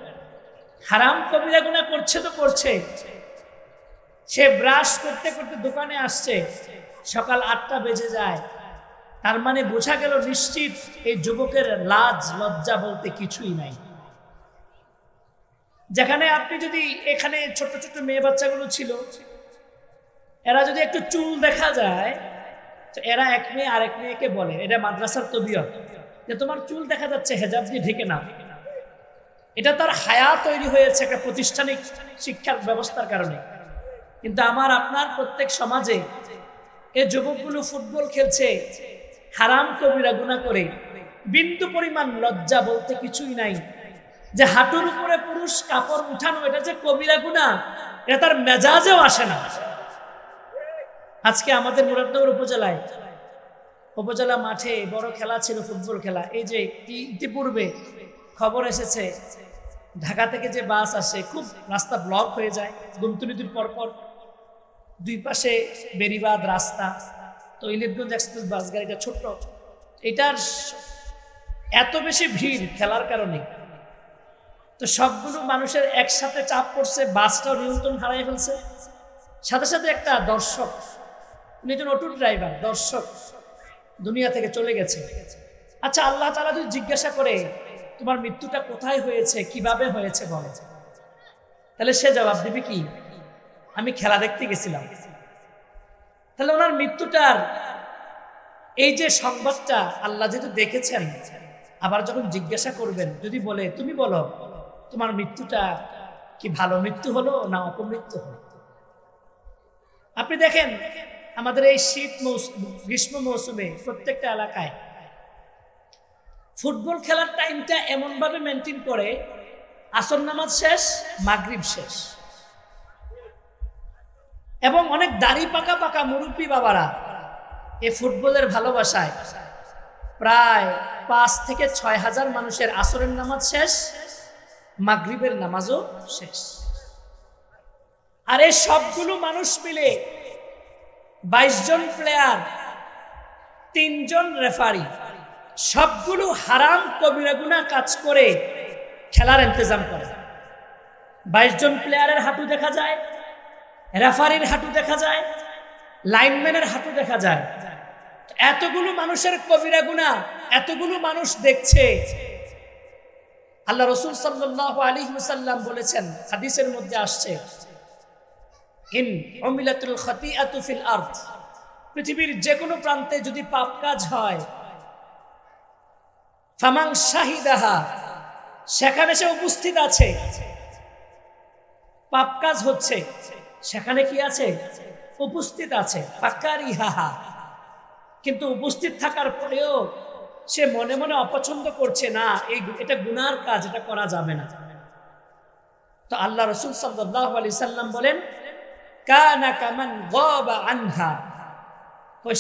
হারাম কবিরা গুনাহ করছে তো করছে। সে ব্রাশ করতে করতে দোকানে আসছে, সকাল 8টা বেজে যায়। তার মানে বোঝা গেল নিশ্চিত এই যুবকের লাজ লজ্জা বলতে কিছুই নাই। যেখানে আপনি যদি এখানে ছোট ছোট মেয়ে বাচ্চাগুলো ছিল, এরা যদি একটু চুল দেখা যায় তো এরা এক মেয়ে আরেক মেয়েকে বলে, এটা মাদ্রাসার তবিয়ত, যে তোমার চুল দেখা যাচ্ছে, হেজাব দিয়ে ঢেকে নাও। এটা তার হায়া তৈরি হয়েছে একটা প্রাতিষ্ঠানিক শিক্ষার ব্যবস্থার কারণে। কিন্তু আমার আপনার প্রত্যেক সমাজে এই যুবকগুলো ফুটবল খেলছে, হারাম কবিরা গুনাহ করে, বিন্দু পরিমাণ লজ্জা বলতে কিছুই নাই। যে হাঁটুর উপরে পুরুষ কাপড় উঠানো, এটা যে কবিরা গুনাহ, এটা তার মেজাজেও আসে না। আজকে আমাদের মুরাদনগর উপজেলা মাঠে বড় খেলা ছিল, ফুটবল খেলা। এই যে ইতিপূর্বে খবর এসেছে, ঢাকা থেকে যে বাস আসে, খুব রাস্তা ব্লক হয়ে যায়, গুমতুনিদুর পরপর দুই পাশে বেরিবাদ রাস্তা। তো ইলিটগঞ্জ এক্সপ্রেস বাস গাড়িটা ছোট্ট, এটার এত বেশি ভিড় খেলার কারণে, তো সবগুলো মানুষের একসাথে চাপ পড়ছে, বাসটাও নিয়ন্ত্রণ হারিয়ে ফেলছে। সাথে সাথে একটা দর্শক, উনি একজন অটো ড্রাইভার, দর্শক দুনিয়া থেকে চলে গেছে। আচ্ছা, আল্লাহ তাআলা যদি জিজ্ঞাসা করে তোমার মৃত্যুটা কোথায় হয়েছে, কিভাবে হয়েছে বলে, তাহলে সে জবাব দিবে কি? আমি খেলা দেখতে গেছিলাম। তাহলে ওনার মৃত্যুটার এই যে সংবাদটা আল্লাহ যেহেতু দেখেছেন, আবার যখন জিজ্ঞাসা করবেন, যদি বলে তুমি বলো তোমার মৃত্যুটা কি ভালো মৃত্যু হলো না অপমৃত্যু হলো? আপনি দেখেন আমাদের এই গ্রীষ্ম মৌসুমে প্রত্যেকটা এলাকায় ফুটবল খেলার টাইমটা এমন ভাবে মেনটেন করে, আসর নামাজ শেষ, মাগরিব শেষ, এবং অনেক দাড়ি পাকা পাকা মুরব্বী বাবারা এই ফুটবলের ভালোবাসায় প্রায় 5 থেকে 6 হাজার মানুষের আসরের নামাজ শেষ, মাগরিবের নামাজও শেষ। আর এই সবগুলো মানুষ মিলে 22 জন প্লেয়ার, 3 জন রেফারি, সবগুলো হারাম কবিরা গুনাহ কাজ করে খেলার ইন্তজাম করে। 22 জন প্লেয়ারের হাঁটু দেখা যায়, রেফারির হাঁটু দেখা যায়, লাইনম্যানের হাতে দেখা যায়। এতগুলো মানুষের কবিরা গুনাহ, এতগুলো মানুষ দেখছে। আল্লাহ রাসূল সাল্লাল্লাহু আলাইহি ওয়াসাল্লাম বলেছেন, হাদিসের মধ্যে আসছে, ইন উমিলাতুল খাতিআতু ফিল আরদ, পৃথিবীর যে কোনো প্রান্তে যদি পাপ কাজ হয়, ফামান শাহিদাহা, সেখানে সে উপস্থিত আছে, পাপ কাজ হচ্ছে, সেখানে কি আছে? উপস্থিত আছে। ফাকারিহাহা, কিন্তু উপস্থিত থাকার পরেও সে মনে মনে অপছন্দ করছে, না এটা গুনার কাজ, এটা করা যাবে না। তো আল্লাহ রাসূল সাল্লাল্লাহু আলাইহি সাল্লাম বলেন, কানা কামান গাবা আনহা,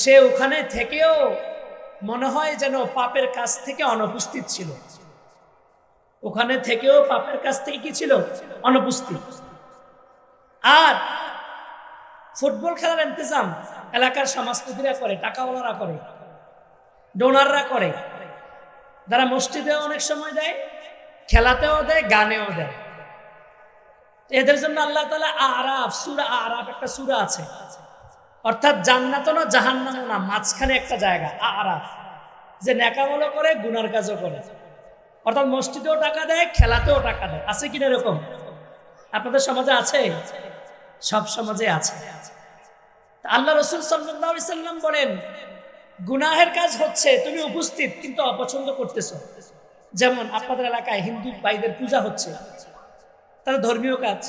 সে ওখানে থেকেও মনে হয় যেন পাপের কাজ থেকে অনুপস্থিত ছিল। ওখানে থেকেও পাপের কাজ থেকে কি ছিল? অনুপস্থিত। আর ফুটবল খেলার ইন্তজাম এলাকার সমাজপতিরা করে, টাকাওয়ালারা করে, ডোনাররা করে, যারা মসজিদেও অনেক সময় দেয়, খেলাতেও দেয়, গানেও দেয়। এদের জন্য আল্লাহ তাআলা আরাফ, সূরা আরাফ একটা সূরা আছে, অর্থাৎ জান্নাতও না জাহান্নামও না, মাঝখানে একটা জায়গা আরাফ, যে নেকামলও করে গুনার কাজও করে। অর্থাৎ মসজিদেও টাকা দেয়, খেলাতেও টাকা দেয়। আছে কিনা এরকম? আপনাদের সমাজে আছে? সব সমাজে আছে। আল্লাহ রাসূল সাল্লাল্লাহু আলাইহি সাল্লাম বলেন, গুনাহের কাজ হচ্ছে, তুমি উপস্থিত কিন্তু অপছন্দ করতেছো। যেমন আপনাদের এলাকায় হিন্দু ভাইদের পূজা হচ্ছে, তাদের ধর্মীয় কাজ,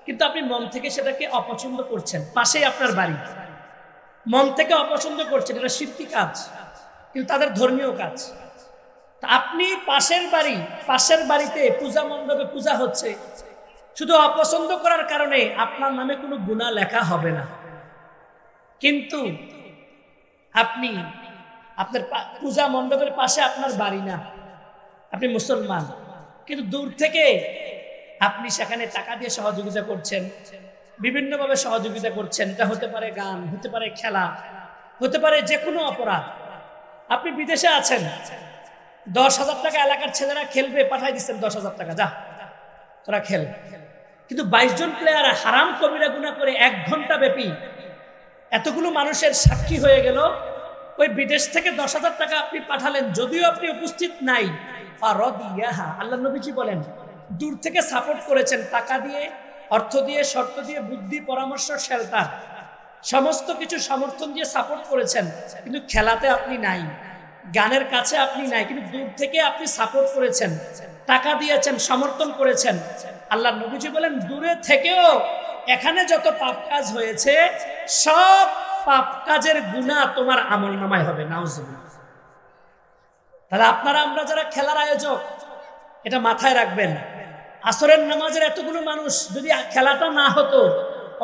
কিন্তু আপনি মন থেকে সেটাকে অপছন্দ করছেন। পাশেই আপনার বাড়ি, মন থেকে অপছন্দ করছেন, এটা শিরকি কাজ, কিন্তু তাদের ধর্মীয় কাজ। তা আপনি পাশের বাড়িতে পূজা মণ্ডপে পূজা হচ্ছে, শুধু অপছন্দ করার কারণে আপনার নামে কোনো গুনাহ লেখা হবে না। কিন্তু আপনার পূজা মণ্ডপের পাশে আপনার বাড়ি না, আপনি মুসলমান, কিন্তু দূর থেকে আপনি সেখানে টাকা দিয়ে সহযোগিতা করছেন, বিভিন্নভাবে সহযোগিতা করছেন। এটা হতে পারে গান, হতে পারে খেলা, হতে পারে যে কোনো অপরাধ। আপনি বিদেশে আছেন, 10,000 টাকা এলাকার ছেলেরা খেলবে, পাঠাই দিচ্ছেন 10,000 টাকা, যা তোরা খেল। কিন্তু 22 জন প্লেয়ার হারাম কবিরা গুনাহ করে 1 ঘন্টা ব্যাপী এতগুলো মানুষের সাক্ষী হয়ে গেল। ওই বিদেশ থেকে 10,000 টাকা আপনি পাঠালেন, যদিও আপনি উপস্থিত নাই, আল্লাহ নবীজি বলেন, দূর থেকে সাপোর্ট করেছেন, টাকা দিয়ে, অর্থ দিয়ে, শর্ত দিয়ে, বুদ্ধি, পরামর্শ, শেল্টার, সমস্ত কিছু সমর্থন দিয়ে সাপোর্ট করেছেন, কিন্তু খেলাতে আপনি নাই, গানের কাছে আপনি নাই, কিন্তু দূর থেকে আপনি সাপোর্ট করেছেন, টাকা দিয়েছেন, সমর্থন করেছেন। আল্লাহ নবীজি বলেন, দূরে থেকেও এখানে যত পাপ কাজ হয়েছে, সব পাপ কাজের গুনাহ তোমার আমলনামায় হবে। নাউজুবিল্লাহ। তাহলে আমরা যারা খেলার আয়োজক, এটা মাথায় রাখবেন। আসরের নামাজের এতগুলো মানুষ, যদি খেলাটা না হতো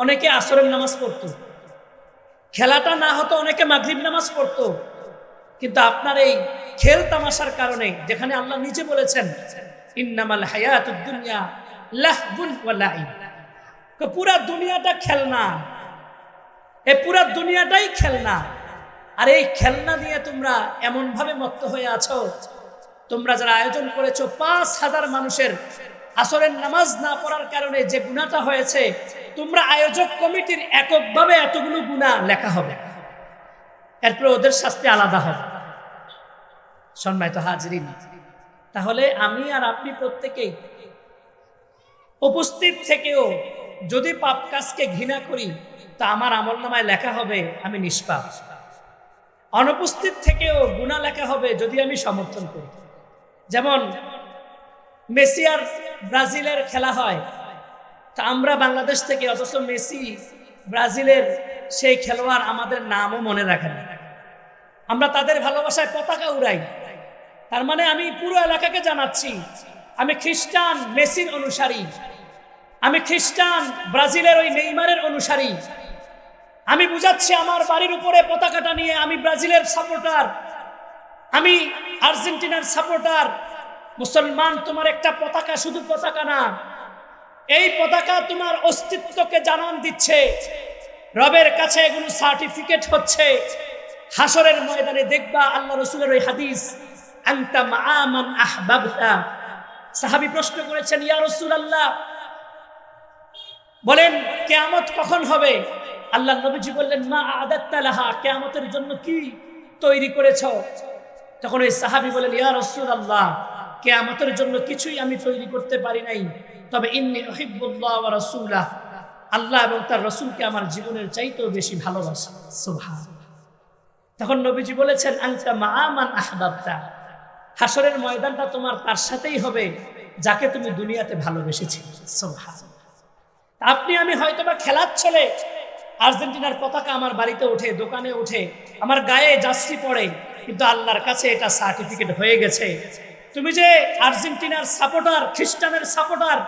অনেকে আসরের নামাজ পড়তো, খেলাটা না হতো অনেকে মাগরিব নামাজ পড়তো। কিন্তু আপনার এই খেল তামাশার কারণে, যেখানে আল্লাহ নিজে বলেছেন, ইন্নামাল হায়াতুদ দুনিয়া লাহবুন ওয়া লাইব, পুরা দুনিয়াটা খেলনা, এই পুরা দুনিয়াটাই খেলনা। আর এই খেলনা নিয়ে তোমরা এমন ভাবে মত্ত হয়ে আছো, তোমরা যারা আয়োজন করেছো 5,000 মানুষের আসরের নামাজ না পড়ার কারণে যে গুনাহটা হয়েছে, তোমরা আয়োজক কমিটির এককভাবে এতগুলো গুনাহ লেখা হবে, এরপর ওদের শাস্তি আলাদা হবে। সম্মানিত হাজিরিন, তাহলে আমি আর আপনি প্রত্যেকেই উপস্থিত থেকেও যদি পাপ কাজকে ঘৃণা করি, তা আমার আমলনামায় লেখা হবে আমি নিষ্পাপ। অনুপস্থিত থেকেও গুনাহ লেখা হবে যদি আমি সমর্থন করি। যেমন মেসি আর ব্রাজিলের খেলা হয়, তা আমরা বাংলাদেশ থেকে, অথচ মেসি ব্রাজিলের সেই খেলোয়াড় আমাদের নামও মনে রাখে না। আমরা তাদের ভালোবাসায় পতাকা উড়াই। তার মানে আমি পুরো এলাকাকে জানাচ্ছি, আমি খ্রিস্টান মেসির অনুসারী, আমি খ্রিস্টান ব্রাজিলের ওই নেইমারের অনুসারী। আমি বুঝাচ্ছি আমার বাড়ির উপরে পতাকাটা নিয়ে আমি ব্রাজিলের সাপোর্টার, আমি আর্জেন্টিনার সাপোর্টার। মুসলমান, তোমার একটা পতাকা শুধু পতাকা না, এই পতাকা তোমার অস্তিত্বকে জানান দিচ্ছে। রবের কাছে এগুলো সার্টিফিকেট হচ্ছে। হাসরের ময়দানে দেখবা আল্লাহ রাসূলের ওই হাদিস, আনতা মা মান আহবাবতা। সাহাবী প্রশ্ন করেছেন, ইয়া রাসূলুল্লাহ, বলেন কিয়ামত কখন হবে? আল্লাহ নবীজি বললেন, মা আদাত্তা লাহা, কিয়ামতের জন্য কি তৈরি করেছো? তখন ওই সাহাবী বলেন, ইয়া রাসূলুল্লাহ, কিয়ামতের জন্য কিছুই আমি তৈরি করতে পারি নাই, তবে ইন্নী উহিব্বুল্লাহ ওয়া রাসূলাহ, আল্লাহ এবং তার রাসূলকে আমার জীবনের চাইতেও বেশি ভালোবাসি। সুবহানাল্লাহ। তখন নবীজি বলেছেন, আনতা মা'a মান আহবাবতা, হাসরের ময়দানটা তোমার তার সাথেই হবে যাকে তুমি দুনিয়াতে ভালোবেসেছিলে। সুবহানাল্লাহ। আপনি আমি হয়তোবা খেলার ছলে আর্জেন্টিনার পতাকা আমার বাড়িতে ওঠে, দোকানে ওঠে, আমার গায়ে জার্সি পড়ে, কিন্তু আল্লাহর কাছে এটা সার্টিফিকেট হয়ে গেছে। তুমি যে আর্জেন্টিনার সাপোর্টার, খ্রিস্টানের সাপোর্টার,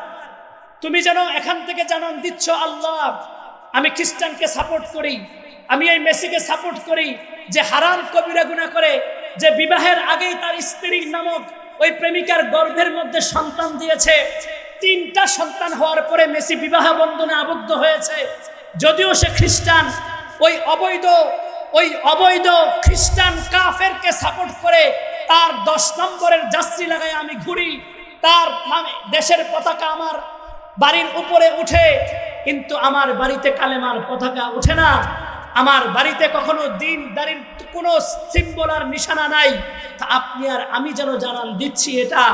তুমি যেন এখান থেকে জানান দিচ্ছ, আল্লাহ আমি খ্রিস্টানকে সাপোর্ট করি, আমি এই মেসিকে সাপোর্ট করি, যে হারাম কবিরা গুনাহ করে, যে বিবাহের আগেই তার স্ত্রী নামক ওই প্রেমিকার গর্ভের মধ্যে সন্তান দিয়েছে, 3টা সন্তান হওয়ার পরে মেসি বিবাহ বন্ধনে আবদ্ধ হয়েছে। যদিও সে খ্রিস্টান, ওই অবৈধ খ্রিস্টান কাফেরকে সাপোর্ট করে তার 10 নম্বরের জার্সি লাগাই আমি ঘুরি, তার নামে দেশের পতাকা আমার বাড়ির উপরে উঠে, কিন্তু আমার বাড়িতে কালেমার পতাকা উঠে না, আমার বাড়িতে কখনো দিনদারির কোনো সিম্বল আর নিশানা নাই। তা আপনি আর আমি যেন জানান দিচ্ছি এটা,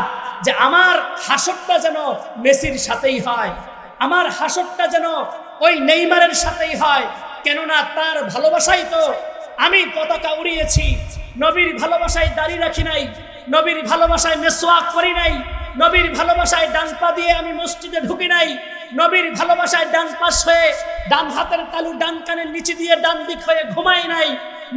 যে আমার হাসরটা যেন মেসির সাথেই হয়, আমার হাসরটা যেন ওই নেইমারের সাথেই হয়, কেননা তার ভালোবাসাই তো আমি পতাকা উড়িয়েছি। নবীর ভালোবাসায় দাড়ি রাখি নাই, নবীর ভালোবাসায় মেসওয়াক করি নাই, নবীর ভালোবাসায় ডান পা দিয়ে আমি মসজিদে ঢুকি নাই, নবীর ভালোবাসায় ডান পাশ হয়ে ডান হাতের তালু ডান কানের নিচে দিয়ে ডান দিক হয়ে ঘুমাই নাই,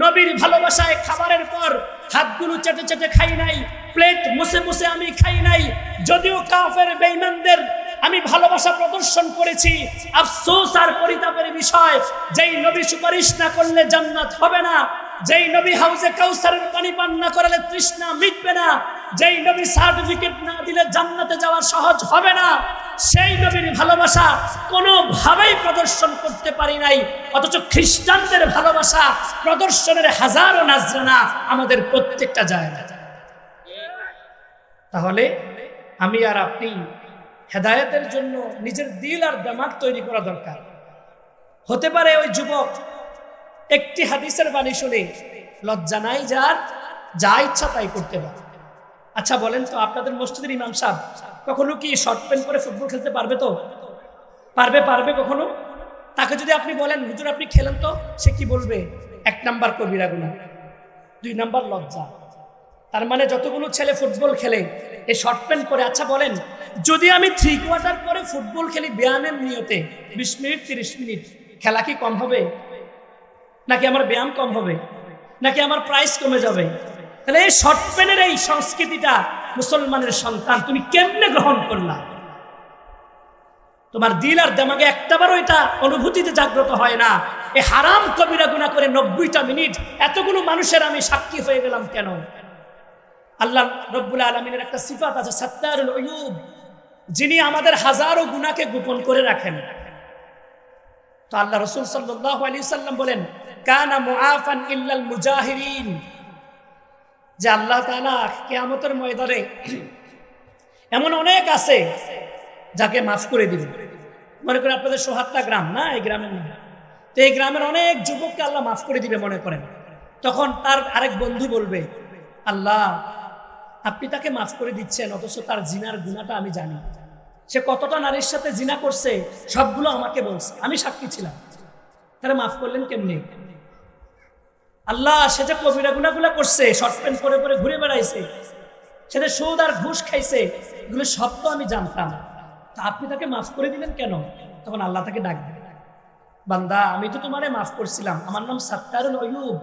নবীর ভালোবাসায় খাবারের পর হাতগুলো চেটে চেটে খাই নাই, প্লেট মুছে মুছে আমি খাই নাই। যদিও কাফের বেঈমানদের আমি ভালোবাসা প্রদর্শন করেছি, আফসোস আর পরিতাপের বিষয়, যেই নবী সুপারিশ না করলে জান্নাত হবে না, যেই নবী হাউজে কাউসারের পানি পান না করালে তৃষ্ণা মিটবে না, যেই নবী সার্টিফিকেট না দিলে জান্নাতে যাওয়া সহজ হবে না, সেই নবীর ভালোবাসা কোনোভাবেই প্রদর্শন করতে পারি নাই। অথচ খ্রিস্টানদের ভালোবাসা প্রদর্শনের হাজারো নাজরানা আমাদের প্রত্যেকটা জায়গায়। তাহলে আমি আর আপনি হেদায়েতের জন্য নিজের দিল আর দিমাগ তৈরি করা দরকার। হতে পারে ওই যুবক একটি হাদিসের বাণী শুনে লজ্জা নাই যার, যা ইচ্ছা তাই করতে পারে। আচ্ছা বলেন তো, আপনাদের মসজিদের ইমাম সাহেব কখনো কি শর্ট প্যান্ট পরে ফুটবল খেলতে পারবে? তো পারবে কখনো? তাকে যদি আপনি বলেন হুজুর আপনি খেলেন তো, সে কি বলবে? 1 নাম্বার কবিরা গুনাহ, 2 নাম্বার লজ্জা। তার মানে যতগুলো ছেলে ফুটবল খেলে এই শর্ট প্যান্ট পরে, আচ্ছা বলেন যদি আমি 3 কোয়ার্টার পরে ফুটবল খেলি ব্যায়ামের নিয়তে 20 মিনিট 30 মিনিট, খেলা কি কম হবে? নাকি আমার ব্যায়াম কম হবে? নাকি আমার প্রাইস কমে যাবে? তাহলে এই শর্ট প্যান্টের এই সংস্কৃতিটা মুসলমানের সন্তান তুমি কেমনে গ্রহণ করলা? তোমার দিল আর দিমাগে একটাবারও এটা অনুভূতিতে জাগ্রত হয় না। এই হারাম কবিরা গুনাহ করে 90টা মিনিট এতগুলো মানুষের আমি সাক্ষী হয়ে গেলাম কেন? আল্লাহ রব্বুল আলামিনের একটা সিফাত আছে, সাত্তারুল উয়ুব, যিনি আমাদের হাজারো গুনাহকে গোপন করে রাখেন। তো আল্লাহ রাসূল সাল্লাল্লাহু আলাইহি সাল্লাম বলেন, কানা মুআফান ইল্লাল মুজাহিরিন, যে আল্লাহ তাআলা কিয়ামতের ময়দানে এমন অনেক আছে যাকে মাফ করে দিবেন। মনে করেন আপনাদের ৭৭টা গ্রাম না, এই গ্রামের নাম, তো এই গ্রামের অনেক যুবককে আল্লাহ মাফ করে দিবে মনে করেন। তখন তার আরেক বন্ধু বলবে, আল্লাহ আপনি তাকে মাফ করে দিচ্ছেন, অথচ তার জিনার গুনাহটা আমি জানি, সে কতটা নারীর সাথে জিনা করছে সবগুলো আমাকে বলছে, আমি সাক্ষী ছিলাম, তারা মাফ করলেন কেমনি? আল্লাহ সে যে কবিরা গুনাহগুলো করছে, শর্ট প্যান্ট পরে পরে ঘুরে বেড়াইছে, সে যে সুদ আর ঘুষ খাইছে, এগুলো সব তো আমি জানতাম, তা আপনি তাকে মাফ করে দিলেন কেন? তখন আল্লাহ তাকে ডাক দেবে, বান্দা আমি তো তোমারে মাফ করছিলাম, আমার নাম সাত্তারুল উয়ুব,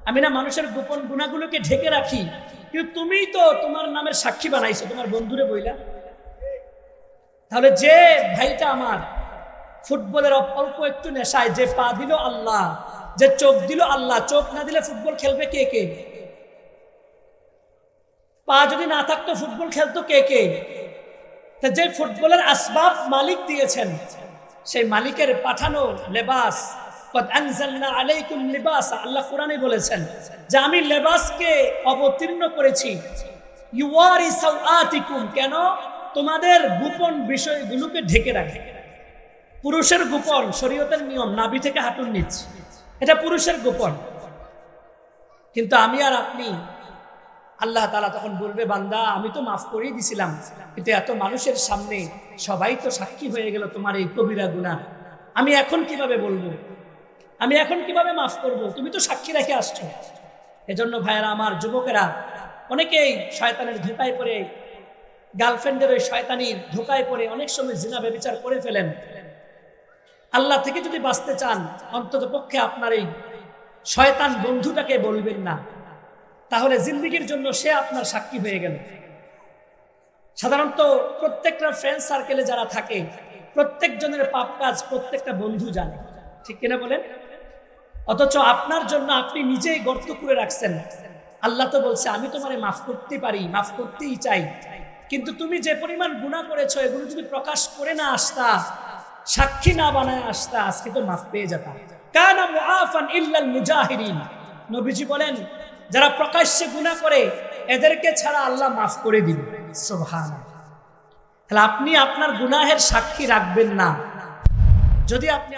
আমি না মানুষের গোপন গুনাহগুলোকে ঢেকে রাখি, কিন্তু তুমিই তো তোমার নামের সাক্ষী বানাইছো তোমার বন্ধুরে বইলা। তাহলে যে ভাইটা আমার ফুটবলের অল্প একটু নেশায়, যে পা দিল আল্লাহ, যে চোখ দিল আল্লাহ, চোখ না দিলে ফুটবল খেলবে কে কে? পা যদি না থাকতো ফুটবল খেলতো কে কে? তা যে ফুটবলের আসবাব মালিক দিয়েছেন, সেই মালিকের পাঠানো লেবাস, কদ আনজালনা আলাইকুম লিবাসা, আল্লাহ কোরআনে বলেছেন যে আমি লেবাসকে অবতীর্ণ করেছি, ইউয়ারি সাওআতিকুম, কেন? তোমাদের গোপন বিষয়গুলোকে ঢেকে রাখে। পুরুষের গোপন শরীয়তের নিয়ম নাভি থেকে হাঁটুর নিচ, এটা পুরুষের গোপন। কিন্তু আমি আর আপনি, আল্লাহ তাআলা তখন বলবে বান্দা আমি তো মাফ করেই দিছিলাম, কিন্তু এত মানুষের সামনে সবাই তো সাক্ষী হয়ে গেল তোমার এই কবিরা গুনাহ, আমি এখন কিভাবে বলবো, আমি এখন কিভাবে মাফ করব, তুমি তো সাক্ষী রেখে আসছো। এজন্য ভাইয়েরা আমার, যুবকেরা অনেকেই শয়তানের ধোকায় পড়ে, গার্লফ্রেন্ডের ওই শয়তানির ধোকায় পড়ে অনেক সময় জিনা ব্যভিচার করে ফেলেন। আল্লাহ থেকে যদি বাঁচতে চান, অন্তত পক্ষে আপনার এই শয়তান বন্ধুটাকে বলবেন না, তাহলে জিন্দেগির জন্য সে আপনার সাক্ষী হয়ে গেল। সাধারণত প্রত্যেকটা ফ্রেন্ড সার্কেলে যারা থাকে, প্রত্যেকজনের পাপ কাজ প্রত্যেকটা বন্ধু জানে, ঠিক কিনা বলেন? অথচ আপনার জন্য আপনি নিজেই গর্ত করে রাখছেন। আল্লাহ তো বলছে আমি তোমারে মাফ করতে পারি, মাফ করতেই চাই, কিন্তু তুমি যে পরিমাণ গুনাহ করেছো এগুলো যদি প্রকাশ করে না আসতা, সাক্ষী না বানায় আসতা, আজকে তো মাফ পেয়ে যেতা। কানা মুআফান ইল্লাল মুজাহিরিন, নবীজি বলেন যারা প্রকাশ্যে গুনাহ করে এদেরকে ছাড়া আল্লাহ মাফ করে দিবে। সুবহানাল্লাহ। তাহলে আপনি আপনার গুনাহের সাক্ষী রাখবেন না। যদি আপনি